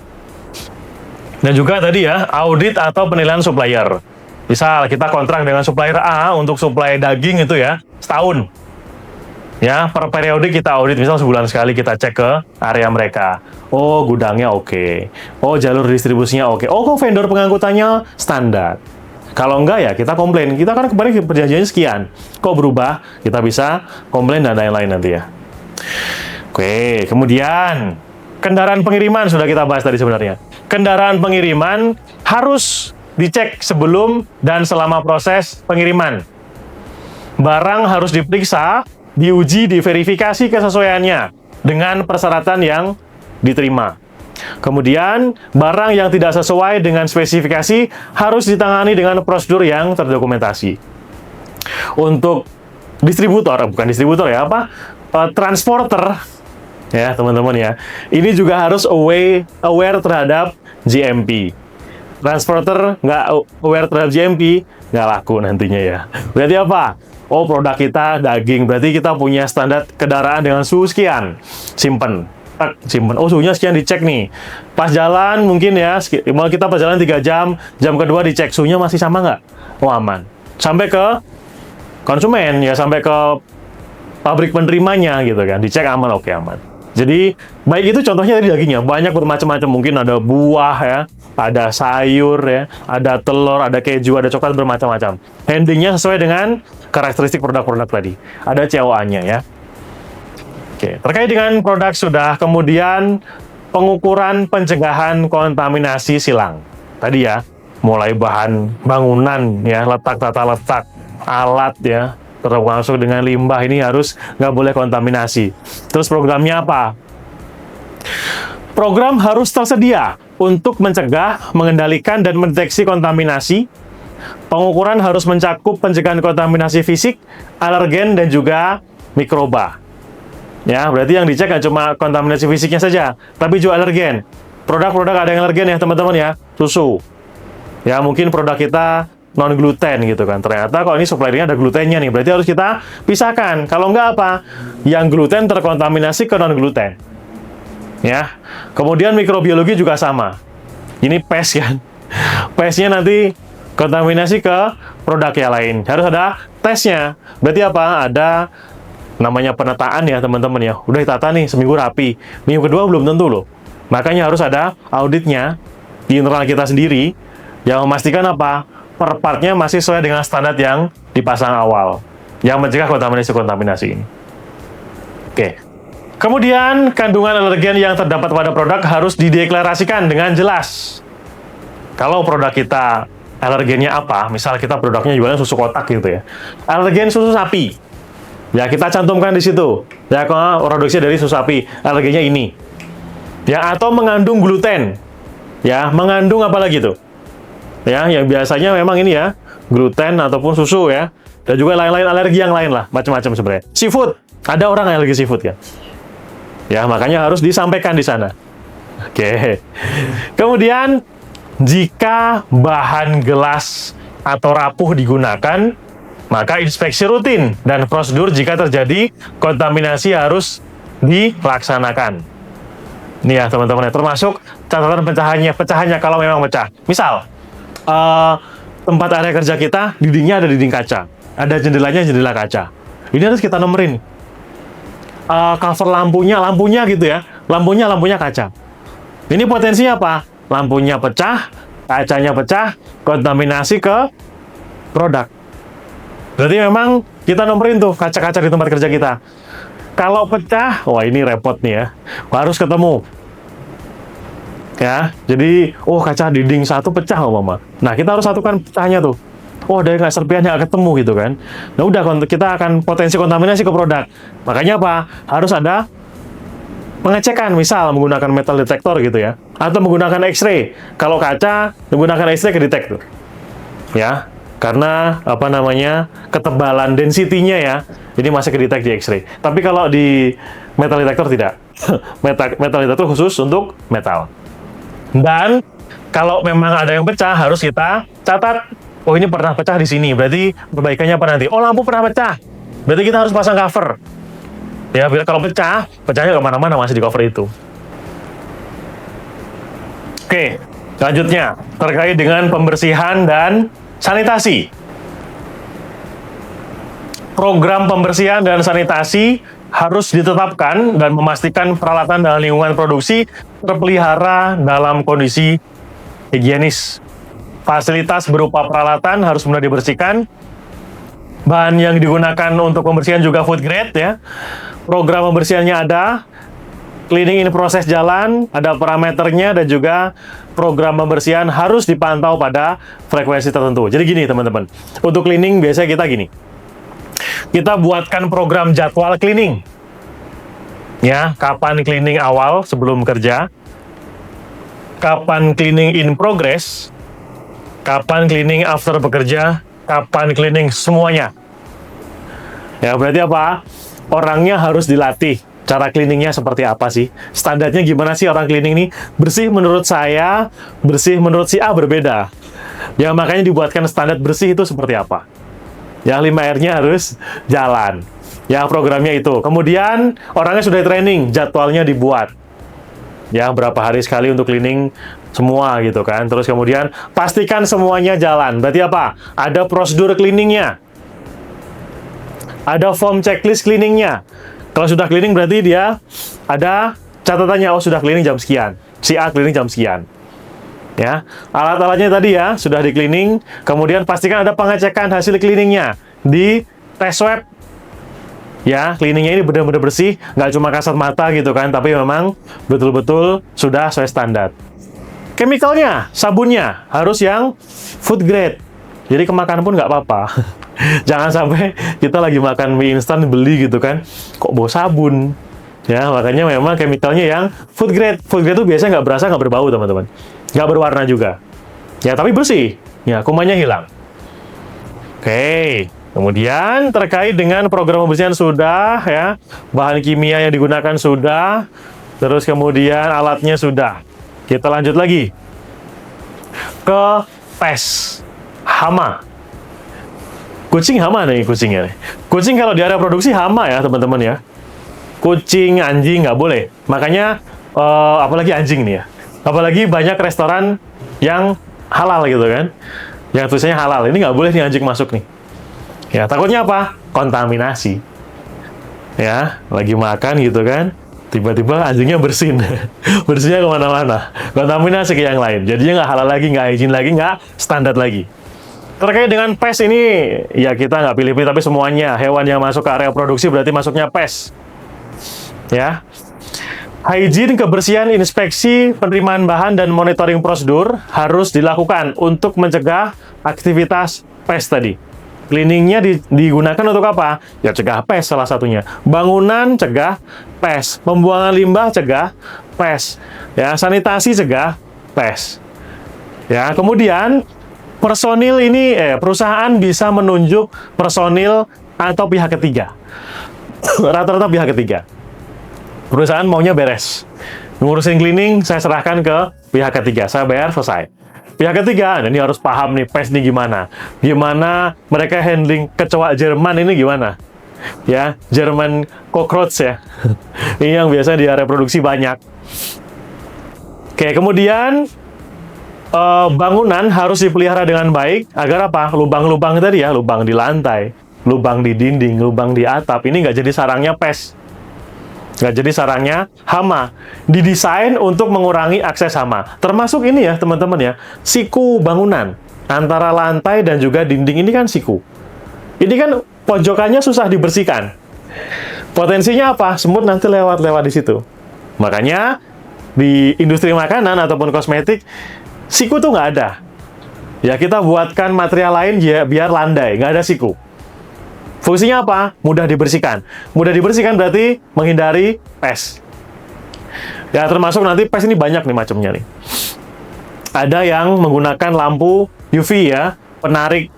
Dan juga tadi ya, audit atau penilaian supplier. Misal kita kontrak dengan supplier A untuk supply daging itu ya, setahun. Ya, per periode kita audit, misal sebulan sekali kita cek ke area mereka. Oh, gudangnya oke. Oh, jalur distribusinya oke. Oh, kok vendor pengangkutannya standar. Kalau enggak ya kita komplain. Kita kan kemarin perjanjiannya sekian. Kok berubah? Kita bisa komplain dan lain-lain nanti ya. Oke, kemudian kendaraan pengiriman sudah kita bahas tadi sebenarnya. Kendaraan pengiriman harus dicek sebelum dan selama proses pengiriman. Barang harus diperiksa, diuji, diverifikasi kesesuaiannya dengan persyaratan yang diterima. Kemudian, barang yang tidak sesuai dengan spesifikasi harus ditangani dengan prosedur yang terdokumentasi. Untuk distributor, bukan distributor ya, transporter, ya teman-teman ya, ini juga harus aware terhadap GMP. Transporter nggak aware terhadap GMP, nggak laku nantinya ya. Berarti apa? Oh, produk kita daging, berarti kita punya standar kendaraan dengan suhu sekian, simpen. Simpen. Oh, suhunya sekian, dicek nih. Pas jalan mungkin ya, mau kita pas jalan 3 jam, jam kedua dicek suhunya masih sama nggak? Oh, aman. Sampai ke konsumen ya, sampai ke pabrik penerimanya gitu kan, dicek aman, oke aman. Jadi baik itu contohnya tadi dagingnya banyak bermacam-macam, mungkin ada buah ya, ada sayur ya, ada telur, ada keju, ada coklat, bermacam-macam. Handlingnya sesuai dengan karakteristik produk-produk tadi. Ada COA-nya ya. Oke, terkait dengan produk sudah, kemudian pengukuran pencegahan kontaminasi silang. Tadi ya, mulai bahan bangunan ya, letak tata letak, alat ya, termasuk dengan limbah, ini harus nggak boleh kontaminasi. Terus programnya apa? Program harus tersedia untuk mencegah, mengendalikan, dan mendeteksi kontaminasi. Pengukuran harus mencakup pencegahan kontaminasi fisik, alergen, dan juga mikroba. Ya, berarti yang dicek nggak cuma kontaminasi fisiknya saja, tapi juga alergen. Produk-produk ada yang alergen ya teman-teman ya, susu. Ya, mungkin produk kita non-gluten gitu kan. Ternyata kalau ini suppliernya ada glutennya nih, berarti harus kita pisahkan. Kalau nggak apa? Yang gluten terkontaminasi ke non-gluten. Ya, kemudian mikrobiologi juga sama. Ini pes kan. Pesnya nanti kontaminasi ke produk yang lain. Harus ada tesnya. Berarti apa? Ada namanya penataan ya teman-teman ya. Udah ditata nih seminggu rapi. Minggu kedua belum tentu loh. Makanya harus ada auditnya di internal kita sendiri yang memastikan apa? Per partnya masih sesuai dengan standar yang dipasang awal. Yang mencegah kontaminasi-kontaminasi ini. Oke. Kemudian kandungan alergen yang terdapat pada produk harus dideklarasikan dengan jelas. Kalau produk kita alergennya apa? Misal kita produknya jualnya susu kotak gitu ya. Alergen susu sapi. Ya, kita cantumkan di situ. Ya, kalau produksi dari susu sapi, alerginya ini. Ya, atau mengandung gluten. Ya, mengandung apa lagi tuh? Ya, yang biasanya memang ini ya, gluten ataupun susu ya. Dan juga lain-lain alergi yang lain lah, macam-macam sebenarnya. Seafood, ada orang yang alergi seafood ya. Ya, makanya harus disampaikan di sana. Oke. Kemudian, jika bahan gelas atau rapuh digunakan, maka inspeksi rutin dan prosedur jika terjadi kontaminasi harus dilaksanakan. Nih ya teman-teman, termasuk catatan pecahannya kalau memang pecah. Misal, tempat area kerja kita, dindingnya ada dinding kaca, ada jendelanya jendela kaca. Ini harus kita nomerin. Cover lampunya gitu ya, lampunya kaca. Ini potensinya apa? Lampunya pecah, kacanya pecah, kontaminasi ke produk. Berarti memang kita nomerin tuh kaca-kaca di tempat kerja kita. Kalau pecah, wah ini repot nih ya. Harus ketemu. Ya, jadi, kaca dinding satu pecah mama. Nah, kita harus satukan pecahnya tuh. Dari nggak serpihan nggak ketemu gitu kan. Nah, udah kita akan potensi kontaminasi ke produk. Makanya apa? Harus ada pengecekan, misal menggunakan metal detector gitu ya. Atau menggunakan X-ray. Kalau kaca, menggunakan X-ray kedetek tuh. Ya, karena ketebalan density-nya ya, ini masih kedetek di X-ray. Tapi kalau di metal detector tidak. Metal detector khusus untuk metal. Dan kalau memang ada yang pecah harus kita catat. Ini pernah pecah di sini, berarti perbaikannya apa nanti? Lampu pernah pecah, berarti kita harus pasang cover. Ya, kalau pecahnya kemana-mana masih di cover itu. Oke, selanjutnya terkait dengan pembersihan dan sanitasi. Program pembersihan dan sanitasi harus ditetapkan dan memastikan peralatan dan lingkungan produksi terpelihara dalam kondisi higienis. Fasilitas berupa peralatan harus benar dibersihkan. Bahan yang digunakan untuk pembersihan juga food grade ya. Program pembersihannya ada, cleaning in proses jalan, ada parameternya, dan juga program pembersihan harus dipantau pada frekuensi tertentu. Jadi gini teman-teman, untuk cleaning biasanya kita gini. Kita buatkan program jadwal cleaning. Ya, kapan cleaning awal sebelum kerja, kapan cleaning in progress, kapan cleaning after bekerja, kapan cleaning semuanya. Ya, berarti apa? Orangnya harus dilatih. Cara cleaningnya seperti apa sih? Standarnya gimana sih orang cleaning ini? Bersih menurut saya, bersih menurut si A berbeda. Ya, makanya dibuatkan standar bersih itu seperti apa. Ya, 5R-nya harus jalan. Ya, programnya itu. Kemudian, orangnya sudah training, jadwalnya dibuat. Ya, berapa hari sekali untuk cleaning semua gitu kan. Terus kemudian, pastikan semuanya jalan. Berarti apa? Ada prosedur cleaningnya. Ada form checklist cleaningnya. Kalau sudah cleaning berarti dia ada catatannya, sudah cleaning jam sekian. Si A cleaning jam sekian. Ya, alat-alatnya tadi ya sudah di cleaning, kemudian pastikan ada pengecekan hasil cleaningnya di tes swab. Ya, cleaningnya ini benar-benar bersih, nggak cuma kasat mata gitu kan, tapi memang betul-betul sudah sesuai standar. Chemicalnya, sabunnya harus yang food grade, jadi kemakan pun nggak apa-apa. Jangan sampai kita lagi makan mie instan beli gitu kan, kok bau sabun. Ya, makanya memang chemicalnya yang food grade. Food grade itu biasanya nggak berasa, nggak berbau teman-teman. Nggak berwarna juga. Ya, tapi bersih. Ya, kumannya hilang. Oke. Kemudian terkait dengan program pembersihan sudah ya. Bahan kimia yang digunakan sudah. Terus kemudian alatnya sudah. Kita lanjut lagi. Ke tes hama. Kucing hama nih kucingnya. Kucing kalau di area produksi hama ya teman-teman ya. Kucing, anjing nggak boleh. Makanya apalagi anjing nih ya. Apalagi banyak restoran yang halal gitu kan. Yang tulisannya halal. Ini nggak boleh nih anjing masuk nih. Ya, takutnya apa? Kontaminasi. Ya, lagi makan gitu kan. Tiba-tiba anjingnya bersin. Bersihnya kemana-mana. Kontaminasi ke yang lain. Jadinya nggak halal lagi, nggak izin lagi, nggak standar lagi. Terkait dengan pes ini, ya kita nggak pilih-pilih, tapi semuanya. Hewan yang masuk ke area produksi berarti masuknya pes. Ya, hygiene, kebersihan, inspeksi, penerimaan bahan, dan monitoring prosedur harus dilakukan untuk mencegah aktivitas pes tadi. Cleaningnya digunakan untuk apa? Ya cegah pes salah satunya. Bangunan cegah pes, pembuangan limbah cegah pes, ya sanitasi cegah pes. Ya kemudian personil ini perusahaan bisa menunjuk personil atau pihak ketiga. Rata-rata pihak ketiga. Perusahaan maunya beres. Ngurusin cleaning, saya serahkan ke pihak ketiga. Saya bayar, selesai. Pihak ketiga, ini harus paham nih, pest nih gimana. Gimana mereka handling kecoa Jerman ini gimana. Ya, German cockroach ya. Ini yang biasa dia reproduksi banyak. Oke, kemudian bangunan harus dipelihara dengan baik agar apa? Lubang-lubang tadi ya, lubang di lantai, lubang di dinding, lubang di atap, ini nggak jadi sarangnya pes, nggak jadi sarangnya hama. Didesain untuk mengurangi akses hama. Termasuk ini ya teman-teman ya, siku bangunan antara lantai dan juga dinding ini kan siku. Ini kan pojokannya susah dibersihkan. Potensinya apa? Semut nanti lewat-lewat di situ. Makanya di industri makanan ataupun kosmetik, siku tuh nggak ada. Ya, kita buatkan material lain ya, biar landai, nggak ada siku. Fungsinya apa? Mudah dibersihkan. Mudah dibersihkan berarti menghindari pes. Ya, termasuk nanti pes ini banyak nih macamnya nih. Ada yang menggunakan lampu UV ya, menarik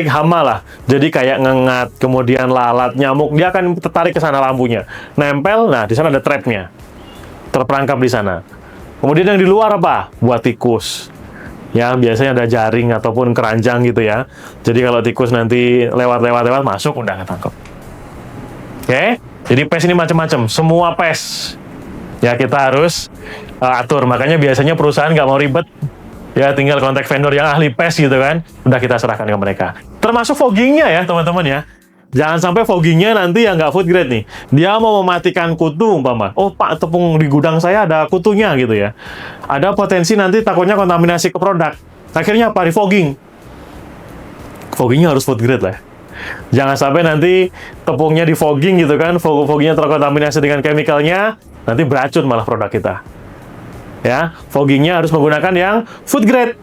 hama lah. Jadi kayak ngengat, kemudian lalat, nyamuk, dia akan tertarik ke sana lampunya. Nempel, nah di sana ada trapnya. Terperangkap di sana. Kemudian yang di luar apa? Buat tikus. Ya, biasanya ada jaring ataupun keranjang gitu ya. Jadi kalau tikus nanti lewat masuk, udah ketangkep. Oke? Jadi pes ini macam-macam. Semua pes. Ya, kita harus atur. Makanya biasanya perusahaan nggak mau ribet. Ya, tinggal kontak vendor yang ahli pes gitu kan. Udah kita serahkan ke mereka. Termasuk foggingnya ya, teman-teman ya. Jangan sampai foggingnya nanti yang nggak food grade nih. Dia mau mematikan kutu umpama. Oh Pak, tepung di gudang saya ada kutunya gitu ya. Ada potensi nanti takutnya kontaminasi ke produk. Akhirnya apa? Di fogging. Foggingnya harus food grade lah. Jangan sampai nanti tepungnya di fogging gitu kan. Foggingnya terkontaminasi dengan chemicalnya. Nanti beracun malah produk kita. Ya, foggingnya harus menggunakan yang food grade.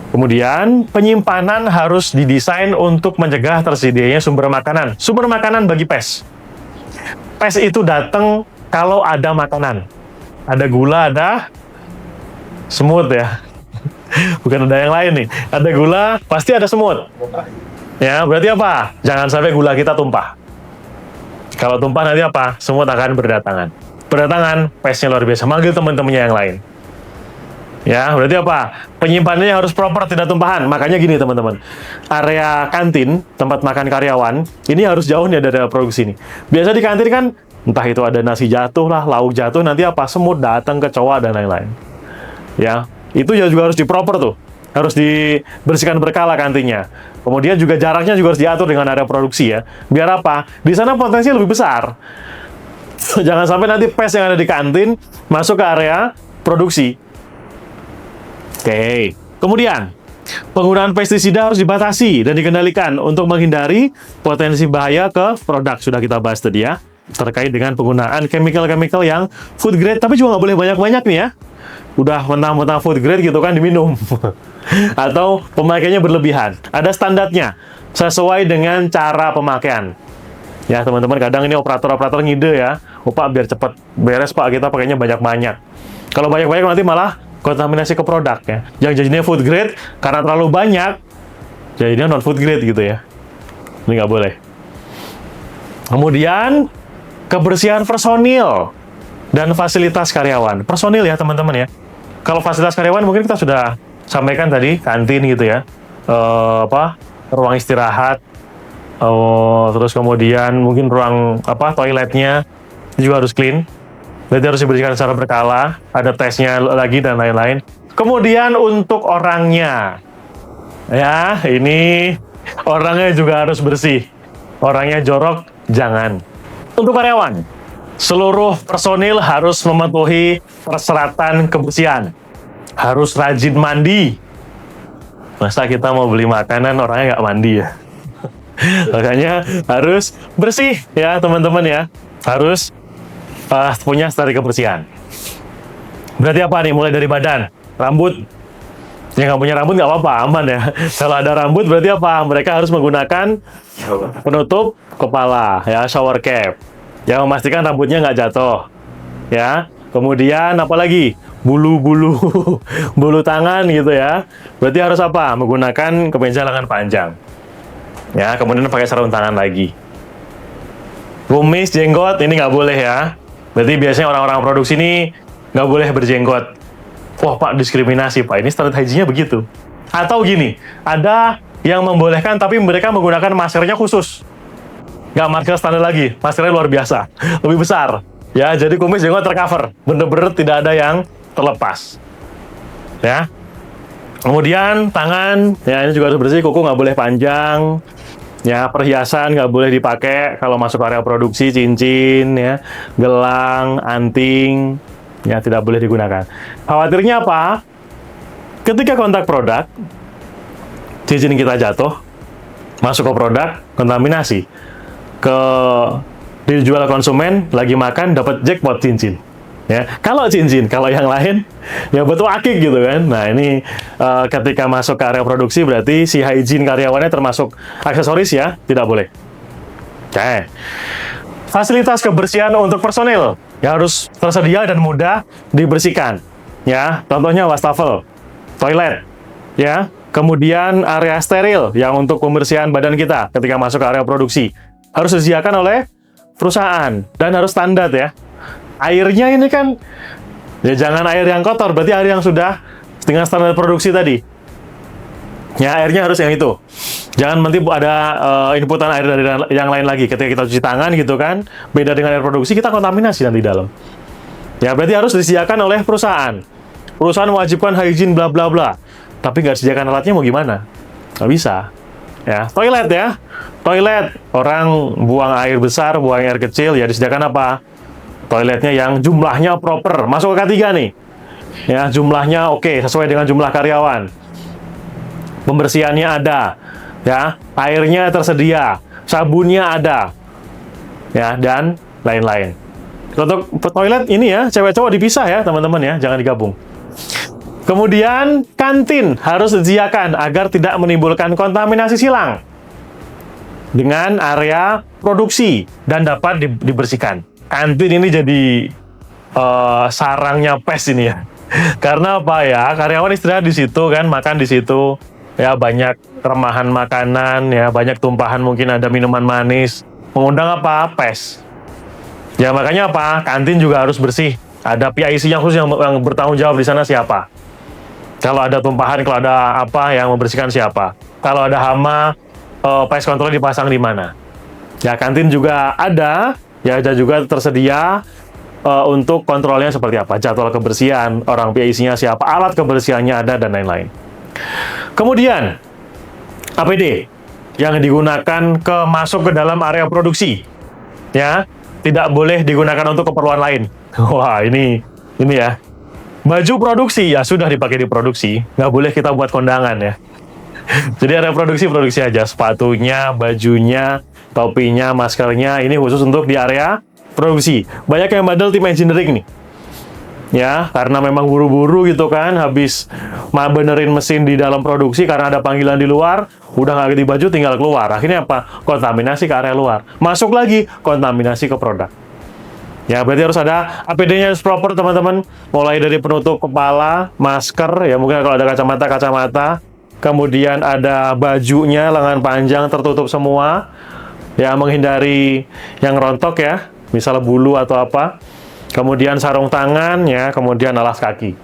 Kemudian, penyimpanan harus didesain untuk mencegah tersedianya sumber makanan. Sumber makanan bagi pes. Pes itu datang kalau ada makanan. Ada gula, ada semut ya. Bukan ada yang lain nih. Ada gula, pasti ada semut. Ya, berarti apa? Jangan sampai gula kita tumpah. Kalau tumpah nanti apa? Semut akan berdatangan. Berdatangan, pesnya luar biasa. Manggil teman-temannya yang lain. Ya, berarti apa? Penyimpanannya harus proper, tidak tumpahan. Makanya gini teman-teman, area kantin, tempat makan karyawan, ini harus jauh nih dari area produksi ini. Biasa di kantin kan, entah itu ada nasi jatuh lah, lauk jatuh, nanti apa? Semut datang, kecoa, dan lain-lain. Ya, itu juga harus diproper tuh. Harus dibersihkan berkala kantinnya. Kemudian juga jaraknya juga harus diatur dengan area produksi ya. Biar apa? Di sana potensinya lebih besar. Jangan sampai nanti pes yang ada di kantin masuk ke area produksi. Oke, kemudian penggunaan pestisida harus dibatasi dan dikendalikan untuk menghindari potensi bahaya ke produk. Sudah kita bahas tadi ya, terkait dengan penggunaan chemical-chemical yang food grade, tapi juga nggak boleh banyak-banyak nih ya. Udah mentang-mentang food grade gitu kan diminum. Atau pemakaiannya berlebihan. Ada standarnya, sesuai dengan cara pemakaian. Ya teman-teman, kadang ini operator-operator ngide ya. Oh Pak, biar cepat beres Pak, kita pakainya banyak-banyak. Kalau banyak-banyak nanti malah kontaminasi ke produk ya. Yang jadinya food grade karena terlalu banyak, jadinya non food grade gitu ya. Ini nggak boleh. Kemudian kebersihan personil dan fasilitas karyawan. Personil ya teman-teman ya. Kalau fasilitas karyawan mungkin kita sudah sampaikan tadi, kantin gitu ya. Ruang istirahat. Terus kemudian mungkin ruang toiletnya juga harus clean. Berarti harus dibersihkan secara berkala, ada tesnya lagi dan lain-lain. Kemudian untuk orangnya, ya ini orangnya juga harus bersih. Orangnya jorok, jangan. Untuk karyawan, seluruh personil harus mematuhi persyaratan kebersihan. Harus rajin mandi. Masa kita mau beli makanan orangnya nggak mandi ya? Makanya harus bersih ya teman-teman ya. Harus punya standar kebersihan. Berarti apa nih? Mulai dari badan, rambut. Yang nggak punya rambut nggak apa-apa, aman ya. Kalau ada rambut berarti apa? Mereka harus menggunakan penutup kepala, ya, shower cap, yang memastikan rambutnya nggak jatuh. Ya. Kemudian apa lagi? Bulu-bulu, bulu tangan gitu ya. Berarti harus apa? Menggunakan kemeja lengan panjang. Ya. Kemudian pakai sarung tangan lagi. Kumis, jenggot ini nggak boleh ya. Berarti biasanya orang-orang produksi ini nggak boleh berjenggot. Wah Pak, diskriminasi Pak, ini standar hygiene-nya begitu. Atau gini, ada yang membolehkan tapi mereka menggunakan maskernya khusus. Nggak masker standar lagi, maskernya luar biasa, lebih besar. Ya, jadi kumis jenggot tercover, bener-bener tidak ada yang terlepas. Ya. Kemudian tangan, ya ini juga harus bersih, kuku nggak boleh panjang. Ya, perhiasan nggak boleh dipakai kalau masuk area produksi, cincin, ya, gelang, anting, ya tidak boleh digunakan. Khawatirnya apa? Ketika kontak produk, cincin kita jatuh, masuk ke produk, kontaminasi. Dijual konsumen, lagi makan, dapat jackpot cincin. Ya, kalau cincin, kalau yang lain, ya betul akik gitu kan. Nah ini ketika masuk ke area produksi berarti si hygiene karyawannya termasuk aksesoris ya, tidak boleh. Oke. Fasilitas kebersihan untuk personil yang harus tersedia dan mudah dibersihkan. Ya, contohnya wastafel, toilet, ya. Kemudian area steril yang untuk pembersihan badan kita ketika masuk ke area produksi harus disediakan oleh perusahaan dan harus standar ya. Airnya ini kan ya jangan air yang kotor, berarti air yang sudah dengan standar produksi tadi. Ya airnya harus yang itu. Jangan nanti ada inputan air dari yang lain lagi ketika kita cuci tangan gitu kan. Beda dengan air produksi, kita kontaminasi nanti di dalam. Ya berarti harus disediakan oleh perusahaan. Perusahaan mewajibkan hygiene bla bla bla. Tapi nggak disediakan alatnya mau gimana? Nggak bisa. Ya, toilet ya. Toilet, orang buang air besar, buang air kecil, ya disediakan apa? Toiletnya yang jumlahnya proper. Masuk ke K3 nih. Ya, jumlahnya oke, sesuai dengan jumlah karyawan. Pembersihannya ada. Ya, airnya tersedia, sabunnya ada. Ya, dan lain-lain. Untuk toilet ini ya, cewek-cowok dipisah ya, teman-teman ya, jangan digabung. Kemudian, kantin harus disediakan agar tidak menimbulkan kontaminasi silang dengan area produksi dan dapat dibersihkan. Kantin ini jadi sarangnya pes ini ya. Karena apa ya? Karyawan istirahat di situ kan, makan di situ. Ya banyak remahan makanan, ya banyak tumpahan, mungkin ada minuman manis. Mengundang apa? Pes. Ya makanya apa? Kantin juga harus bersih. Ada PIC-nya khusus yang bertanggung jawab di sana siapa? Kalau ada tumpahan, kalau ada apa yang membersihkan siapa? Kalau ada hama, pest control dipasang di mana? Ya kantin juga ada. Ya, ada juga tersedia untuk kontrolnya seperti apa, jadwal kebersihan, orang PIC-nya siapa, alat kebersihannya ada, dan lain-lain. Kemudian, APD yang digunakan masuk ke dalam area produksi, ya, tidak boleh digunakan untuk keperluan lain. Wah, ini ya. Baju produksi, ya sudah dipakai di produksi, nggak boleh kita buat kondangan ya. Jadi area produksi aja, sepatunya, bajunya, topinya, maskernya, ini khusus untuk di area produksi. Banyak yang bandel tim engineering nih. Ya, karena memang buru-buru gitu kan, habis benerin mesin di dalam produksi karena ada panggilan di luar, udah nggak ganti baju, tinggal keluar. Akhirnya apa? Kontaminasi ke area luar. Masuk lagi, kontaminasi ke produk. Ya, berarti harus ada APD-nya harus proper, teman-teman. Mulai dari penutup kepala, masker, ya mungkin kalau ada kacamata, kemudian ada bajunya, lengan panjang tertutup semua, ya menghindari yang rontok ya, misalnya bulu atau apa. Kemudian sarung tangan ya, kemudian alas kaki.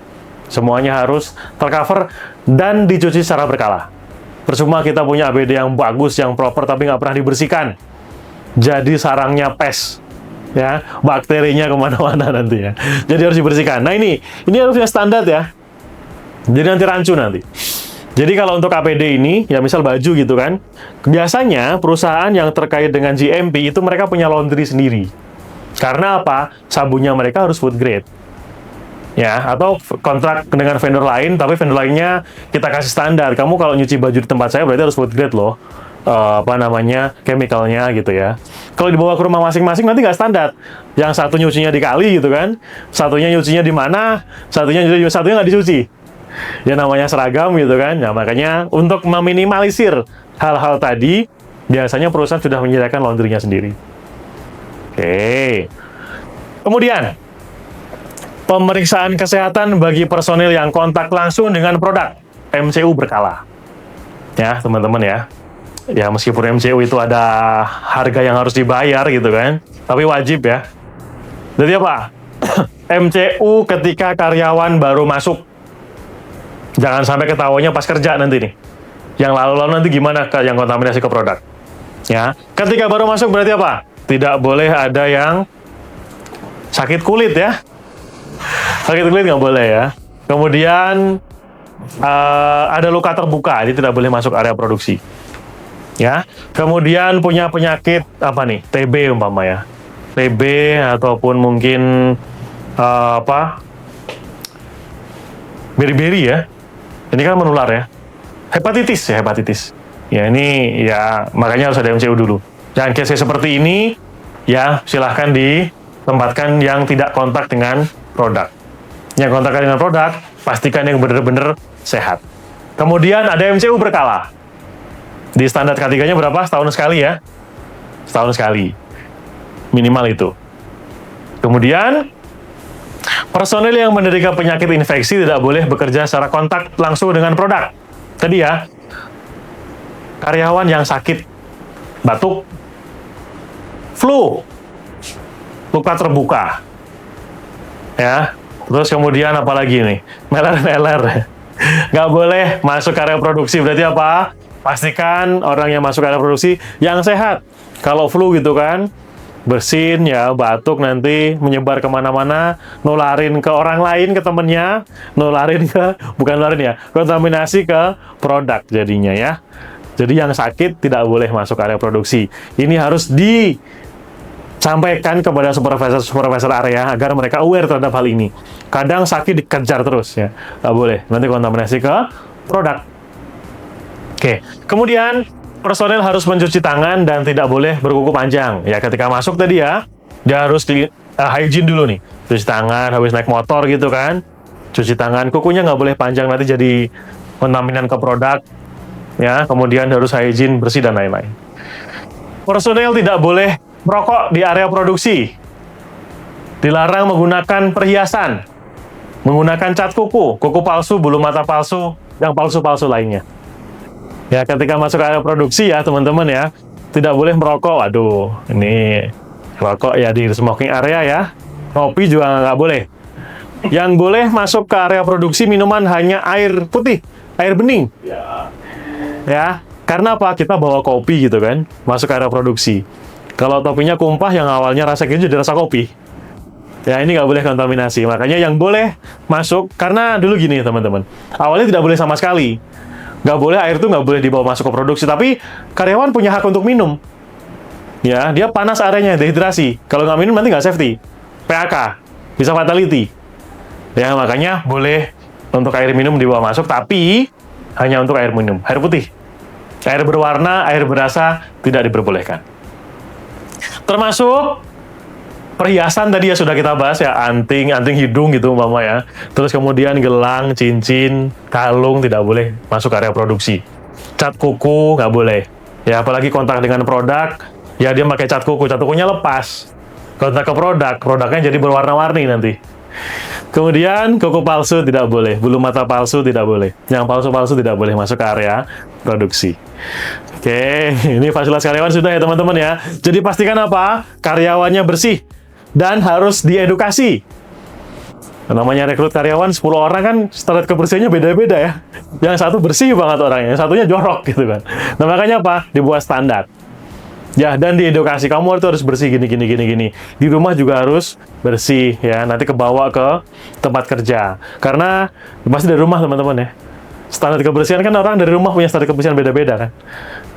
Semuanya harus tercover dan dicuci secara berkala. Percuma kita punya APD yang bagus, yang proper, tapi nggak pernah dibersihkan. Jadi sarangnya pes. Ya, bakterinya kemana-mana nanti ya. Jadi harus dibersihkan. Nah ini harusnya standar ya. Jadi nanti rancu nanti. Jadi kalau untuk APD ini, ya misal baju gitu kan, biasanya perusahaan yang terkait dengan GMP itu mereka punya laundry sendiri. Karena apa? Sabunnya mereka harus food grade. Ya, atau kontrak dengan vendor lain, tapi vendor lainnya kita kasih standar. Kamu kalau nyuci baju di tempat saya berarti harus food grade loh. Chemicalnya gitu ya. Kalau dibawa ke rumah masing-masing nanti nggak standar. Yang satu nyucinya di kali gitu kan, satunya nyucinya di mana, satunya nggak dicuci. Ya namanya seragam gitu kan. Nah makanya untuk meminimalisir hal-hal tadi, biasanya perusahaan sudah menyediakan laundry-nya sendiri. Oke. Kemudian pemeriksaan kesehatan bagi personil yang kontak langsung dengan produk, MCU berkala. Ya teman-teman ya. Ya meskipun MCU itu ada harga yang harus dibayar gitu kan, tapi wajib ya. Jadi apa? MCU ketika karyawan baru masuk. Jangan sampai ketahuannya pas kerja nanti nih. Yang lalu-lalu nanti gimana yang kontaminasi ke produk. Ya, ketika baru masuk berarti apa? Tidak boleh ada yang sakit kulit ya. Sakit kulit nggak boleh ya. Kemudian ada luka terbuka, jadi tidak boleh masuk area produksi. Ya. Kemudian punya penyakit apa nih? TB umpama ya. TB ataupun mungkin beri-beri ya. Ini kan menular ya. Hepatitis ya, hepatitis. Ya ini ya makanya harus ada MCU dulu. Yang case seperti ini ya silahkan ditempatkan yang tidak kontak dengan produk. Yang kontak dengan produk pastikan yang benar-benar sehat. Kemudian ada MCU berkala. Di standar K3-nya berapa? Setahun sekali ya. Setahun sekali. Minimal itu. Kemudian personel yang menderita penyakit infeksi tidak boleh bekerja secara kontak langsung dengan produk. Tadi ya, karyawan yang sakit, batuk, flu, luka terbuka, ya. Terus kemudian apa lagi nih? Meler-meler. Nggak boleh masuk area produksi. Berarti apa? Pastikan orang yang masuk area produksi yang sehat. Kalau flu gitu kan, bersin ya, batuk nanti menyebar kemana-mana, nularin ke orang lain, ke temennya, nularin ke, bukan nularin ya, kontaminasi ke produk jadinya ya. Jadi yang sakit tidak boleh masuk area produksi. Ini harus disampaikan kepada supervisor area agar mereka aware terhadap hal ini. Kadang sakit dikejar terus ya, nggak boleh, nanti kontaminasi ke produk. Oke, kemudian personel harus mencuci tangan dan tidak boleh berkuku panjang. Ya, ketika masuk tadi ya, dia harus hygiene dulu nih. Cuci tangan, habis naik motor gitu kan. Cuci tangan, kukunya nggak boleh panjang, nanti jadi kontaminan ke produk. Ya, kemudian harus hygiene, bersih, dan lain-lain. Personel tidak boleh merokok di area produksi. Dilarang menggunakan perhiasan. Menggunakan cat kuku, kuku palsu, bulu mata palsu, yang palsu-palsu lainnya. Ya, ketika masuk area produksi ya teman-teman ya, tidak boleh merokok. Waduh, ini rokok ya di smoking area ya. Kopi juga nggak boleh. Yang boleh masuk ke area produksi minuman hanya air putih, air bening. Ya, karena apa? Kita bawa kopi gitu kan, masuk ke area produksi. Kalau topinya kumpah yang awalnya rasa keju jadi rasa kopi. Ya, ini nggak boleh kontaminasi. Makanya yang boleh masuk, karena dulu gini teman-teman, awalnya tidak boleh sama sekali. Nggak boleh, air itu nggak boleh dibawa masuk ke produksi, tapi karyawan punya hak untuk minum. Ya, dia panas areanya, dehidrasi. Kalau nggak minum nanti nggak safety. PHK, bisa fatality. Ya, makanya boleh untuk air minum dibawa masuk, tapi hanya untuk air minum, air putih. Air berwarna, air berasa tidak diperbolehkan. Termasuk perhiasan tadi ya sudah kita bahas ya, anting hidung gitu umpama ya. Terus kemudian gelang, cincin, kalung tidak boleh masuk area produksi. Cat kuku nggak boleh. Ya, apalagi kontak dengan produk, ya dia pakai cat kukunya lepas. Kontak ke produk, produknya jadi berwarna-warni nanti. Kemudian kuku palsu tidak boleh, bulu mata palsu tidak boleh. Yang palsu-palsu tidak boleh masuk ke area produksi. Oke, ini fasilitas karyawan sudah ya teman-teman ya. Jadi pastikan apa? Karyawannya bersih. Dan harus diedukasi. Namanya rekrut karyawan 10 orang kan standar kebersihannya beda-beda ya. Yang satu bersih banget orangnya, yang satunya jorok gitu kan. Nah makanya apa? Dibuat standar. Ya, dan diedukasi. Kamu itu harus bersih gini. Di rumah juga harus bersih ya. Nanti kebawa ke tempat kerja. Karena pasti dari rumah teman-teman ya. Standar kebersihan kan orang dari rumah punya standar kebersihan beda-beda kan.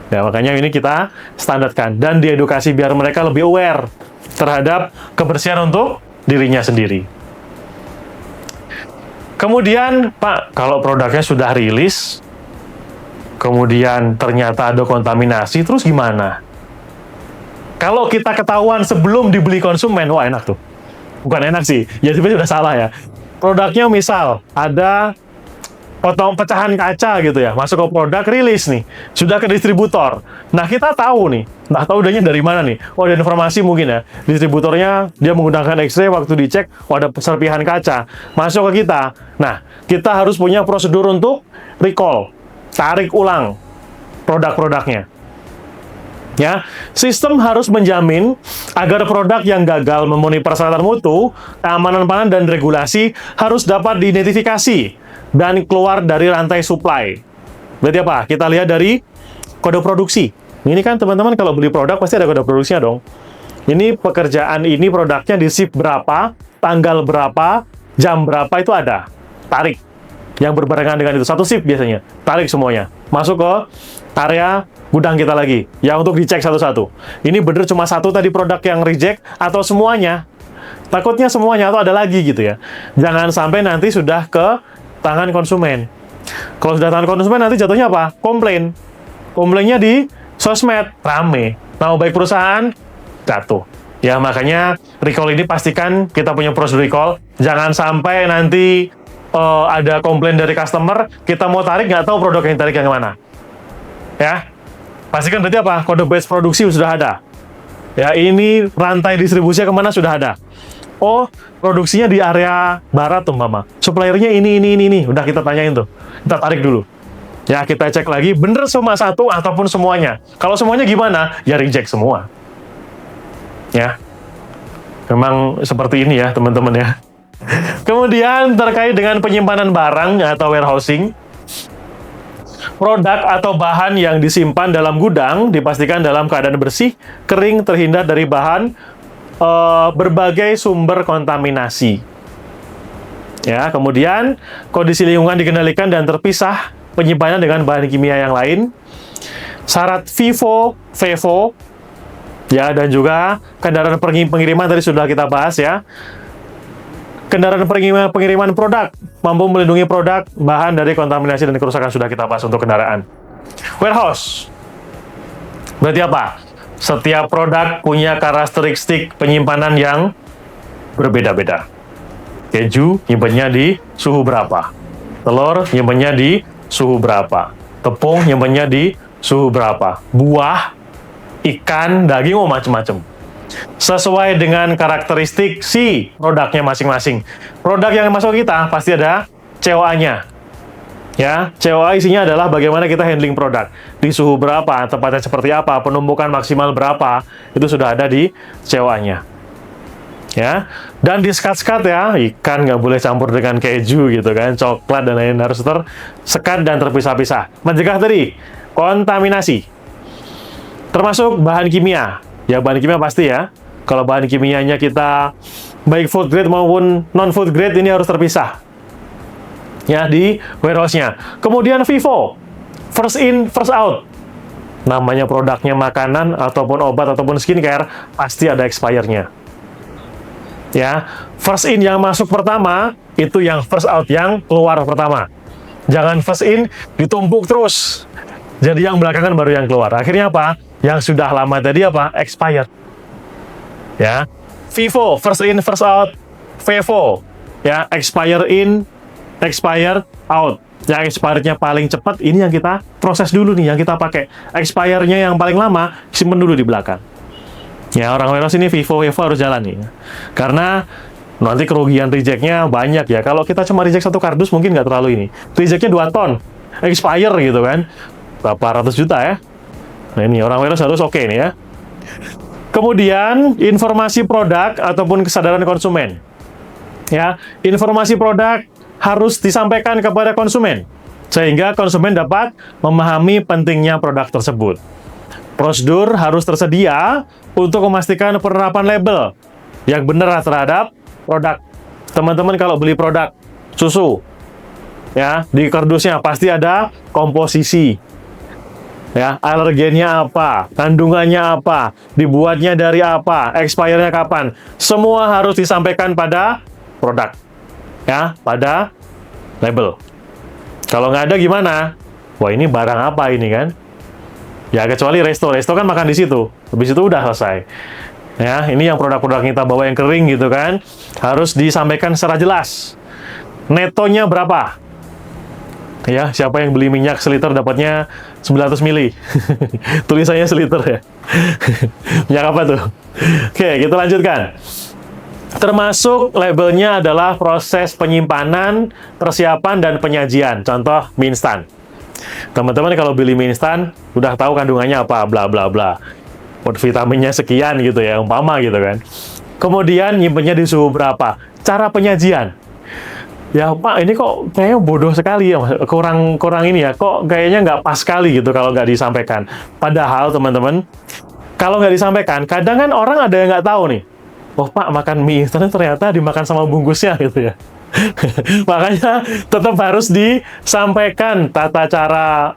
Ya makanya ini kita standarkan. Dan diedukasi biar mereka lebih aware terhadap kebersihan untuk dirinya sendiri. Kemudian, Pak, kalau produknya sudah rilis, kemudian ternyata ada kontaminasi, terus gimana? Kalau kita ketahuan sebelum dibeli konsumen, wah enak tuh. Bukan enak sih, ya sebenarnya sudah salah ya. Produknya misal ada potong pecahan kaca gitu ya, masuk ke produk, rilis nih, sudah ke distributor. Nah, kita tahu nih, entah tahu udahnya dari mana nih. Oh, ada informasi mungkin ya, distributornya dia menggunakan X-ray, waktu dicek, oh ada serpihan kaca, masuk ke kita. Nah, kita harus punya prosedur untuk recall, tarik ulang produk-produknya. Ya, sistem harus menjamin agar produk yang gagal memenuhi persyaratan mutu, keamanan pangan dan regulasi harus dapat diidentifikasi dan keluar dari rantai supply. Berarti apa? Kita lihat dari kode produksi. Ini kan teman-teman kalau beli produk pasti ada kode produksinya dong. Ini pekerjaan ini produknya di shift berapa, tanggal berapa, jam berapa itu ada. Tarik. Yang berbarengan dengan itu. Satu shift biasanya. Tarik semuanya. Masuk ke area gudang kita lagi. Ya untuk dicek satu-satu. Ini bener cuma satu tadi produk yang reject atau semuanya. Takutnya semuanya atau ada lagi gitu ya. Jangan sampai nanti sudah ke tangan konsumen. Kalau sudah tangan konsumen nanti jatuhnya apa? Komplain. Komplainnya di sosmed. Rame. Nama baik perusahaan jatuh. Ya makanya recall ini pastikan kita punya prosedur recall. Jangan sampai nanti ada komplain dari customer, kita mau tarik nggak tahu produk yang tarik yang mana. Ya, pastikan berarti apa? Kode base produksi sudah ada. Ya, ini rantai distribusinya kemana sudah ada. Oh, produksinya di area barat tuh, Mama. Suppliernya ini. Udah kita tanyain tuh. Kita tarik dulu. Ya, kita cek lagi, bener cuma satu ataupun semuanya. Kalau semuanya gimana? Ya reject semua. Ya, memang seperti ini ya, teman-teman ya. Kemudian terkait dengan penyimpanan barang atau warehousing, produk atau bahan yang disimpan dalam gudang dipastikan dalam keadaan bersih, kering, terhindar dari bahan berbagai sumber kontaminasi. Ya, kemudian kondisi lingkungan dikendalikan dan terpisah penyimpanan dengan bahan kimia yang lain. Syarat FIFO, FEVO, ya, dan juga kendaraan pengiriman tadi sudah kita bahas ya. Kendaraan pengiriman produk mampu melindungi produk bahan dari kontaminasi dan kerusakan sudah kita bahas untuk kendaraan. Warehouse berarti apa? Setiap produk punya karakteristik penyimpanan yang berbeda-beda. Keju nyimpennya di suhu berapa? Telur nyimpennya di suhu berapa? Tepung nyimpennya di suhu berapa? Buah, ikan, daging, macam-macam. Sesuai dengan karakteristik si produknya masing-masing. Produk yang masuk kita pasti ada COA-nya. Ya, COA isinya adalah bagaimana kita handling produk. Di suhu berapa, tempatnya seperti apa, penumpukan maksimal berapa, itu sudah ada di COA-nya. Ya, dan di sekat-sekat ya, ikan nggak boleh campur dengan keju gitu kan, coklat dan lain-lain harus tersekat dan terpisah-pisah. Mencegah tadi kontaminasi. Termasuk bahan kimia. Ya, bahan kimia pasti ya. Kalau bahan kimianya kita baik food grade maupun non-food grade ini harus terpisah. Ya, di warehouse-nya. Kemudian FIFO, first in, first out. Namanya produknya makanan, ataupun obat, ataupun skincare, pasti ada expire-nya. Ya, first in yang masuk pertama, itu yang first out yang keluar pertama. Jangan first in, ditumpuk terus. Jadi yang belakangan baru yang keluar. Akhirnya apa? Yang sudah lama tadi apa? Expired. Ya, FIFO, first in, first out. FEVO, ya, expire in, expire out. Yang expirednya paling cepat, ini yang kita proses dulu nih, yang kita pakai. Expirednya yang paling lama, simpen dulu di belakang. Ya, orang warehouse ini FIFO harus jalan nih. Karena nanti kerugian rejectnya banyak ya. Kalau kita cuma reject satu kardus mungkin nggak terlalu ini. Rejectnya 2 ton, expire gitu kan. Berapa ratus juta ya. Nah ini, orang warehouse harus oke nih ya. Kemudian, informasi produk ataupun kesadaran konsumen. Ya, informasi produk harus disampaikan kepada konsumen, sehingga konsumen dapat memahami pentingnya produk tersebut. Prosedur harus tersedia untuk memastikan penerapan label yang benar terhadap produk. Teman-teman kalau beli produk susu, ya, di kardusnya pasti ada komposisi. Ya, alergennya apa, kandungannya apa, dibuatnya dari apa, expire-nya kapan. Semua harus disampaikan pada produk. Ya, pada label. Kalau nggak ada gimana? Wah, ini barang apa ini kan? Ya, kecuali resto kan makan di situ. Habis itu udah selesai. Ya, ini yang produk-produk kita bawa yang kering gitu kan, harus disampaikan secara jelas. Netonya berapa? Ya, siapa yang beli minyak seliter dapatnya 900 mili. Tulisannya seliter ya. Minyak apa tuh? Oke, kita lanjutkan. Termasuk labelnya adalah proses penyimpanan, persiapan, dan penyajian. Contoh, mie instan. Teman-teman kalau beli mie instan, udah tahu kandungannya apa, bla bla bla. vitaminnya sekian gitu ya, umpama gitu kan. Kemudian nyimpennya di suhu berapa? Cara penyajian. Ya Pak, ini kok kayaknya bodoh sekali ya, kurang ini ya, kok kayaknya nggak pas sekali gitu kalau nggak disampaikan. Padahal teman-teman, kalau nggak disampaikan, kadang kan orang ada yang nggak tahu nih. Oh Pak, makan mie instan ternyata dimakan sama bungkusnya gitu ya. Makanya tetap harus disampaikan tata cara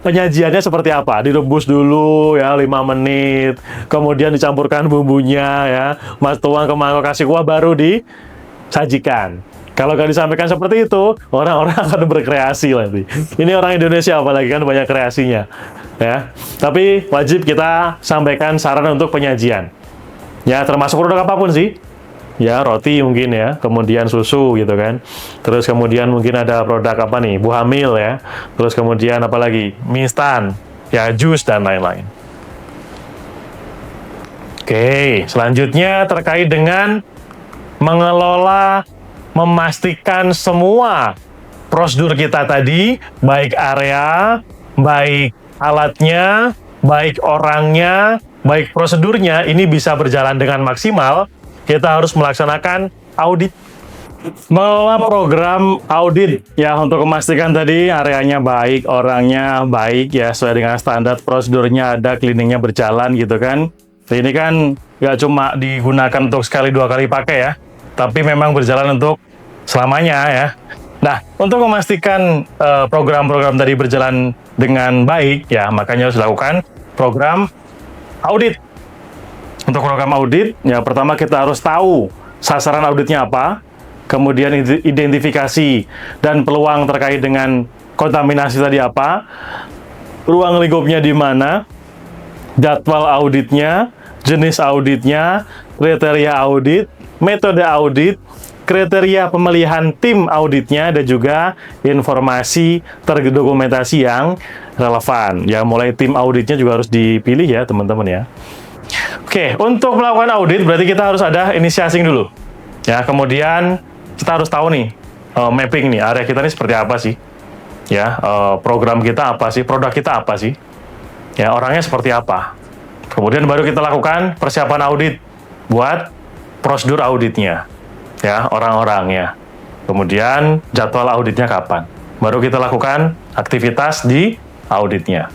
penyajiannya seperti apa. Direbus dulu ya 5 menit, kemudian dicampurkan bumbunya ya, Mas tuang ke mangkok, kasih kuah, baru disajikan. Kalau nggak disampaikan seperti itu, orang-orang akan berkreasi nanti. Ini orang Indonesia apalagi kan banyak kreasinya ya. Tapi wajib kita sampaikan saran untuk penyajian. Ya, termasuk produk apapun sih. Ya, roti mungkin ya, kemudian susu gitu kan. Terus kemudian mungkin ada produk apa nih, buah hamil ya. Terus kemudian apa lagi, mie instan, ya jus dan lain-lain. Oke, selanjutnya terkait dengan mengelola, memastikan semua prosedur kita tadi, baik area, baik alatnya, baik orangnya, baik prosedurnya, ini bisa berjalan dengan maksimal. Kita harus melaksanakan audit. Mengelola program audit ya untuk memastikan tadi areanya baik, orangnya baik ya, sesuai dengan standar, prosedurnya ada, cleaningnya berjalan gitu kan. Ini kan nggak cuma digunakan untuk sekali dua kali pakai ya, tapi memang berjalan untuk selamanya ya. Nah, untuk memastikan program-program tadi berjalan dengan baik ya, makanya harus dilakukan program audit. Untuk program audit, ya pertama kita harus tahu sasaran auditnya apa, kemudian identifikasi dan peluang terkait dengan kontaminasi tadi apa, ruang lingkupnya di mana, jadwal auditnya, jenis auditnya, kriteria audit, metode audit, kriteria pemilihan tim auditnya, dan juga informasi terdokumentasi yang relevan. Ya, mulai tim auditnya juga harus dipilih ya teman-teman ya. Oke, untuk melakukan audit berarti kita harus ada initiating dulu. Ya, kemudian kita harus tahu nih mapping nih area kita ini seperti apa sih? Ya, program kita apa sih? Produk kita apa sih? Ya, orangnya seperti apa? Kemudian baru kita lakukan persiapan audit buat prosedur auditnya. Ya, orang-orangnya. Kemudian jadwal auditnya kapan? Baru kita lakukan aktivitas di auditnya.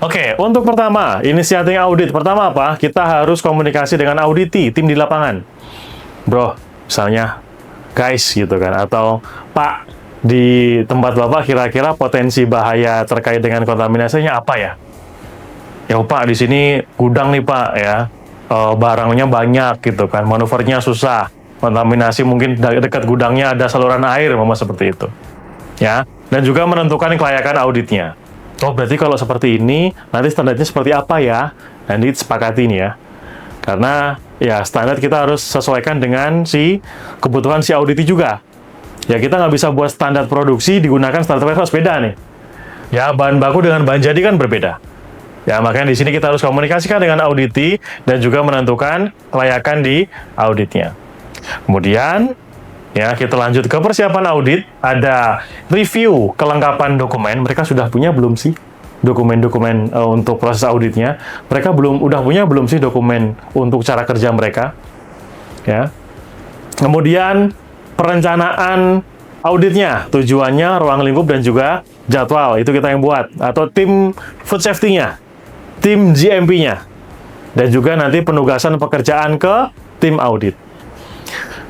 Oke, untuk pertama, inisiatif audit. Pertama apa? Kita harus komunikasi dengan auditi, tim di lapangan. Bro, misalnya, guys gitu kan, atau Pak, di tempat Bapak kira-kira potensi bahaya terkait dengan kontaminasinya apa ya? Ya Pak, di sini gudang nih Pak ya, barangnya banyak gitu kan, manuvernya susah, kontaminasi mungkin dekat gudangnya ada saluran air, seperti itu. Ya, dan juga menentukan kelayakan auditnya. Oh, berarti kalau seperti ini, nanti standarnya seperti apa ya? Nanti disepakati nih ya. Karena ya standar kita harus sesuaikan dengan kebutuhan si auditi juga. Ya, kita nggak bisa buat standar produksi digunakan standar harus beda nih. Ya, bahan baku dengan bahan jadi kan berbeda. Ya, makanya di sini kita harus komunikasikan dengan auditi dan juga menentukan kelayakan di auditnya. Kemudian, ya, kita lanjut ke persiapan audit. Ada review kelengkapan dokumen. Mereka sudah punya belum sih dokumen-dokumen untuk proses auditnya? Mereka udah punya belum sih dokumen untuk cara kerja mereka? Ya. Kemudian perencanaan auditnya, tujuannya, ruang lingkup dan juga jadwal. Itu kita yang buat, atau tim food safety-nya, tim GMP-nya, dan juga nanti penugasan pekerjaan ke tim audit.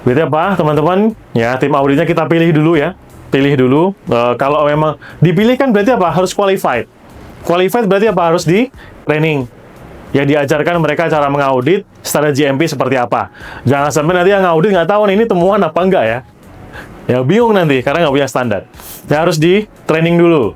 Berarti apa, teman-teman? Ya, tim auditnya kita pilih dulu ya. Pilih dulu. Kalau memang dipilih kan berarti apa? Harus qualified. Qualified berarti apa? Harus di training. Ya, diajarkan mereka cara mengaudit, standar GMP seperti apa. Jangan sampai nanti yang ngaudit nggak tahu nih, ini temuan apa enggak ya. Ya, bingung nanti karena nggak punya standar. Ya, harus di training dulu.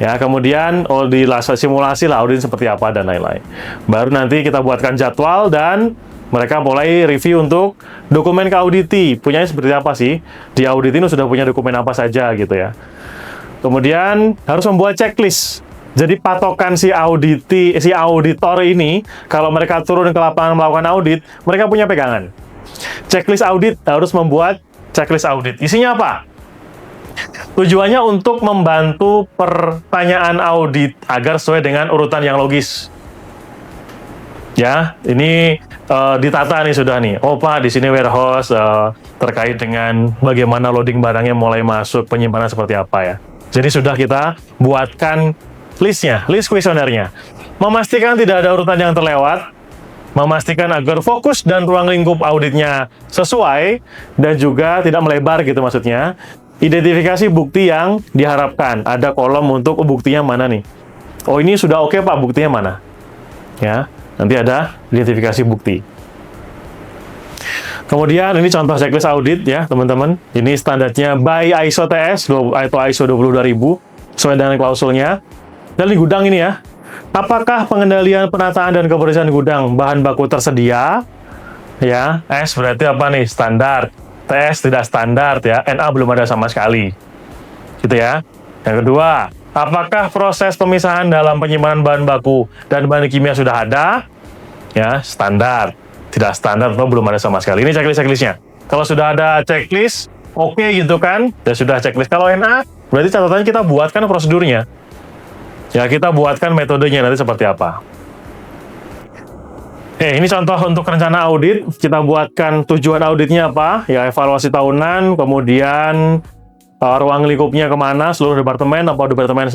Ya, kemudian di simulasi lah audit seperti apa dan lain-lain. Baru nanti kita buatkan jadwal dan mereka mulai review untuk dokumen ke auditi. Punyanya seperti apa sih? Di audit ini sudah punya dokumen apa saja gitu ya. Kemudian harus membuat checklist. Jadi patokan si auditor ini, kalau mereka turun ke lapangan melakukan audit, mereka punya pegangan. Checklist audit harus membuat checklist audit. Isinya apa? Tujuannya untuk membantu pertanyaan audit agar sesuai dengan urutan yang logis. Ya, ini ditata nih sudah nih. Oh Pak, di sini warehouse terkait dengan bagaimana loading barangnya mulai masuk, penyimpanan seperti apa ya. Jadi sudah kita buatkan listnya, list kuesionernya. Memastikan tidak ada urutan yang terlewat, memastikan agar fokus dan ruang lingkup auditnya sesuai, dan juga tidak melebar gitu maksudnya. Identifikasi bukti yang diharapkan. Ada kolom untuk buktinya mana nih. Oh ini sudah oke Pak, buktinya mana? Ya, nanti ada identifikasi bukti. Kemudian ini contoh checklist audit ya teman-teman. Ini standarnya by ISO TS atau ISO 22000 sesuai dengan klausulnya. Dan di gudang ini ya, apakah pengendalian, penataan, dan kebersihan gudang bahan baku tersedia? Ya, S berarti apa nih? Standar. TS tidak standar ya, NA belum ada sama sekali. Gitu ya. Yang kedua, apakah proses pemisahan dalam penyimpanan bahan baku dan bahan kimia sudah ada? Ya, standar. Tidak standar atau belum ada sama sekali. Ini checklist-checklistnya. Kalau sudah ada checklist, oke gitu kan? Ya sudah checklist. Kalau NA, berarti catatannya kita buatkan prosedurnya. Ya, kita buatkan metodenya nanti seperti apa. Ini contoh untuk rencana audit. Kita buatkan tujuan auditnya apa? Ya, evaluasi tahunan, kemudian ruang lingkupnya kemana, seluruh departemen, apa departemen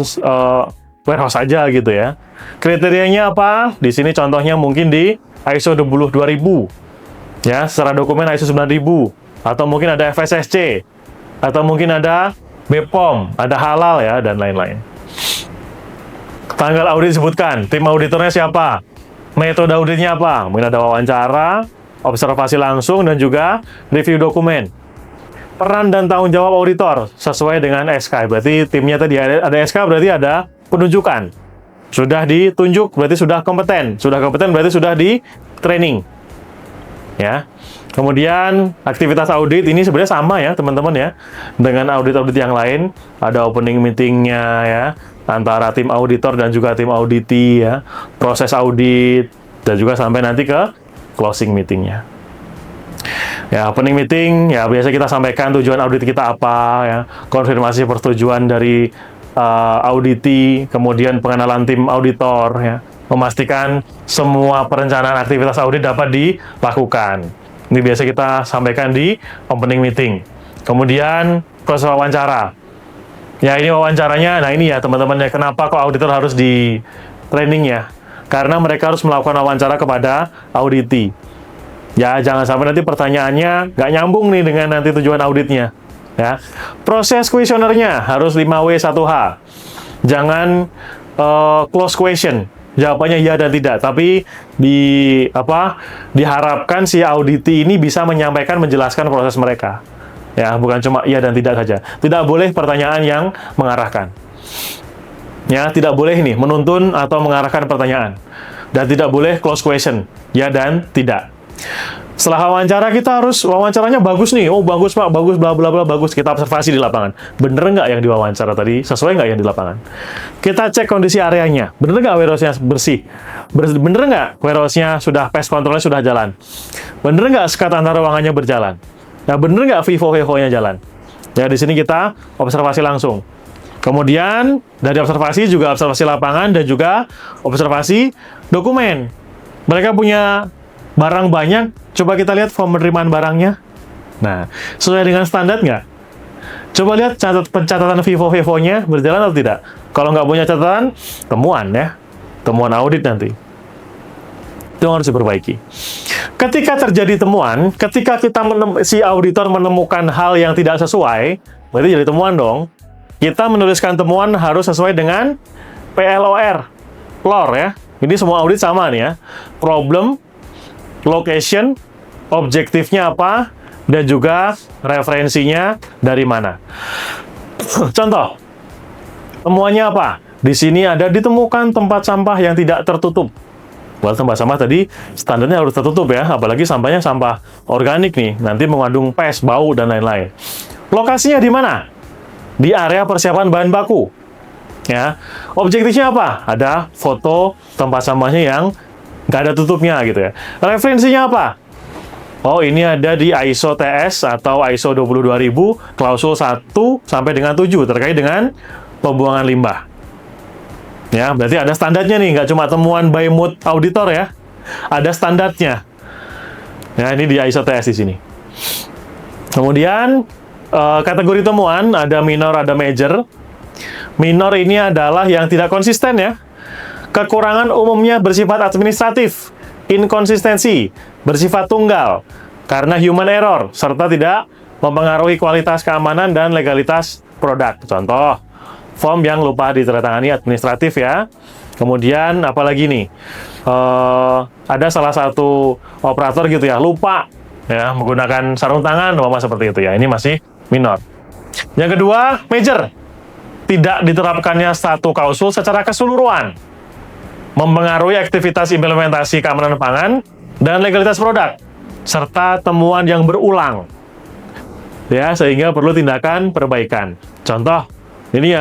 warehouse saja gitu ya. Kriterianya apa? Di sini contohnya mungkin di ISO 22000. Ya, secara dokumen ISO 9000. Atau mungkin ada FSSC. Atau mungkin ada BPOM, ada halal ya, dan lain-lain. Tanggal audit disebutkan, tim auditornya siapa? Metode auditnya apa? Mungkin ada wawancara, observasi langsung, dan juga review dokumen. Peran dan tanggung jawab auditor sesuai dengan SK. Berarti timnya tadi ada SK, berarti ada penunjukan. Sudah ditunjuk, berarti sudah kompeten. Sudah kompeten, berarti sudah di training. Ya. Kemudian aktivitas audit ini sebenarnya sama ya teman-teman ya. Dengan audit-audit yang lain, ada opening meetingnya ya, antara tim auditor dan juga tim auditi ya, proses audit, dan juga sampai nanti ke closing meetingnya. Ya, opening meeting ya biasa kita sampaikan tujuan audit kita apa ya, konfirmasi persetujuan dari auditi, kemudian pengenalan tim auditor ya, memastikan semua perencanaan aktivitas audit dapat dilakukan. Ini biasa kita sampaikan di opening meeting. Kemudian proses wawancara. Ya ini wawancaranya, nah ini ya teman-teman ya, kenapa kok auditor harus di training ya? Karena mereka harus melakukan wawancara kepada auditi. Ya jangan sampai nanti pertanyaannya nggak nyambung nih dengan nanti tujuan auditnya. Ya, proses kuesionernya harus 5W1H. Jangan close question. Jawabannya ya dan tidak, tapi diharapkan si auditi ini bisa menyampaikan, menjelaskan proses mereka. Ya, bukan cuma iya dan tidak saja. Tidak boleh pertanyaan yang mengarahkan. Ya, tidak boleh ini menuntun atau mengarahkan pertanyaan. Dan tidak boleh close question, ya dan tidak. Setelah wawancara kita harus wawancaranya bagus nih. Oh, bagus Pak, bagus bla bla bla, bagus. Kita observasi di lapangan. Bener nggak yang diwawancara tadi? Sesuai nggak yang di lapangan? Kita cek kondisi areanya. Bener nggak warehouse-nya bersih? Bener nggak warehouse-nya sudah pest control-nya sudah jalan? Bener nggak sekat antar ruangannya berjalan? Nah, bener nggak vivo-nya jalan? Ya, di sini kita observasi langsung. Kemudian, dari observasi juga observasi lapangan dan juga observasi dokumen. Mereka punya barang banyak, coba kita lihat form penerimaan barangnya. Nah, sesuai dengan standar nggak? Coba lihat pencatatan vivo-nya berjalan atau tidak. Kalau nggak punya catatan, temuan ya. Temuan audit nanti. Itu harus diperbaiki. Ketika terjadi temuan, ketika si auditor menemukan hal yang tidak sesuai, berarti jadi temuan dong. Kita menuliskan temuan harus sesuai dengan PLOR. LOR ya. Ini semua audit sama nih ya. Problem, location, objektifnya apa, dan juga referensinya dari mana. Contoh, temuannya apa? Di sini ada ditemukan tempat sampah yang tidak tertutup. Buat tempat sampah tadi, standarnya harus tertutup ya, apalagi sampahnya sampah organik nih, nanti mengandung pes, bau, dan lain-lain. Lokasinya di mana? Di area persiapan bahan baku. Ya, objektifnya apa? Ada foto tempat sampahnya yang nggak ada tutupnya gitu ya. Referensinya apa? Oh, ini ada di ISO TS atau ISO 22000 klausul 1 sampai dengan 7 terkait dengan pembuangan limbah. Ya, berarti ada standarnya nih, nggak cuma temuan by mood auditor ya. Ada standarnya. Ya, ini di ISO TS di sini. Kemudian kategori temuan ada minor, ada major. Minor ini adalah yang tidak konsisten ya. Kekurangan umumnya bersifat administratif, inkonsistensi, bersifat tunggal, karena human error, serta tidak mempengaruhi kualitas keamanan dan legalitas produk. Contoh, form yang lupa ditandatangani administratif ya. Kemudian apalagi nih, ada salah satu operator gitu ya, lupa ya menggunakan sarung tangan, seperti itu ya. Ini masih minor. Yang kedua, major. Tidak diterapkannya satu klausul secara keseluruhan, mempengaruhi aktivitas implementasi keamanan pangan dan legalitas produk, serta temuan yang berulang. Ya, sehingga perlu tindakan perbaikan. Contoh, ini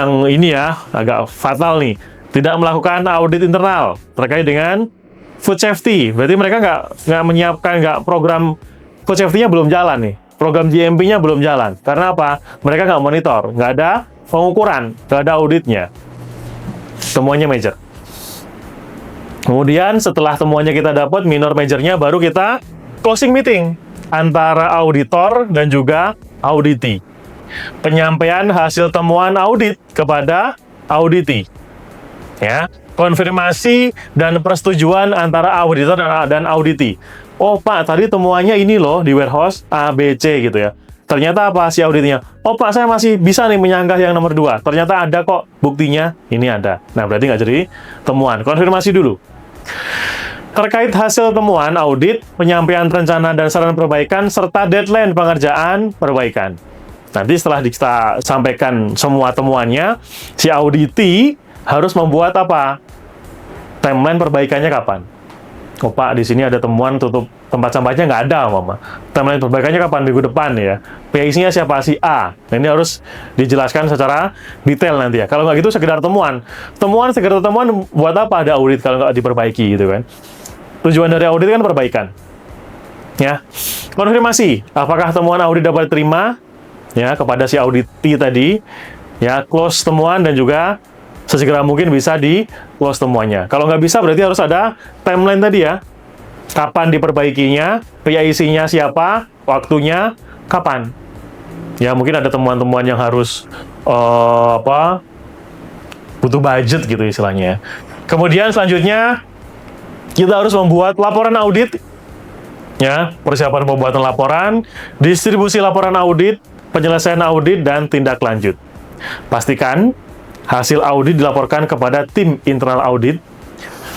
ya, agak fatal nih. Tidak melakukan audit internal terkait dengan food safety. Berarti mereka nggak menyiapkan, program food safety-nya belum jalan nih. Program GMP-nya belum jalan. Karena apa? Mereka nggak monitor, nggak ada pengukuran, nggak ada auditnya. Semuanya major. Kemudian setelah temuannya kita dapat, minor majornya, baru kita closing meeting antara auditor dan juga auditi. Penyampaian hasil temuan audit kepada auditi. Ya, konfirmasi dan persetujuan antara auditor dan auditi. Oh Pak, tadi temuannya ini loh di warehouse A, B, C gitu ya. Ternyata apa si auditnya? Oh Pak, saya masih bisa nih menyanggah yang nomor 2. Ternyata ada kok buktinya, ini ada. Nah, berarti nggak jadi temuan. Konfirmasi dulu. Terkait hasil temuan audit, penyampaian rencana dan saran perbaikan, serta deadline pengerjaan perbaikan. Nanti setelah kita sampaikan semua temuannya, si auditi harus membuat apa? Timeline perbaikannya kapan? Oh Pak, di sini ada temuan tutup tempat sampahnya nggak ada, Mama. Timeline perbaikannya kapan? Minggu depan ya. PIC-nya siapa? Si A. Nah, ini harus dijelaskan secara detail nanti ya. Kalau nggak gitu, sekedar temuan. Sekedar temuan, buat apa ada audit kalau nggak diperbaiki gitu kan? Tujuan dari audit kan perbaikan. Ya. Konfirmasi, apakah temuan audit dapat diterima? Ya, kepada si auditi tadi. Ya, close temuan dan juga sesegera mungkin bisa di close temuannya. Kalau nggak bisa, berarti harus ada timeline tadi ya. Kapan diperbaikinya, PIC-nya siapa, waktunya, kapan. Ya, mungkin ada temuan-temuan yang harus butuh budget gitu istilahnya. Kemudian selanjutnya, kita harus membuat laporan audit. Ya, persiapan pembuatan laporan, distribusi laporan audit, penyelesaian audit, dan tindak lanjut. Pastikan hasil audit dilaporkan kepada tim internal audit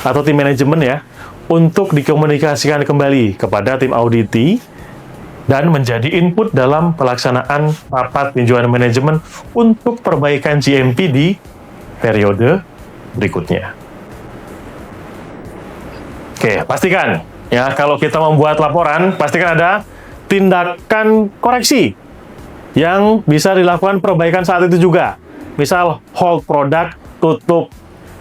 atau tim manajemen ya, untuk dikomunikasikan kembali kepada tim auditi dan menjadi input dalam pelaksanaan rapat tinjauan manajemen untuk perbaikan GMP di periode berikutnya. Oke, pastikan ya, kalau kita membuat laporan, pastikan ada tindakan koreksi yang bisa dilakukan perbaikan saat itu juga. Misal hold produk, tutup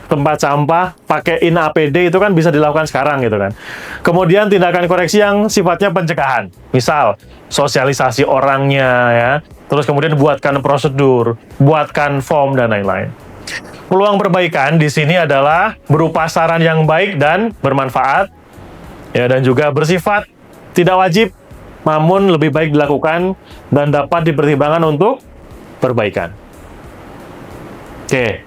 tempat sampah, pakein APD, itu kan bisa dilakukan sekarang gitu kan. Kemudian tindakan koreksi yang sifatnya pencegahan. Misal sosialisasi orangnya ya. Terus kemudian buatkan prosedur, buatkan form dan lain-lain. Peluang perbaikan di sini adalah berupa saran yang baik dan bermanfaat ya, dan juga bersifat tidak wajib, namun lebih baik dilakukan dan dapat dipertimbangkan untuk perbaikan. Oke,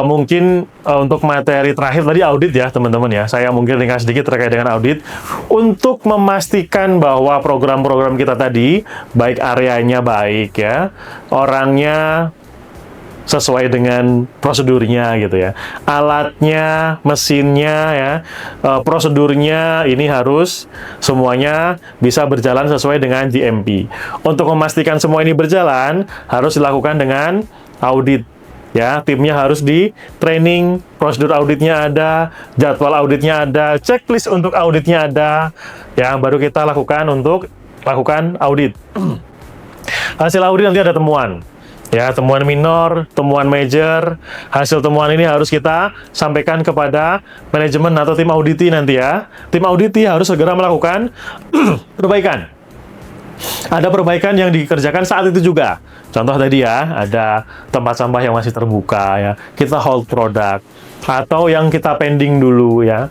mungkin untuk materi terakhir tadi audit ya teman-teman ya. Saya mungkin ringkas sedikit terkait dengan audit. Untuk memastikan bahwa program-program kita tadi, baik areanya baik ya, orangnya sesuai dengan prosedurnya gitu ya. Alatnya, mesinnya ya, prosedurnya ini harus semuanya bisa berjalan sesuai dengan GMP. Untuk memastikan semua ini berjalan, harus dilakukan dengan audit. Ya, timnya harus di training, prosedur auditnya ada, jadwal auditnya ada, checklist untuk auditnya ada, yang baru kita lakukan untuk lakukan audit. Hasil audit nanti ada temuan. Ya, temuan minor, temuan major, hasil temuan ini harus kita sampaikan kepada manajemen atau tim auditi nanti ya. Tim auditi harus segera melakukan perbaikan. Ada perbaikan yang dikerjakan saat itu juga. Contoh tadi ya, ada tempat sampah yang masih terbuka ya, kita hold produk. Atau yang kita pending dulu ya,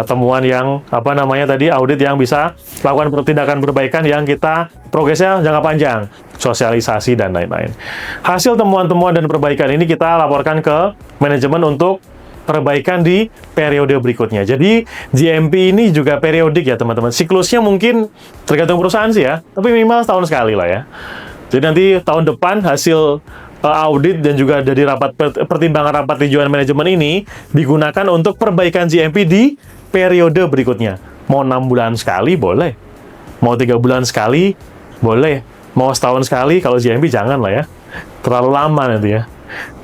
temuan yang apa namanya tadi, audit yang bisa lakukan tindakan perbaikan yang kita progresnya jangka panjang, sosialisasi dan lain-lain. Hasil temuan-temuan dan perbaikan ini kita laporkan ke manajemen untuk perbaikan di periode berikutnya. Jadi GMP ini juga periodik ya teman-teman. Siklusnya mungkin tergantung perusahaan sih ya, tapi minimal setahun sekali lah ya. Jadi nanti tahun depan hasil audit dan juga dari rapat pertimbangan rapat tinjauan manajemen ini digunakan untuk perbaikan GMP di periode berikutnya. Mau 6 bulan sekali boleh, mau 3 bulan sekali boleh, mau setahun sekali. Kalau GMP jangan lah ya, terlalu lama nanti ya.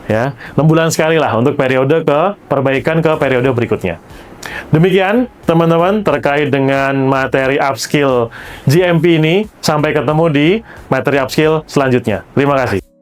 Ya, 6 bulan sekali lah untuk periode perbaikan ke periode berikutnya. Demikian teman-teman terkait dengan materi upskill GMP ini. Sampai ketemu di materi upskill selanjutnya. Terima kasih.